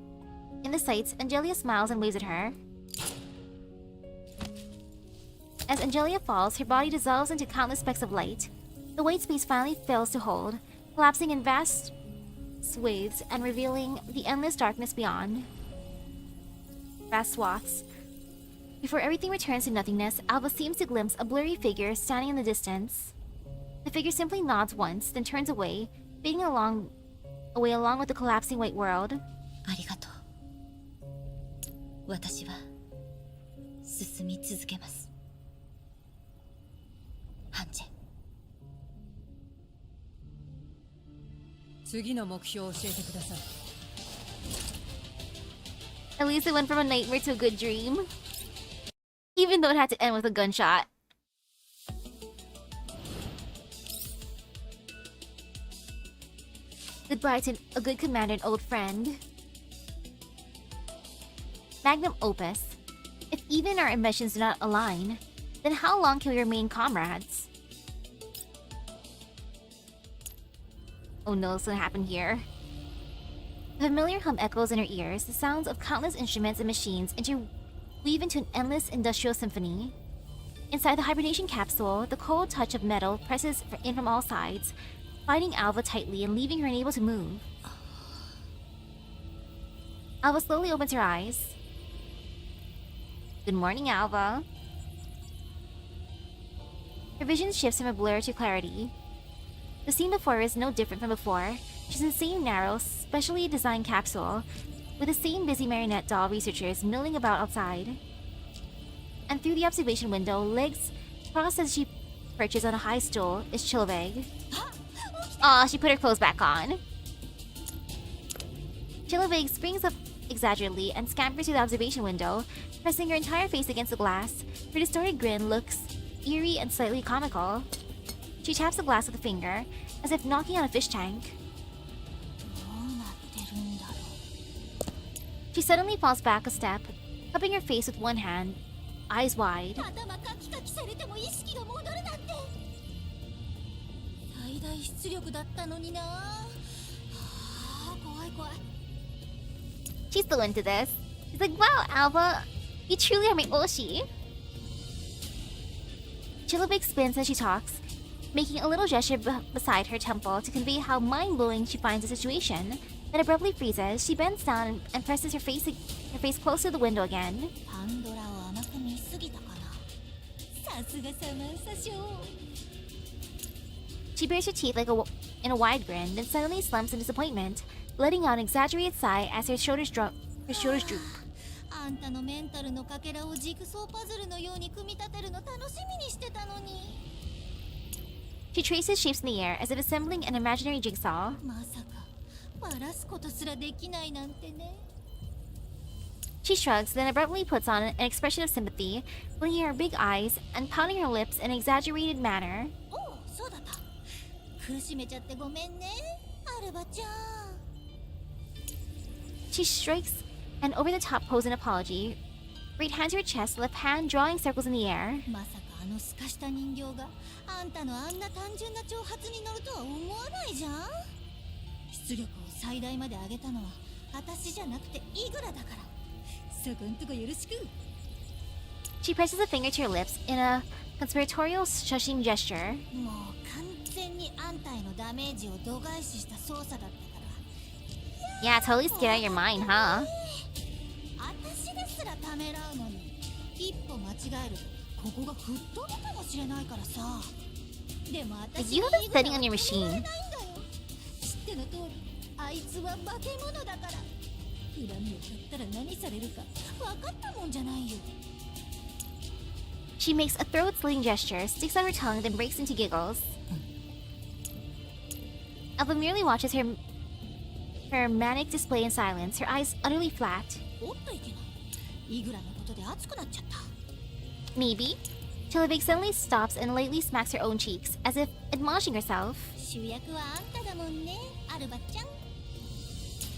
In the sights, Angelia smiles and waves at her. As Angelia falls, her body dissolves into countless specks of light. The white space finally fails to hold, collapsing in vast swathes and revealing the endless darkness beyond. Vast swaths. Before everything returns to nothingness, Alba seems to glimpse a blurry figure standing in the distance. The figure simply nods once, then turns away, fading away along with the collapsing white world. ありがとう。私は進み続けます。アンジェ。次の目標を教えてください。 At least it went from a nightmare to a good dream. Even though it had to end with a gunshot. Goodbye to a good commander and old friend. Magnum opus. If even our ambitions do not align, then how long can we remain comrades? Oh no, what's gonna happen here? The familiar hum echoes in her ears, the sounds of countless instruments and machines interweave into an endless industrial symphony. Inside the hibernation capsule, the cold touch of metal presses in from all sides, binding Alva tightly and leaving her unable to move. Alva slowly opens her eyes. Good morning, Alva. Her vision shifts from a blur to clarity. The scene before her is no different from before. She's in the same narrow, specially designed capsule, with the same busy marionette doll researchers milling about outside. And through the observation window, legs crossed as she perches on a high stool, is Chilveg. Aw, she put her clothes back on. Chilveg springs up exaggeratedly and scampers through the observation window, pressing her entire face against the glass. Her distorted grin looks eerie and slightly comical. She taps the glass with a finger, as if knocking on a fish tank. She suddenly falls back a step, cupping her face with one hand, eyes wide. She's still into this. She's like, wow, Alva, you truly are my Oshi. Chilveg spins as she talks, making a little gesture beside her temple to convey how mind-blowing she finds the situation. Then abruptly freezes. She bends down and presses her face close to the window again. She bares her teeth in a wide grin, then suddenly slumps in disappointment, letting out an exaggerated sigh as her shoulders droop. She traces shapes in the air as if assembling an imaginary jigsaw. She shrugs, then abruptly puts on an expression of sympathy, blinking her big eyes and pounding her lips in an exaggerated manner. She strikes an over-the-top pose in apology, right hand to her chest, left hand drawing circles in the air. She presses a finger to her lips in a conspiratorial shushing gesture. Yeah, totally scared out of your mind, huh? Like, you have been studying on your machine. She makes a throat-slitting gesture, sticks out her tongue, then breaks into giggles. Alva merely watches her manic display in silence, her eyes utterly flat. Maybe. Chilveg suddenly stops and lightly smacks her own cheeks, as if admonishing herself.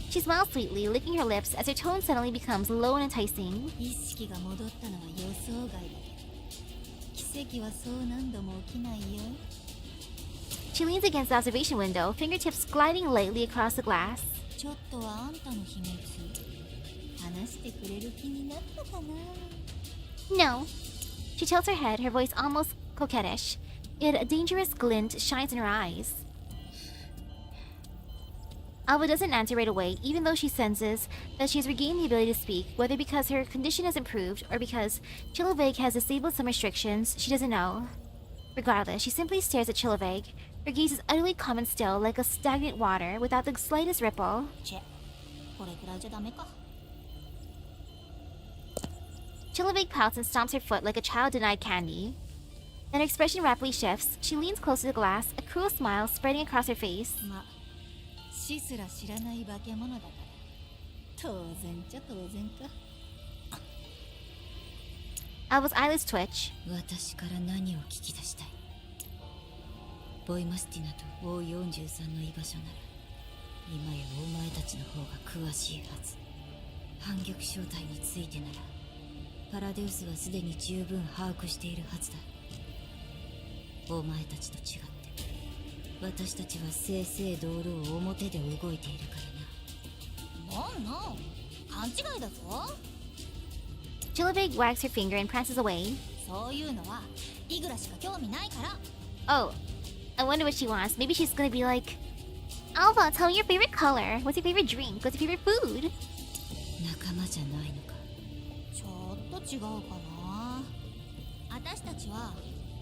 She smiles sweetly, licking her lips as her tone suddenly becomes low and enticing. She leans against the observation window, fingertips gliding lightly across the glass. No. She tilts her head, her voice almost coquettish, yet a dangerous glint shines in her eyes. Alva doesn't answer right away, even though she senses that she has regained the ability to speak, whether because her condition has improved or because Chilveg has disabled some restrictions, she doesn't know. Regardless, she simply stares at Chilveg. Her gaze is utterly calm and still, like a stagnant water, without the slightest ripple. Chilveg pouts and stomps her foot like a child denied candy. Then her expression rapidly shifts. She leans close to the glass, a cruel smile spreading across her face. Alva's eyelids twitch. 私から何を聞き出したい？ボイマスティナと王43の居場所なら今やお前たちの方が詳しいはず。反逆正体についてならパラデウスはすでに十分把握しているはずだ。お前たちと違って私たちは正々堂々表で動いているからな。なんなん、勘違いだぞ。Chilveg wags her finger and prances away. そういうのはイグラしか興味ないから。 Oh, I wonder what she wants. Maybe she's gonna be like, Alva, tell me your favorite color. What's your favorite drink? What's your favorite food? 仲間じゃないのか。ちょっと違うかな。私たちは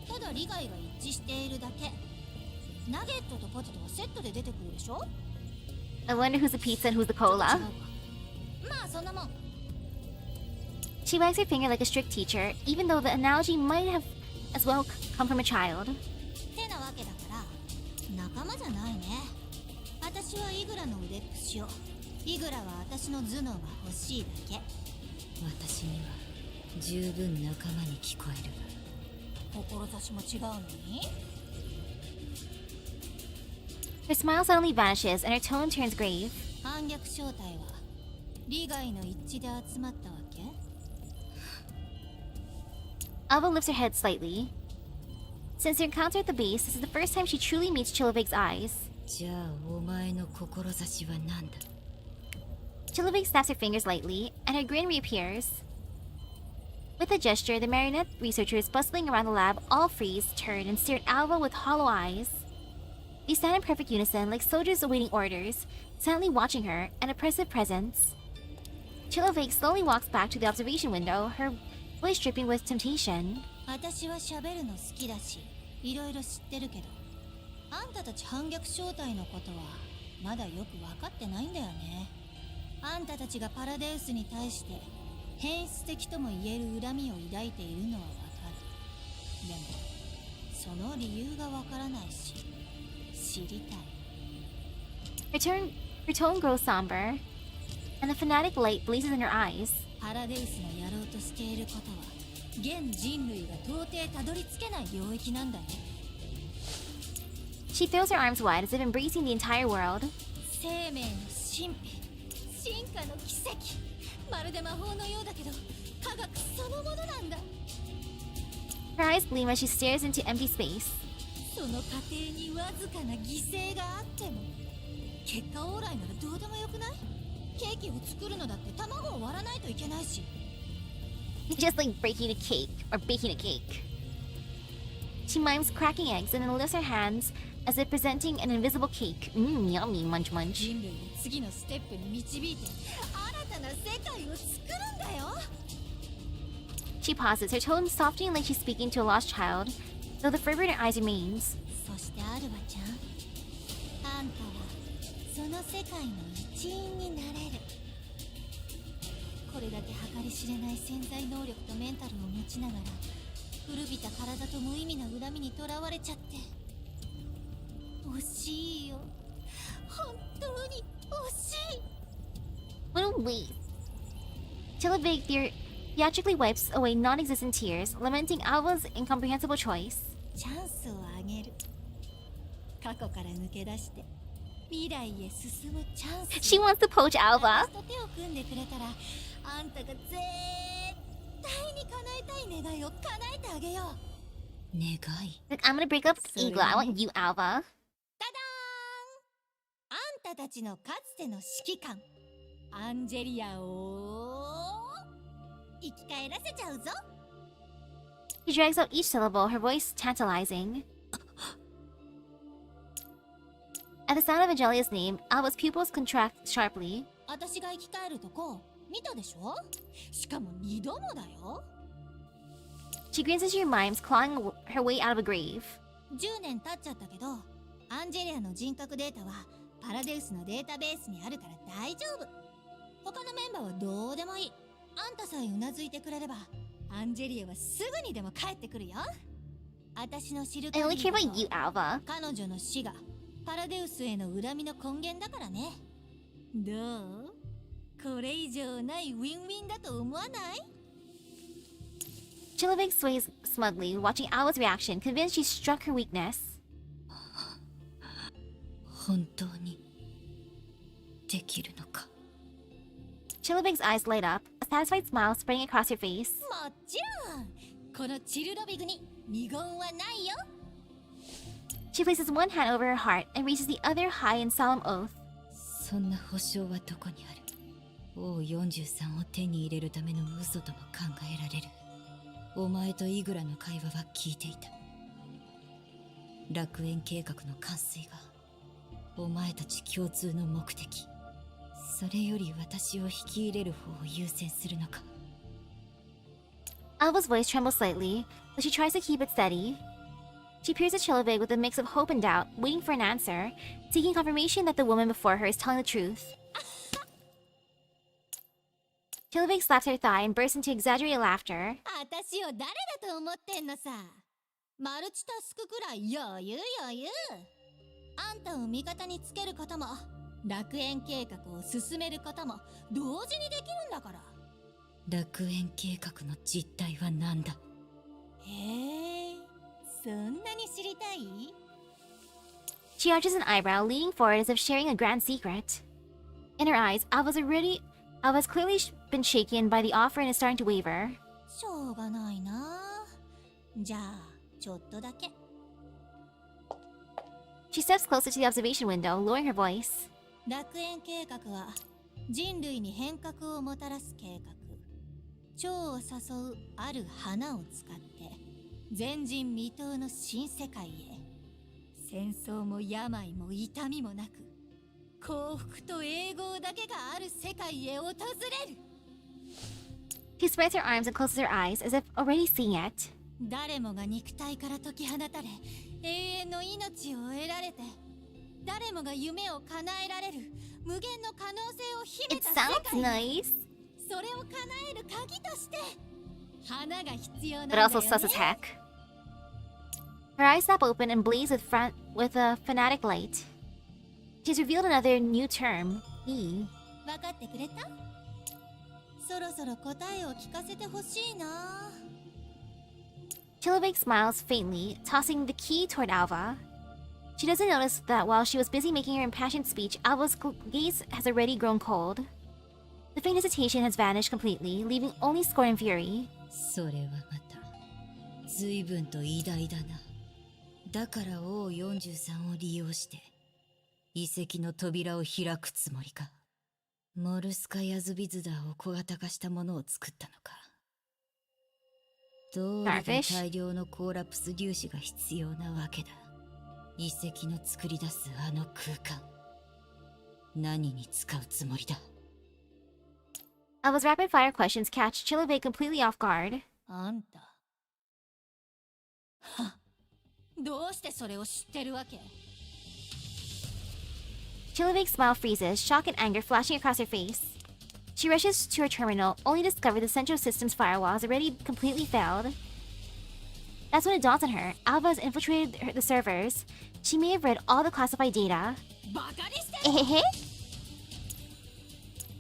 ただ利害が一致しているだけ。ナゲットとポテトはセットで出てくるでしょ。 I wonder who's the pizza and who's the ちょっと違う cola. か。まあそんなもん。 She wags her finger like a strict teacher, even though the analogy might have as well come from a child. てなわけだから仲間じゃないね。私はイグラの腕っぷしを、イグラは私の頭脳が欲しいだけ。私には十分仲間に聞こえる。志も違うのに。 Her smile suddenly vanishes and her tone turns grave. 反逆正体は利害の一致で集まったわけ。 Alva lifts her head slightly. Since their encounter at the base, this is the first time she truly meets Chilovig's eyes. じゃあお前の志は何だ。 Chilovig snaps her fingers lightly, and her grin reappears. With a gesture, the marionette researchers bustling around the lab all freeze, turn, and stare at Alva with hollow eyes. They stand in perfect unison, like soldiers awaiting orders, silently watching her, an oppressive presence. Chilovig slowly walks back to the observation window, her voice dripping with temptation. 私は喋るの好きだし、いろいろ知ってるけど、あんたたち反逆正体のことはまだよく分かってないんだよね。あんたたちがパラデウスに対して変質的とも言える恨みを抱いているのは分かる。でもその理由が分からないし、知りたい。 Her tone grows somber, and the fanatic light blazes in her eyes. パラデウスのやろうとしていることは現人類が到底たどり着けない領域なんだよ。 She throws her arms wide as if embracing the entire world. 生命の神秘、進化の奇跡、まるで魔法のようだけど科学そのものなんだ。 Her eyes gleam as she stares into empty space. その過程にわずかな犠牲があっても結果オーライならどうでもよくない？ケーキを作るのだって卵を割らないといけないし。 Just like breaking a cake or baking a cake. She mimes cracking eggs and then lifts her hands as if presenting an invisible cake. Yummy, munch munch. 人類を次のステップに導いて新たな世界を作るんだよ。 She pauses, her tone softening like she's speaking to a lost child, though the fervor in her eyes remains. そしてアルバちゃん、あんたはその世界の一員になれる。これだけ計り知れない潜在能力とメンタルを持ちながら古びた体と無意味な恨みにとらわれちゃって惜しいよ。本当に惜しい。 What a waste. Chilovig theatrically wipes away non-existent tears, lamenting Alva's incomprehensible choice. チャンスをあげる。過去から抜け出して未来へ進むチャンス。 She wants to poach Alva. 私と手を組んでくれたらあんたが絶対に叶えたい願いを叶えてあげよう。願い。 Like, I'm gonna break up Igla. I want you, Alva. ただーん、あんたたちのかつての指揮官アンジェリアを生き返らせちゃうぞ。 She drags out each syllable, her voice tantalizing. At the sound of Angelia's name, Alva's pupils contract sharply. 私が生き返るとこ見たでしょ。しかも2度もだよ。 She grins as she mimes, clawing her way out of a grave. 10年経っちゃったけどアンジェリアの人格データはパラデウスのデータベースにあるから大丈夫。他のメンバーはどうでもいい。あんたさえうなずいてくれればアンジェリアはすぐにでも帰ってくるよ。私の知る I 限 only り care だ about と you, Alva. 彼女の死がパラデウスへの恨みの根源だからね。どう？これ以上ないウィンウィンだと思わない？ Chilovig sways smugly, watching Alva's reaction, convinced she struck her weakness. 本当にできるのか。 Chilovig's eyes light up, a satisfied smile spreading across her face. もちろんこのチルロビグに二言はないよ。 She places one hand over her heart and reaches the other high in solemn oath. そんな保証はどこにある。王43を手に入れるための嘘とも考えられる。お前とイグラの会話は聞いていた。楽園計画の完遂がお前たち共通の目的。それより私を引き入れる方を優先するのか。 Alva's voice trembles slightly, but she tries to keep it steady. She peers at Chilovig with a mix of hope and doubt, waiting for an answer, seeking confirmation that the woman before her is telling the truth. Chilovig slaps her thigh and bursts into exaggerated laughter. 私を誰だと思ってんのさ。マルチタスクくらい余裕。あんたを味方につけることも楽園計画を進めることも同時にできるんだから。楽園計画の実態は何だ。へえ、そんなに知りたい？ She arches an eyebrow, leaning forward as if sharing a grand secret. In her eyes, Alva's clearly been shaken by the offer and is starting to waver. しょうがないな。じゃあちょっとだけ。She steps closer to the observation window, lowering her voice. 楽園計画は人類に変革をもたらす計画。蝶を誘うある花を使って前人未到の新世界へ。戦争も病も痛みもなく幸福と永劫だけがある世界へ訪れる。 She spreads her arms and closes her eyes as if already seeing it. 誰もが肉体から解き放たれ永遠の命を得られて、誰もが夢を叶えられる無限の可能性を秘め It た世 sounds 界。 nice, それを叶える鍵として花が必要なん but だよ also ね。 sus as heck. Her eyes snap open and blaze with a fanatic light. She's revealed another new term, E. 分かってくれた？そろそろ答えを聞かせてほしいな。 Chilovig smiles faintly, tossing the key toward Alva. She doesn't notice that while she was busy making her impassioned speech, Alva's gaze has already grown cold. The faint hesitation has vanished completely, leaving only scorn and fury. それはまた随分と偉大だな。だから王43を利用して遺跡の扉を開くつもりか。モルスカヤズビズダーを小型化したものを作ったのか。どうりで大量のコーラプス粒子が必要なわけだ。遺跡の作り出すあの空間、何に使うつもりだ。 Alva's rapid-fire questions catch Chilovig completely off guard. あんた。は、どうしてそれを知ってるわけ？ Chilovig's smile freezes, shock and anger flashing across her face. She rushes to her terminal, only to discover the central system's firewall has already completely failed. That's when it dawns on her. Alva has infiltrated the servers. She may have read all the classified data. バカにしてる！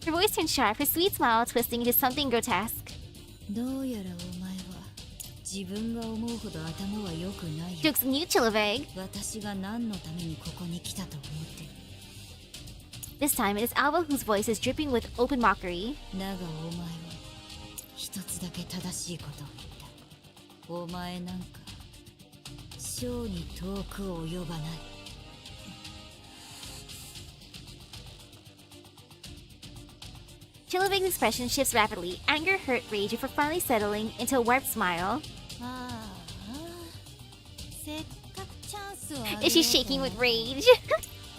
Her voice turns sharp, her sweet smile twisting into something grotesque. どうやらお前は自分が思うほど頭は良くないよ。 Jokes on you, Chilovig. 私が何のためにここに来たと思ってる。 This time, it is Alva whose voice is dripping with open mockery. だがお前は一つだけ正しいことを言った。お前なんか小に遠く及ばない。 Chilovig's expression shifts rapidly, anger, hurt, rage before finally settling into a warped smile. ああ、せっかくチャンスをあげようと Is she shaking with rage?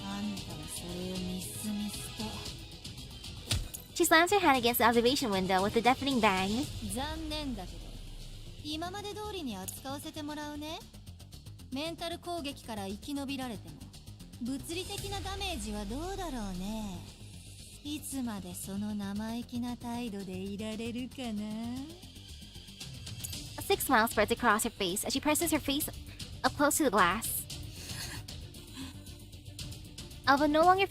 あんたはそれをミスミスと。 She slams her hand against the observation window with a deafening bang. 残念だけど今まで通りに扱わせてもらうね。メンタル攻撃から生き延びられても物理的なダメージはどうだろうね。いつまでその生意気な態度でいられるかな。 A sick smile spreads across her face as she presses her face up close to the glass. Alva no longer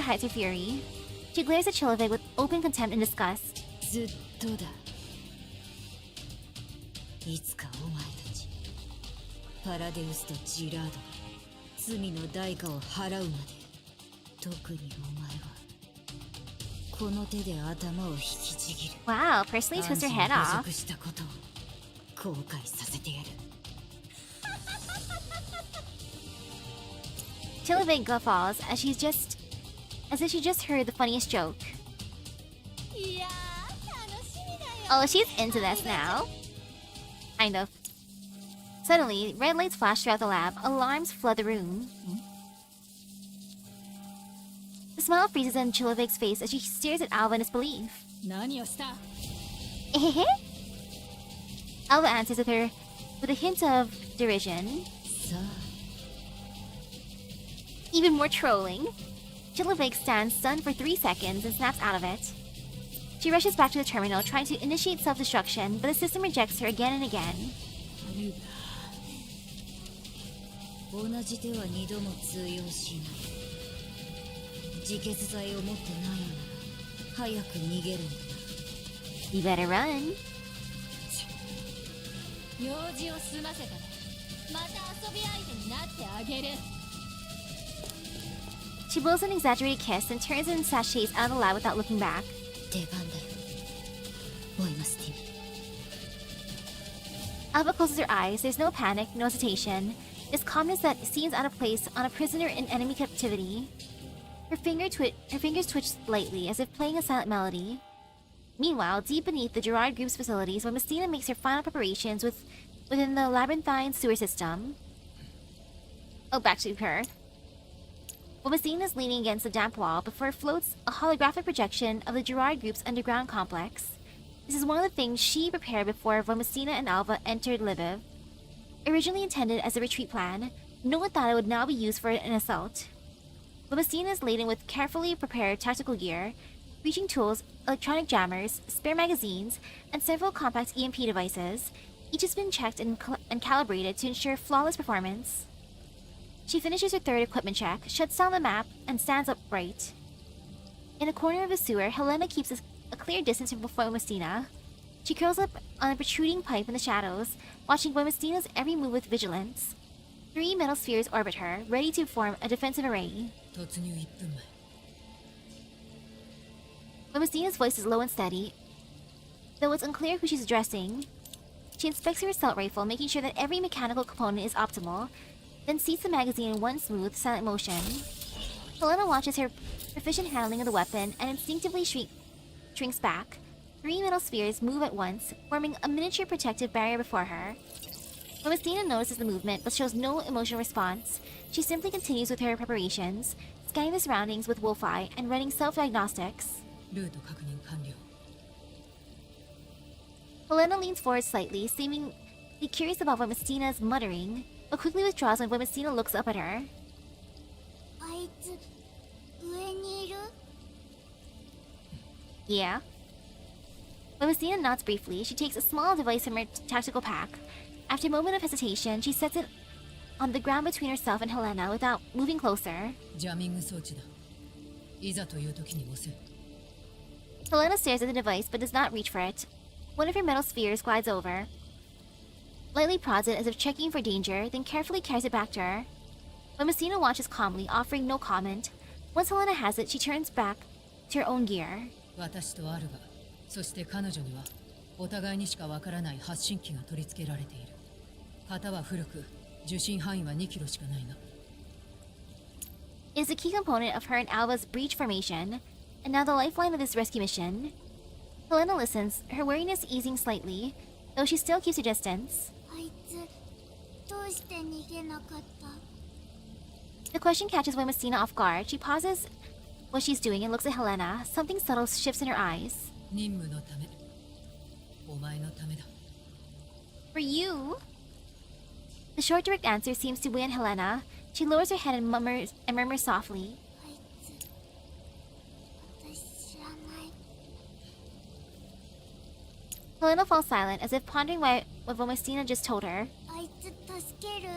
hides her fury. She glares at Chilovig with open contempt and disgust. ずっとだ。いつかお前たちパラデウスとジラードが罪の代価を払うまで、特にお前はこの手で頭を引きちぎる。 Wow, personally twists her head 侮 off. 辱したことを後悔させてやる。 Chilovig guffaws as if she just heard the funniest joke. いやー楽しみだよ。 Oh, she's into this now. Kind of. Suddenly, red lights flash throughout the lab. Alarms flood the room. The smile freezes on Chilovic's face as she stares at Alva in disbelief. 何をした Alva answers with a hint of derision. さあ Even more trolling. Chilovic stands stunned for 3 seconds and snaps out of it. She rushes back to the terminal, trying to initiate self-destruction, but the system rejects her again and again. 同じ手は二度も通用しない自決剤を持ってないのなら早く逃げるんだ You better run. 用事を済ませたらまた遊び相手になってあげる She blows an exaggerated kiss and turns and sachets out of the lab without looking back. 出番だよボイマスティミ Alva closes her eyes. There's no panic, no hesitation. This calmness that seems out of place on a prisoner in enemy captivity. Her fingers twitch lightly, as if playing a silent melody. Meanwhile, deep beneath the Gerard Group's facilities, when Messina makes her final preparations within the labyrinthine sewer system. Oh, back to her. While Messina is leaning against the damp wall, before floats a holographic projection of the Gerard Group's underground complex. This is one of the things she prepared before when Messina and Alva entered Lviv. Originally intended as a retreat plan, no one thought it would now be used for an assault. But Messina is laden with carefully prepared tactical gear, breaching tools, electronic jammers, spare magazines, and several compact EMP devices. Each has been checked and calibrated to ensure flawless performance. She finishes her third equipment check, shuts down the map, and stands upright. In a corner of the sewer, Helena keeps a clear distance from before Messina. She curls up on a protruding pipe in the shadows, watching Messina's every move with vigilance. 3 metal spheres orbit her, ready to form a defensive array. 突入1分前 Messina's voice is low and steady, though it's unclear who she's addressing. She inspects her assault rifle, making sure that every mechanical component is optimal, then seats the magazine in one smooth, silent motion. Helena watches her proficient handling of the weapon and instinctively shrinks back. 3 metal spheres move at once, forming a miniature protective barrier before her. When Messina notices the movement but shows no emotional response, she simply continues with her preparations, scanning the surroundings with wolf eye and running self-diagnostics. ルート確認完了 Helena leans forward slightly, seemingly curious about what Messina is muttering, but quickly withdraws when Messina looks up at her. あいつ上にいる Yeah. When Messina nods briefly, she takes a small device from her tactical pack. After a moment of hesitation, she sets it on the ground between herself and Helena without moving closer. ジャミング装置だいざという時に押せ Helena stares at the device but does not reach for it. One of her metal spheres glides over, lightly prods it as if checking for danger, then carefully carries it back to her. When Messina watches calmly, offering no comment, once Helena has it, she turns back to her own gear. 私とアルバそして彼女にはお互いにしかわからない発信機が取り付けられている型は古く受信範囲は2キロしかないが It is a key component of her and Alva's breach formation, and now the lifeline of this rescue mission. Helena listens, her wariness easing slightly, though she still keeps her distance. あいつどうして逃げなかった The question catches Messina off guard. She pauses what she's doing and looks at Helena. Something subtle shifts in her eyes. 任務のためお前のためだ For you? The short, direct answer seems to weigh on Helena. She lowers her head and murmurs softly. あいつ私知らない Helena falls silent, as if pondering what Messina just told her. あいつ助ける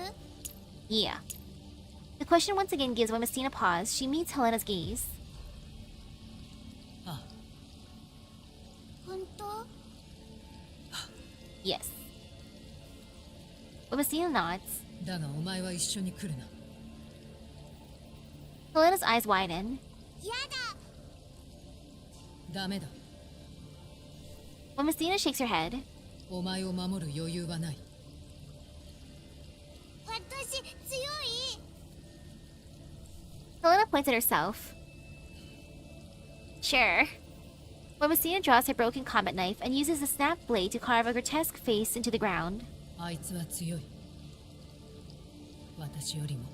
Yeah. The question once again gives Messina pause. She meets Helena's gaze. ああ本当 Yes. Messina nods. だがお前は一緒に来るな Helena's eyes widen. やだダメだ Messina shakes her head. お前を守る余裕はない私強い Helena points at herself. Sure. Wemesina draws her broken combat knife and uses the snapped blade to carve a grotesque face into the ground. あいつは強い。私よりも。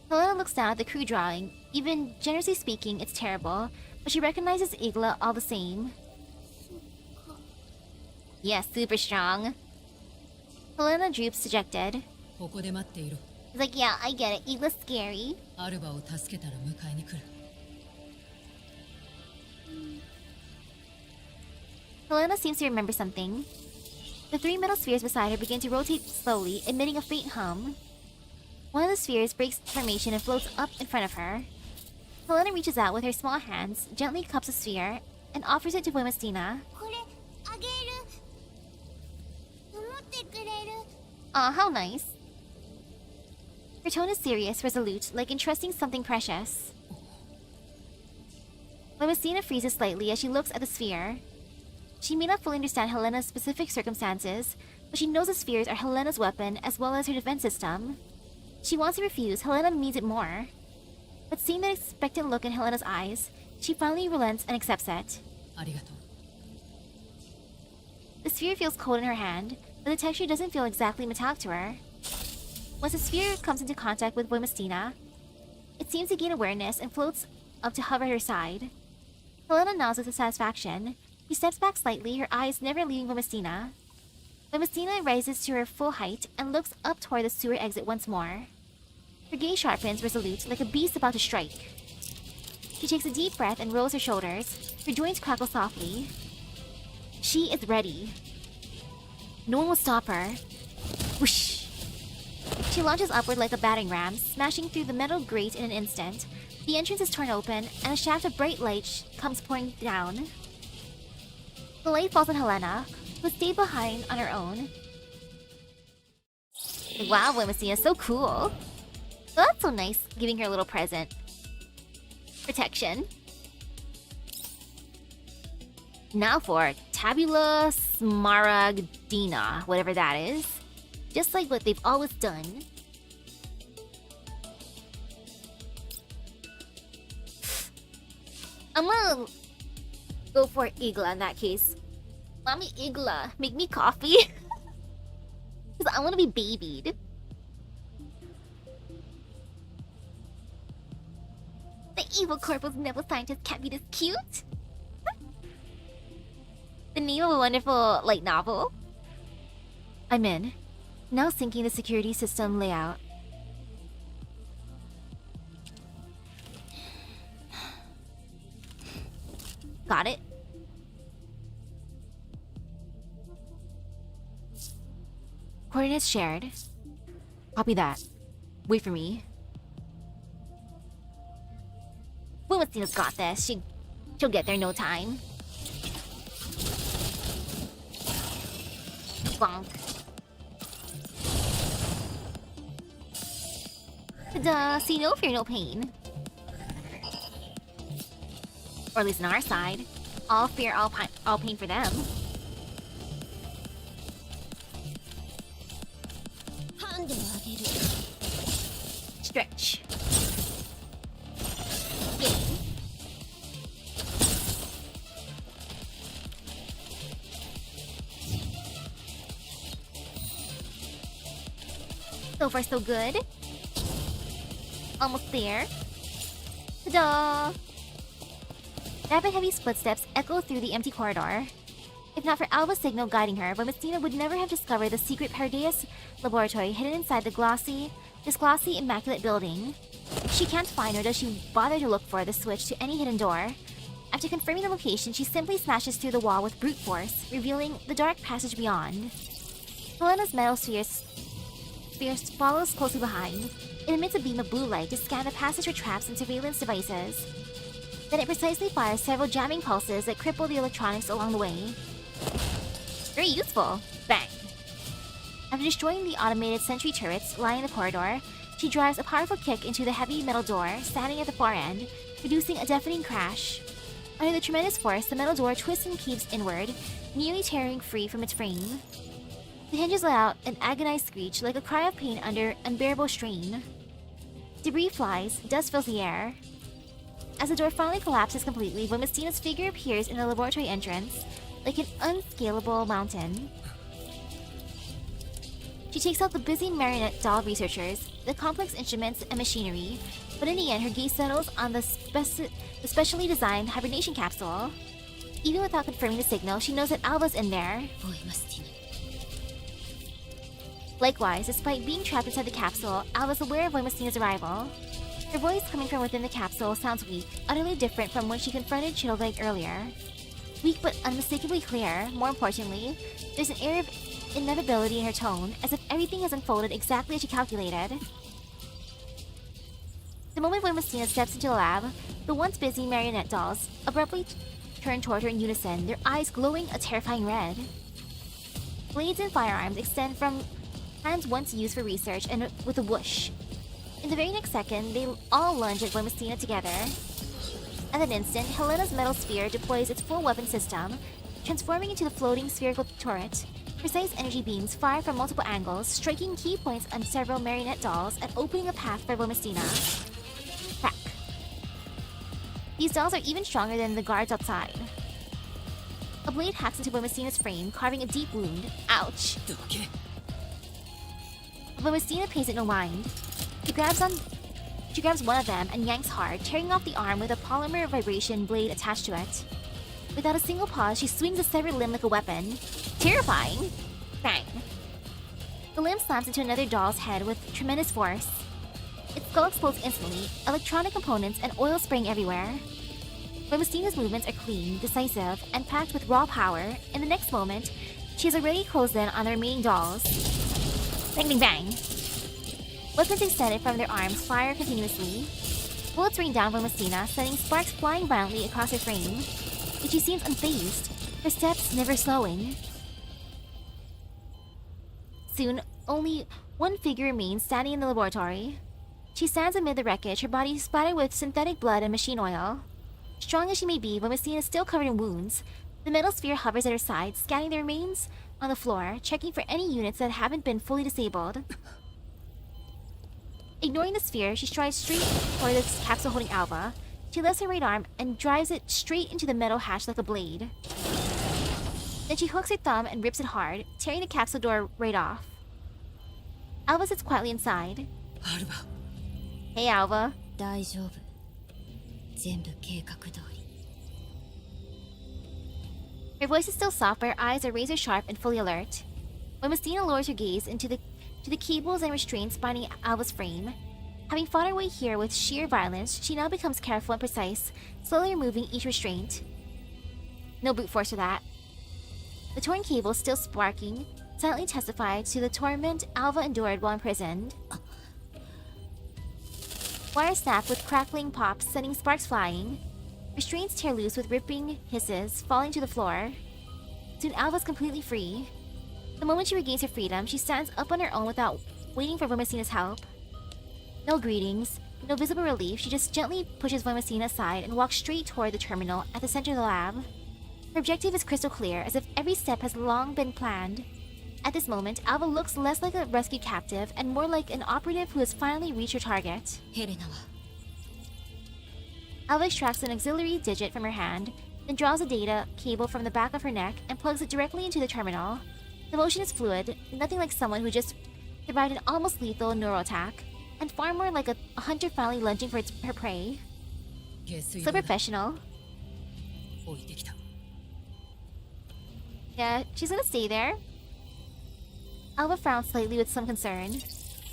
Helena looks down at the crew drawing. Even generously speaking, it's terrible, but she recognizes Igla all the same. Yeah, super strong. Helena droops, dejected. ここで待っていろ。 He's like, yeah, I get it. Igla's scary. アルバを助けたら迎えに来る。 Helena seems to remember something. The 3 metal spheres beside her begin to rotate slowly, emitting a faint hum. One of the spheres breaks formation and floats up in front of her. Helena reaches out with her small hands, gently cups a sphere, and offers it to Wemesina. これあげる。守ってくれる。 Aw, how nice. Her tone is serious, resolute, like entrusting something precious. Wemesina freezes slightly as she looks at the sphere. She may not fully understand Helena's specific circumstances, but she knows the spheres are Helena's weapon as well as her defense system. She wants to refuse, Helena means it more. But seeing the expectant look in Helena's eyes, she finally relents and accepts it. ありがとう。 The sphere feels cold in her hand, but the texture doesn't feel exactly metallic to her. Once the sphere comes into contact with Wemesina, it seems to gain awareness and floats up to hover at her side. Helena nods with satisfaction. She steps back slightly, her eyes never leaving Wemesina. Wemesina rises to her full height and looks up toward the sewer exit once more. Her gaze sharpens, resolute, like a beast about to strike. She takes a deep breath and rolls her shoulders. Her joints crackle softly. She is ready. No one will stop her. Whoosh! She launches upward like a battering ram, smashing through the metal grate in an instant. The entrance is torn open, and a shaft of bright light comes pouring down. The light falls on Helena, who stayed behind on her own. Wow, Wemesina, so cool. Oh, that's so nice, giving her a little present. Protection. Now for Tabula Smaragdina, whatever that is. Just like what they've always done. I'm gonna go for Igla in that case. Mommy Igla, make me coffee. Because I want to be babied. The evil corporal naval scientist can't be this cute. The name of a wonderful light novel. I'm in. Now syncing the security system layout. Got it. Coordinates shared. Copy that. Wait for me. Wemesina's got this. She'll get there in no time. Bonk. Ta-da! See no fear, no pain. Or at least on our side. All fear, all pain for them. Stretch. Yay. So far, so good. Almost there. Ta-da! Rapid heavy footsteps echo through the empty corridor. If not for Alba's signal guiding her, Wemesina would never have discovered the secret Perdeus laboratory hidden inside this glossy, immaculate building. She can't find, nor does she bother to look for, the switch to any hidden door. After confirming the location, she simply smashes through the wall with brute force, revealing the dark passage beyond. Helena's metal sphere follows closely behind. It emits a beam of blue light to scan the passage for traps and surveillance devices. Then it precisely fires several jamming pulses that cripple the electronics along the way. Very useful. Bang. After destroying the automated sentry turrets lying in the corridor, she drives a powerful kick into the heavy metal door standing at the far end, producing a deafening crash. Under the tremendous force, the metal door twists and keeps inward, nearly tearing free from its frame. The hinges let out an agonized screech like a cry of pain under unbearable strain. Debris flies, dust fills the air. As the door finally collapses completely, Voimistina's figure appears in the laboratory entrance like an unscalable mountain. She takes out the busy marionette doll researchers, the complex instruments and machinery, but in the end her gaze settles on the specially designed hibernation capsule. Even without confirming the signal, she knows that Alva's in there. Likewise, despite being trapped inside the capsule, Alva's aware of Voimistina's arrival. Her voice coming from within the capsule sounds weak, utterly different from when she confronted Chilbeg earlier. Weak but unmistakably clear. More importantly, there's an air of inevitability in her tone, as if everything has unfolded exactly as she calculated. The moment Voimistina steps into the lab, the once busy marionette dolls abruptly turn toward her in unison, their eyes glowing a terrifying red. Blades and firearms extend from hands once used for research and with a whoosh. In the very next second, they all lunge at Voimistina together. At that instant, Helena's metal sphere deploys its full weapon system, transforming into the floating spherical turret. Precise energy beams fire from multiple angles, striking key points on several marionette dolls and opening a path for Voimistina. Crack. These dolls are even stronger than the guards outside. A blade hacks into Voimistina's frame, carving a deep wound. Ouch! Voimistina pays it no mind. She grabs one of them and yanks hard, tearing off the arm with a polymer vibration blade attached to it. Without a single pause, she swings a severed limb like a weapon. Terrifying! Bang! The limb slams into another doll's head with tremendous force. Its skull explodes instantly, electronic components and oil spraying everywhere. Voimistina's movements are clean, decisive, and packed with raw power. In the next moment, she has already closed in on the remaining dolls. Bang bang bang! Weapons extended from their arms fire continuously. Bullets rain down Voimistina, sending sparks flying violently across her frame. Yet she seems unfazed, her steps never slowing. Soon, only one figure remains standing in the laboratory. She stands amid the wreckage, her body splattered with synthetic blood and machine oil. Strong as she may be, Voimistina is still covered in wounds. The metal sphere hovers at her side, scanning the remains on the floor, checking for any units that haven't been fully disabled. Ignoring the sphere, she strides straight toward the capsule holding Alva. She lifts her right arm and drives it straight into the metal hatch like a blade. Then she hooks her thumb and rips it hard, tearing the capsule door right off. Alva sits quietly inside. Hey, Alva. Her voice is still soft, but her eyes are razor sharp and fully alert. Voimistina lowers her gaze into the cables and restraints binding Alva's frame. Having fought her way here with sheer violence, she now becomes careful and precise, slowly removing each restraint. No brute force for that. The torn cables, still sparking, silently testify to the torment Alva endured while imprisoned. Wires snap with crackling pops, sending sparks flying. Restraints tear loose with ripping hisses, falling to the floor. Soon Alva's completely free. The moment she regains her freedom, she stands up on her own without waiting for Voimistina's help. No greetings, no visible relief, she just gently pushes Voimistina aside and walks straight toward the terminal at the center of the lab. Her objective is crystal clear, as if every step has long been planned. At this moment, Alva looks less like a rescued captive and more like an operative who has finally reached her target. Alva extracts an auxiliary digit from her hand, then draws a data cable from the back of her neck and plugs it directly into the terminal. The motion is fluid, nothing like someone who just survived an almost lethal neural attack, and far more like a hunter finally lunging for her prey. So professional. Yeah, she's gonna stay there. Alva frowns slightly with some concern.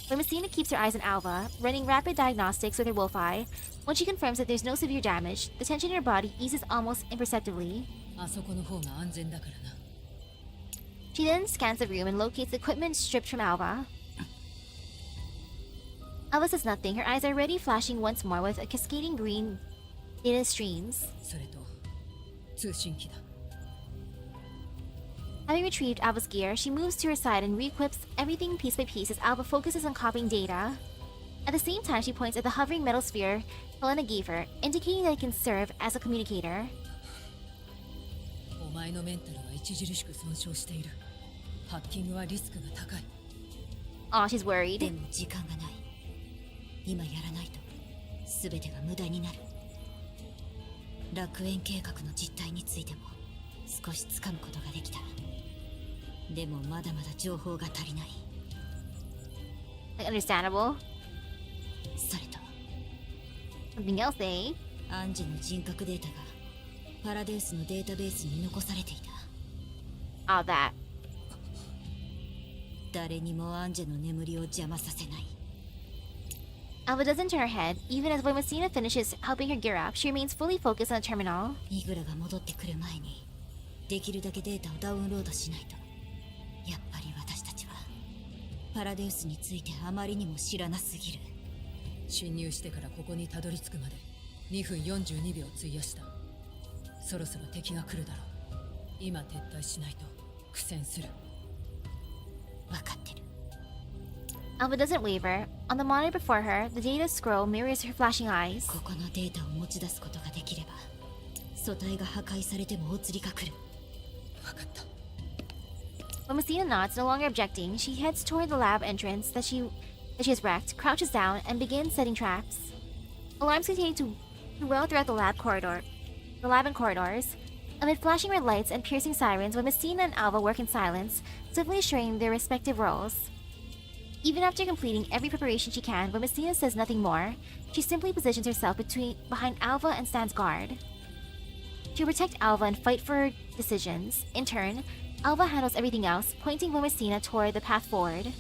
Voimistina keeps her eyes on Alva, running rapid diagnostics with her wolf eye. Once she confirms that there's no severe damage, the tension in her body eases almost imperceptibly. She then scans the room and locates the equipment stripped from Alva. Alva says nothing, her eyes are already flashing once more with a cascading green data streams. Having retrieved Alva's gear, she moves to her side and re-equips everything piece by piece as Alva focuses on copying data. At the same time, she points at the hovering metal sphere Helena gave her, indicating that it can serve as a communicator. Aw, she's worried. 楽園計画の実態についても少しつかむことができた。でもまだまだ情報が足りない。 Like, understandable. それと Something else, eh? アンジェの人格データがパラデウスのデータベースに残されていた。 All that. 誰にもアンジェの眠りを邪魔させない。 Alva doesn't turn her head. Even as Voimosina finishes helping her gear up, she remains fully focused on the terminal. イグラが戻ってくる前にできるだけデータをダウンロードしないと。やっぱり私たちはパラデウスについてあまりにも知らなすぎる。侵入してからここにたどり着くまで2分42秒費やした。そろそろ敵が来るだろう。今撤退しないと苦戦する。分かってる。 Alva doesn't waver. On the monitor before her, the data scroll mirrors her flashing eyes. ここのデータを持ち出すことができれば素体が破壊されてもお釣りが来る。分かった。 Voimosina nods, no longer objecting. She heads toward the lab entrance that she has wrecked, crouches down, and begins setting traps. Alarms continue to wail throughout the lab and corridors. Amid flashing red lights and piercing sirens, Voimosina and Alva work in silence, swiftly assuring their respective roles. Even after completing every preparation she can, Voimosina says nothing more. She simply positions herself behind Alva and stands guard. She'll protect Alva and fight for her decisions. In turn, Alva handles everything else, pointing Voimosina toward the path forward.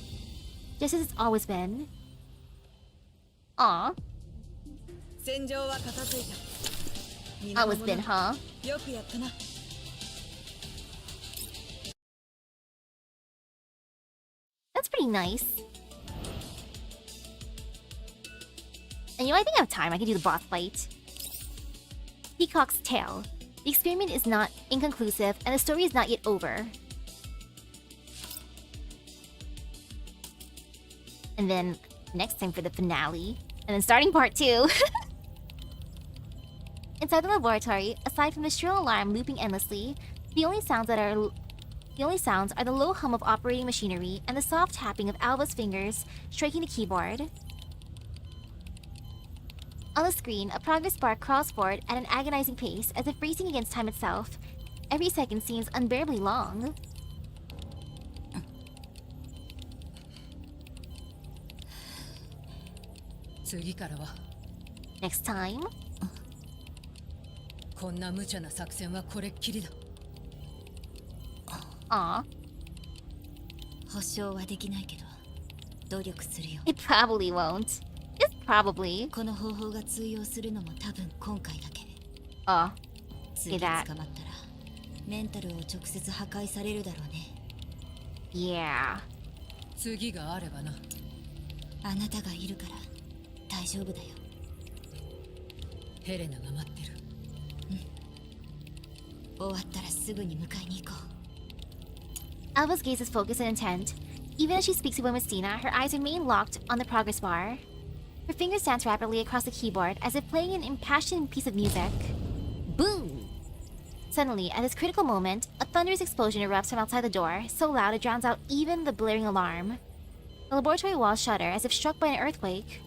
Just as it's always been. Aw. 戦場は片付いた。 Always been, huh? よくやったな。 That's pretty nice. And I think I have time. I can do the boss fight. Peacock's Tale. The experiment is not inconclusive, and the story is not yet over. And then, next time for the finale. And then starting part 2. Inside the laboratory, aside from the shrill alarm looping endlessly, the only sounds are the low hum of operating machinery and the soft tapping of Alva's fingers striking the keyboard. On the screen, a progress bar crawls forward at an agonizing pace, as if racing against time itself. Every second seems unbearably long. Next time? こんな無茶な作戦はこれっきりだ。 Aw. 保証はできないけど努力するよ。 It probably won't. Just probably. この方法が通用するのも多分今回だけ。 Oh. 次 Say 捕ま that. ったらメンタルを直接破壊されるだろうね。 Yeah. 次があればな。あなたがいるから大丈夫だよ。ヘレナが待ってる。終わったらすぐに迎えに行こう。 Alva's gaze is focused and intent. Even as she speaks to Voimosina, her eyes remain locked on the progress bar. Her fingers dance rapidly across the keyboard as if playing an impassioned piece of music. Boom! Suddenly, at this critical moment, a thunderous explosion erupts from outside the door, so loud it drowns out even the blaring alarm. The laboratory walls shudder as if struck by an earthquake.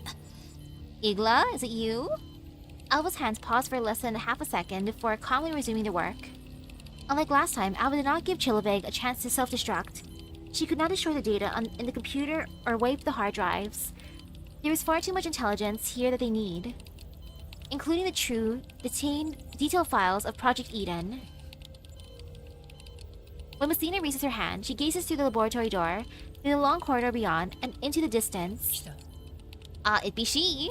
Igla, is it you? Alva's hands pause for less than half a second before calmly resuming their work. Unlike last time, Alva did not give Chillabeg a chance to self-destruct. She could not destroy the data in the computer or wipe the hard drives. There is far too much intelligence here that they need, including the true, detailed files of Project Eden. When Messina raises her hand, she gazes through the laboratory door, through the long corridor beyond, and into the distance. It be she.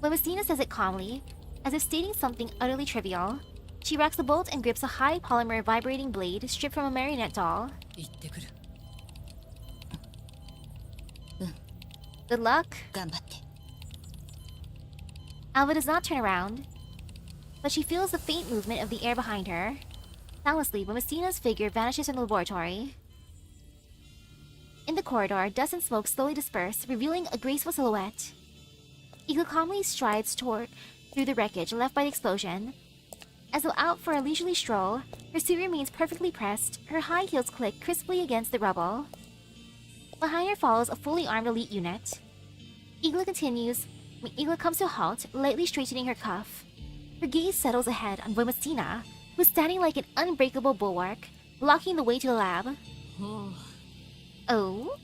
When Messina says it calmly, as if stating something utterly trivial, she racks the bolt and grips a high polymer vibrating blade stripped from a marionette doll. 行ってくる。 Good luck. 頑張って。 Alva does not turn around, but she feels the faint movement of the air behind her. Soundlessly, when Messina's figure vanishes from the laboratory. In the corridor, dust and smoke slowly disperse, revealing a graceful silhouette. Igla calmly strides through the wreckage left by the explosion. As though out for a leisurely stroll, her suit remains perfectly pressed, her high heels click crisply against the rubble. Behind her follows a fully armed elite unit. Igla continues When Igla comes to a halt, lightly straightening her cuff, her gaze settles ahead on Voimosina, who's standing like an unbreakable bulwark, blocking the way to the lab. Oh?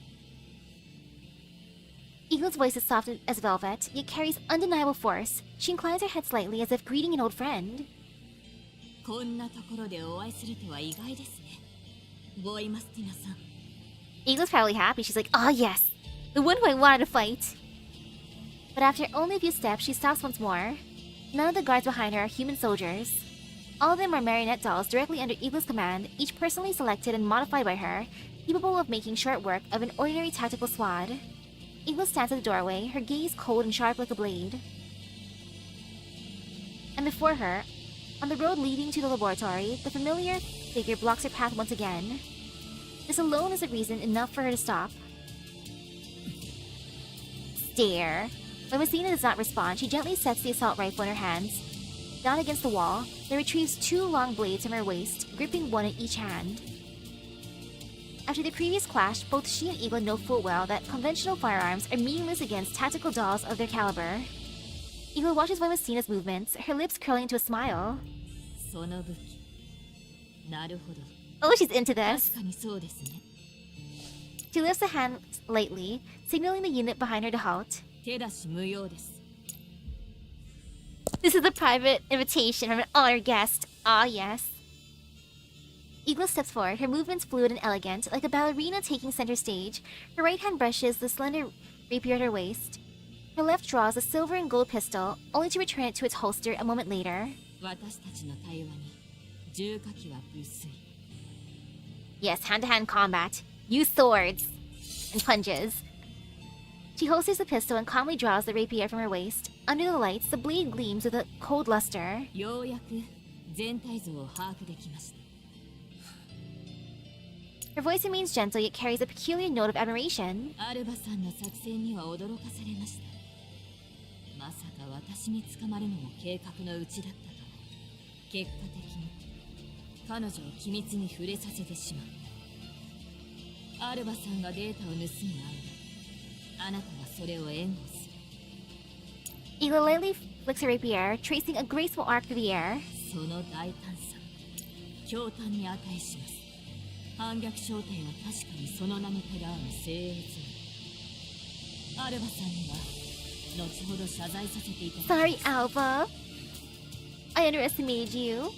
Igla's voice is soft as velvet, yet carries undeniable force. She inclines her head slightly as if greeting an old friend. こんなところでお会いするとは意外ですね。ボイマスティナさん。Igla's probably happy. She's like, "Ah, yes! The one who I wanted to fight!" But after only a few steps, she stops once more. None of the guards behind her are human soldiers. All of them are marionette dolls directly under Igla's command, each personally selected and modified by her, capable of making short work of an ordinary tactical squad. Igla stands at the doorway, her gaze cold and sharp like a blade. And before her, on the road leading to the laboratory, the familiar figure blocks her path once again. This alone is a reason enough for her to stop. Stare. When Messina does not respond, she gently sets the assault rifle in her hands. Down against the wall, then retrieves two long blades from her waist, gripping one in each hand. After the previous clash, both she and Igla know full well that conventional firearms are meaningless against tactical dolls of their caliber. Igla watches Voimosina's movements, her lips curling into a smile. その武器。なるほど。 Oh, she's into this. 確かにそうですね。 She lifts a hand lightly, signaling the unit behind her to halt. 手出し無用です。 This is a private invitation from an honored guest. Ah, yes. Igla steps forward, her movements fluid and elegant, like a ballerina taking center stage. Her right hand brushes the slender rapier at her waist. Her left draws a silver and gold pistol, only to return it to its holster a moment later. 私たちの対話に重火器は薄い。 Yes, hand-to-hand combat. Use swords and punches. She holsters the pistol and calmly draws the rapier from her waist. Under the lights, the blade gleams with a cold luster. ようやく全体像を把握できました。 Her voice remains gentle yet carries a peculiar note of admiration. アルバさんの作戦には驚かされました。まさか私に捕まるのも計画のうちだったとは。結果的に彼女を機密に触れさせてしまう。アルバさんがデータを盗む間、あなたはそれを援護する。 Igla lightly flicks her rapier, tracing a graceful arc through the air. その大胆さ、驚嘆に値します。反逆正体は確かにその名にたがわぬ精鋭勢。アルバさんには後ほど謝罪させていただきます。 Sorry, Alba. I underestimated you.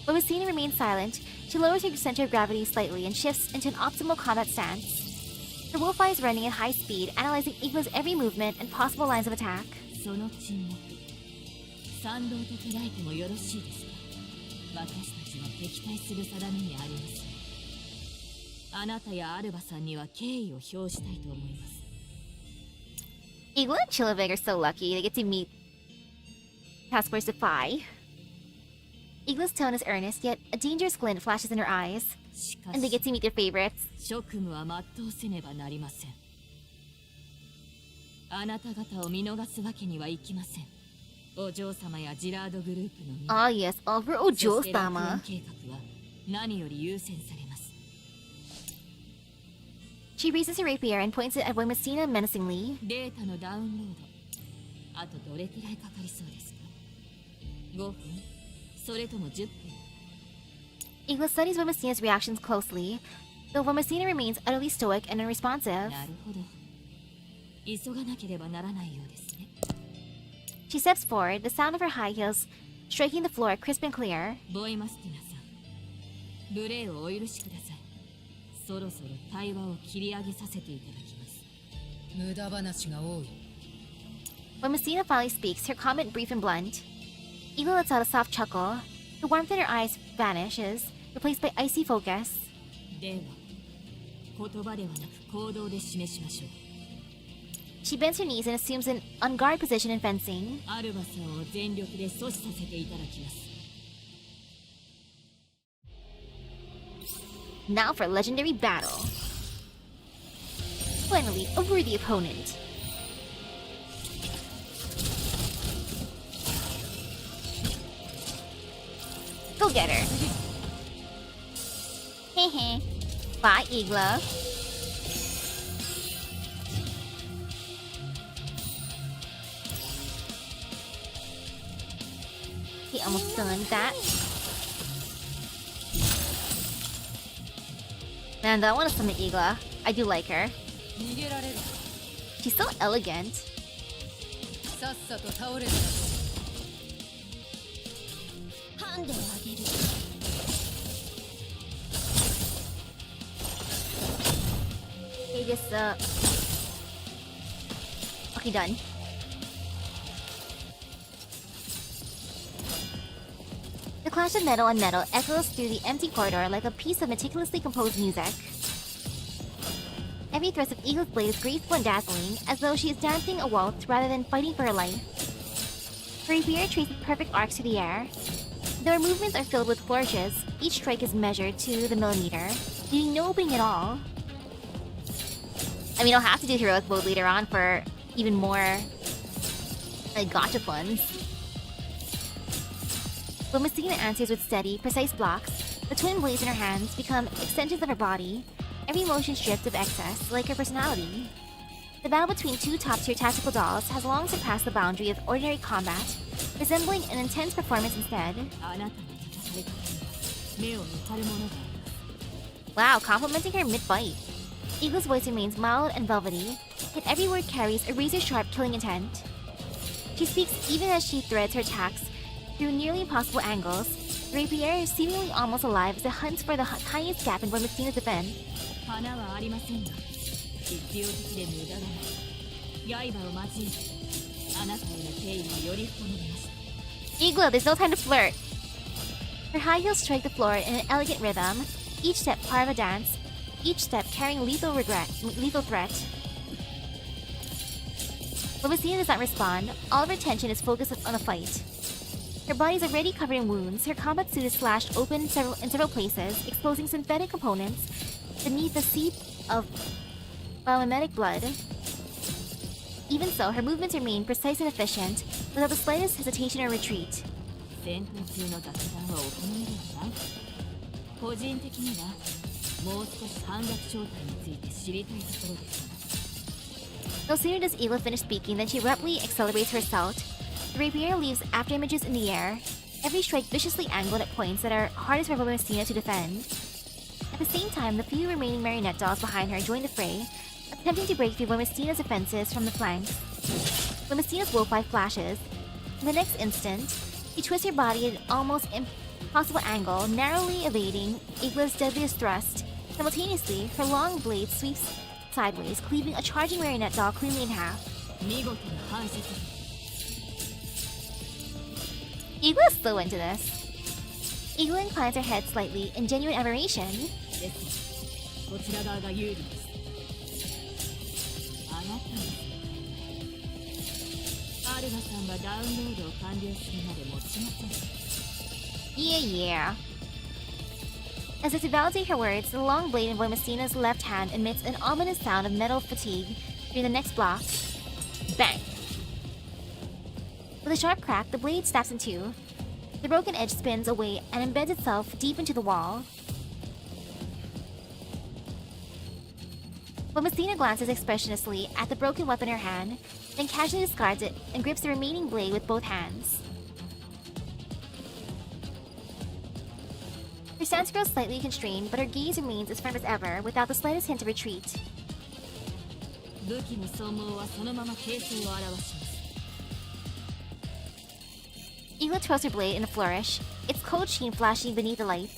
When Messina remains silent, she lowers her center of gravity slightly and shifts into an optimal combat stance. Her wolf eye is running at high speed, analyzing Igla's every movement and possible lines of attack. その沈黙、賛同と捉えてもよろしいですか。私たちは敵対する定めにあります。あなたやアルバさんには敬意を表したいと思います。 Igla and Chilovig are so lucky they get to meet Task Force Phi. Igla's tone is earnest, yet a dangerous glint flashes in her eyes, しか and they し get to meet their favorites. 職務は全うせねばなりません。あなた方を見逃すわけにはいきません。お嬢様やジラードグループのみ、 Ah, yes, over そして楽園 Ojo-sama. 計画は何より優先されます。 She raises her rapier and points it at Voimosina menacingly. データのダウンロード、あとどれくらいかかりそうですか。5分、それとも10分。 Igla studies Voimosina's reactions closely, though Voimosina remains utterly stoic and unresponsive. なるほど。急がなければならないようですね。 She steps forward, the sound of her high heels striking the floor crisp and clear. ボイマスティナさん、無礼をお許しください。そろそろ対話を切り上げさせていただきます。無駄話が多い。 When Messina finally speaks, her comment brief and blunt. Igla lets out a soft chuckle. The warmth in her eyes vanishes, replaced by icy focus. では、言葉ではなく行動で示しましょう。 She bends her knees and assumes an on guard position in fencing. アルバさんを全力で阻止させていただきます。 Now for a legendary battle. Finally, a worthy opponent. Go get her. Hehe. Bye, Igla. almost done with that. Man, though, I want to summon Igla. I do like her. 逃げられる She's so elegant. さっさと倒れるハンデをあげる Okay, just okay, done. The clash of metal on metal echoes through the empty corridor like a piece of meticulously composed music. Every thrust of Eagle's blade is graceful and dazzling, as though she is dancing a waltz rather than fighting for her life. Her rapier traces perfect arcs through the air. Though her movements are filled with flourishes, each strike is measured to the millimeter, leaving no opening at all. I mean, I'll have to do heroic mode later on for even more gotcha puns. When Messina answers with steady, precise blocks, the twin blades in her hands become extensions of her body, every motion stripped of excess, like her personality. The battle between two top-tier tactical dolls has long surpassed the boundary of ordinary combat, resembling an intense performance instead. あなたの戦い方には目を見張るものがあります Wow, complimenting her mid-bite. Eagle's voice remains mild and velvety, yet every word carries a razor-sharp killing intent. She speaks even as she threads her attacks through nearly impossible angles. The rapier is seemingly almost alive as it hunts for the tiniest gap in Messina's defense. 花はありませんが実用的で無駄がない刃を交えあなたへの敬意がより深まりました Igla, there's no time to flirt! Her high heels strike the floor in an elegant rhythm, each step part of a dance, each step carrying lethal threat. When Messina does not respond, all of her attention is focused on the fight. Her body is already covered in wounds, her combat suit is slashed open in several places, exposing synthetic components beneath the seep of biomimetic blood. Even so, her movements remain precise and efficient, without the slightest hesitation or retreat. 戦闘中の雑談はお好みではない個人的にはもう少し反逆正体について知りたいところです No sooner does Igla finish speaking than she abruptly accelerates her assault. The rapier leaves afterimages in the air, every strike viciously angled at points that are hardest for Messina to defend. At the same time, the few remaining marionette dolls behind her join the fray, attempting to break through Messina's defenses from the flanks. Messina's wolf-eye flashes. In the next instant, she twists her body at an almost impossible angle, narrowly evading Igla's deadliest thrust. Simultaneously, her long blade sweeps sideways, cleaving a charging marionette doll cleanly in half. 見事な反射 Igla's so into this. Igla inclines her head slightly in genuine admiration. ですこちら側が有利ですあなたのアルバさんがダウンロードを完了するまで持ちません Yeah. As if to validate her words, the long blade in Messina's left hand emits an ominous sound of metal fatigue during the next block. Bang! With a sharp crack, the blade snaps in two. The broken edge spins away and embeds itself deep into the wall. Messina glances expressionlessly at the broken weapon in her hand, then casually discards it and grips the remaining blade with both hands. Her stance grows slightly constrained, but her gaze remains as firm as ever, without the slightest hint of retreat. 武器の損耗はそのまま形成を表します Igla twirls her blade in a flourish, its cold sheen flashing beneath the light.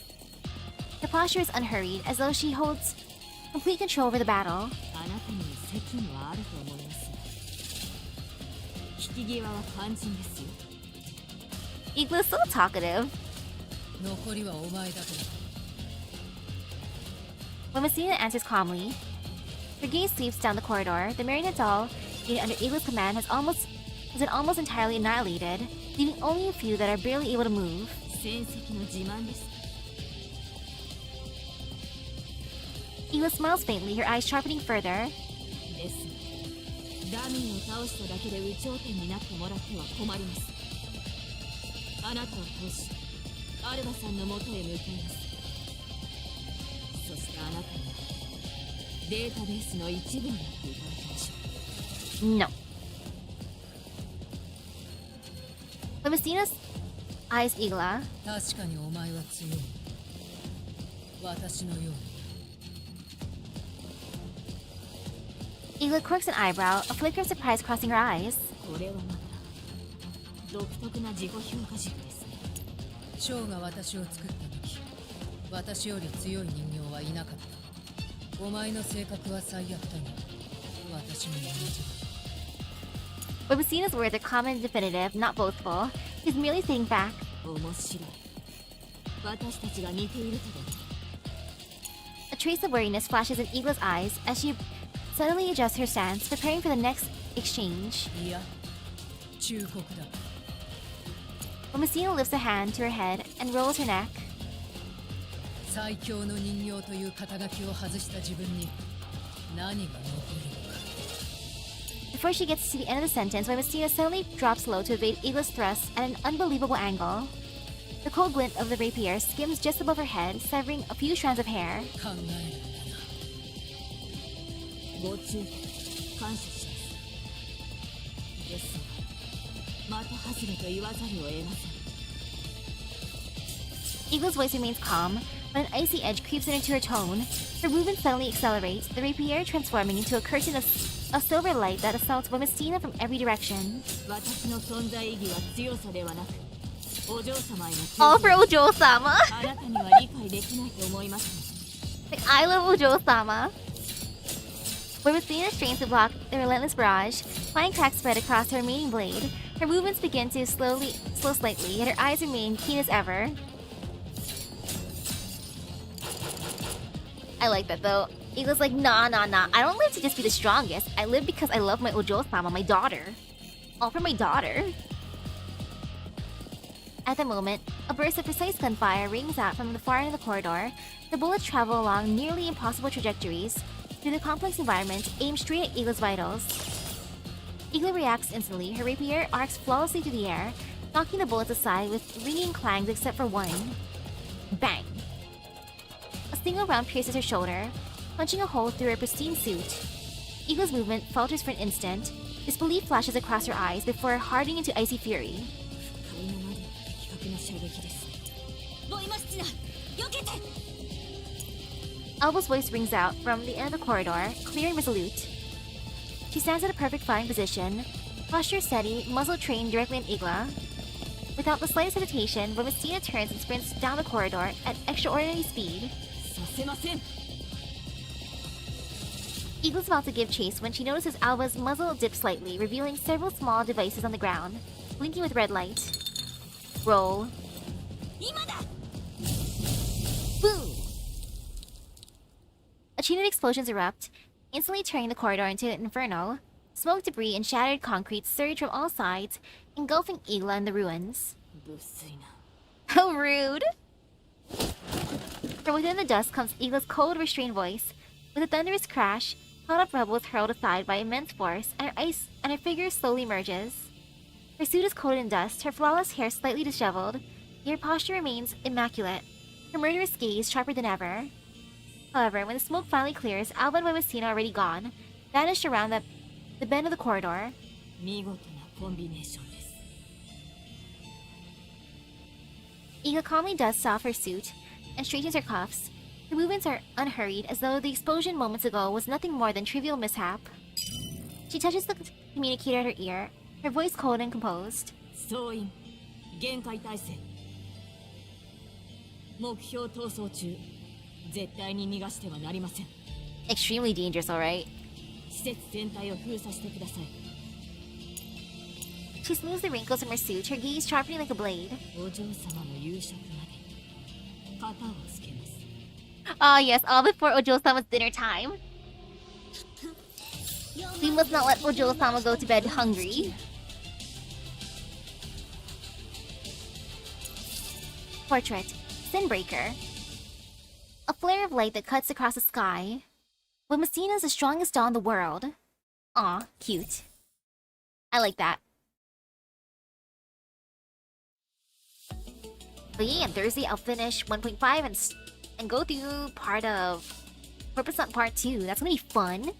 Her posture is unhurried, as though she holds complete control over the battle. あなたにも責務はあると思います引き際は肝心ですよ Igla's so talkative. 残りはお前だけだ When Messina answers calmly, her gaze sweeps down the corridor. The marionette doll, unit under Igla's command, has been almost entirely annihilated, leaving only a few that are barely able to move. 戦績の自慢です Igla smiles faintly, her eyes sharpening further. ですダミーを倒しただけで有頂天になってもらっては困りますあなたを倒しアルバさんの元へ向かいますそしてあなたにはデータベースの一部になっていただきましょう No. When Messina's eyes Igla. 確かにお前は強い。私のように。 Igla quirks an eyebrow, a flicker of surprise crossing her eyes. これはまた独特な自己評価軸ですね。ショーが私を作った時、私より強い人形はいなかった。お前の性格は最悪だが、私も同じ。 But Messina's words are calm and definitive, not boastful. He's merely stating fact. 面白い。私たちが似ているとでも。 A trace of wariness flashes in Igla's eyes as she subtly adjusts her stance, preparing for the next exchange. いや、忠告だ。 But Messina lifts a hand to her head and rolls her neck. 最強の人形という肩書きを外した自分に何が残るのか。 Before she gets to the end of the sentence, Messina suddenly drops low to evade Igla's thrust at an unbelievable angle. The cold glint of the rapier skims just above her head, severing a few strands of hair. 考えるんだな。ご注意感謝します。ですが、的外れと言わざるを得ません。 Igla's voice remains calm, but an icy edge creeps into her tone. Her movement suddenly accelerates, the rapier transforming into a curtain of silver light that assaults Messina from every direction. 私の存在意義は強さではなく、お嬢様への All for Ojo-sama! あなたには理解できないと思います。 Like, I love Ojo-sama! When Messina strains to block the relentless barrage, flying cracks spread across her remaining blade. Her movements begin to slow slightly, yet her eyes remain keen as ever. I like that though. Igla's like, nah. I don't live to just be the strongest. I live because I love my Ojo-sama, my daughter. All for my daughter. At the moment, a burst of precise gunfire rings out from the far end of the corridor. The bullets travel along nearly impossible trajectories through the complex environment, aimed straight at Igla's vitals. Igla reacts instantly. Her rapier arcs flawlessly through the air, knocking the bullets aside with ringing clangs except for one. Bang! A single round pierces her shoulder, punching a hole through her pristine suit. Igla's movement falters for an instant. Disbelief flashes across her eyes before hardening into icy fury. Alba's voice rings out from the end of the corridor, clear and resolute. She stands at a perfect flying position, posture steady, muzzle trained directly on Igla. Without the slightest hesitation, Messina turns and sprints down the corridor at extraordinary speed. Igla's about to give chase when she notices Alba's muzzle dip slightly, revealing several small devices on the ground, blinking with red light. Roll. Boom! A chain of explosions erupt, instantly turning the corridor into an inferno. Smoke, debris, and shattered concrete surge from all sides, engulfing Igla in the ruins. How rude! From within the dust comes Igla's cold, restrained voice. With a thunderous crash, piled-up rubble is hurled aside by immense force, and her figure slowly merges. Her suit is coated in dust, her flawless hair slightly disheveled, yet her posture remains immaculate, her murderous gaze sharper than ever. However, when the smoke finally clears, Alba and Messina are already gone, vanished around the bend of the corridor. Igla calmly dusts off her suit and straightens her cuffs. Her movements are unhurried, as though the explosion moments ago was nothing more than trivial mishap. She touches the communicator at her ear, her voice cold and composed. Extremely dangerous, alright? She smooths the wrinkles from her suit, her gaze sharpening like a blade. Ah yes, all before Ojo-sama's dinner time. We must not let Ojo-sama go to bed hungry. Portrait. Sinbreaker. A flare of light that cuts across the sky. But Messina's the strongest doll in the world. Aw, cute. I like that. But yeah, on Thursday I'll finish 1.5 and go through part of Corpus Hunt Part 2. That's gonna be fun.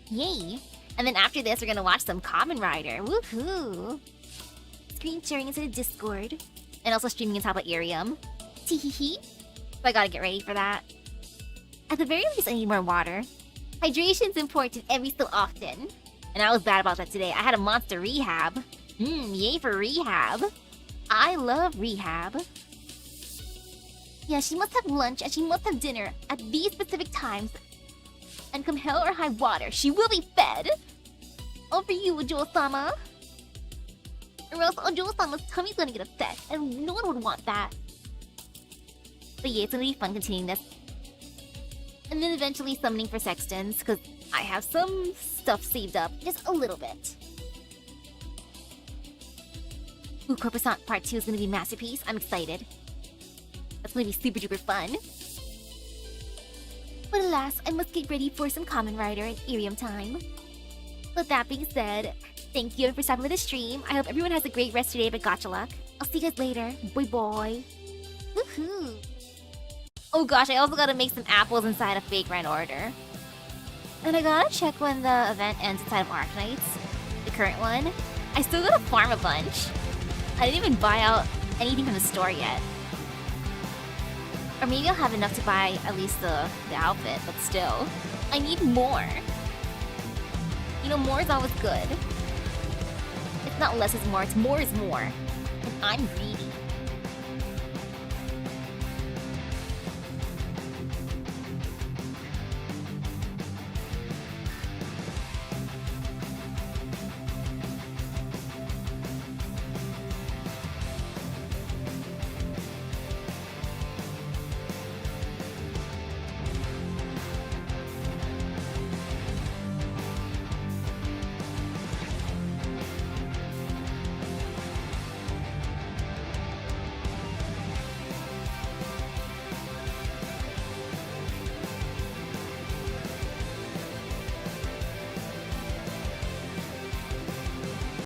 Yay! And then after this, we're gonna watch some Kamen Rider. Woohoo! screen sharing into the Discord. And also streaming in Tablet Irium. Teehee. So I gotta get ready for that. At the very least, I need more water. Hydration's important every so often. And I was bad about that today. I had a monster rehab. Yay for rehab. I love rehab. Yeah, she must have lunch and she must have dinner at these specific times. And come hell or high water, she will be fed. All for you, Ojo-sama. Or else Ojo-sama's tummy's gonna get upset, and no one would want that. But yeah, it's gonna be fun continuing this. And then eventually summoning for Sextons, because I have some stuff saved up, just a little bit. Ooh, Corpusant Part 2 is gonna be a masterpiece. I'm excited. That's gonna be super duper fun. But alas, I must get ready for some Kamen Rider and Irium time. But that being said, thank you for stopping by the stream. I hope everyone has a great rest of your day, but gotcha luck. I'll see you guys later. Bye bye. Woohoo! Oh gosh, I also gotta make some apples inside a fake rent order. And I gotta check when the event ends inside of Arknights. The current one. I still gotta farm a bunch. I didn't even buy out anything from the store yet. Or maybe I'll have enough to buy at least the outfit, but still. I need more. You know, more is always good. It's not less is more, it's more is more. And I'm greedy.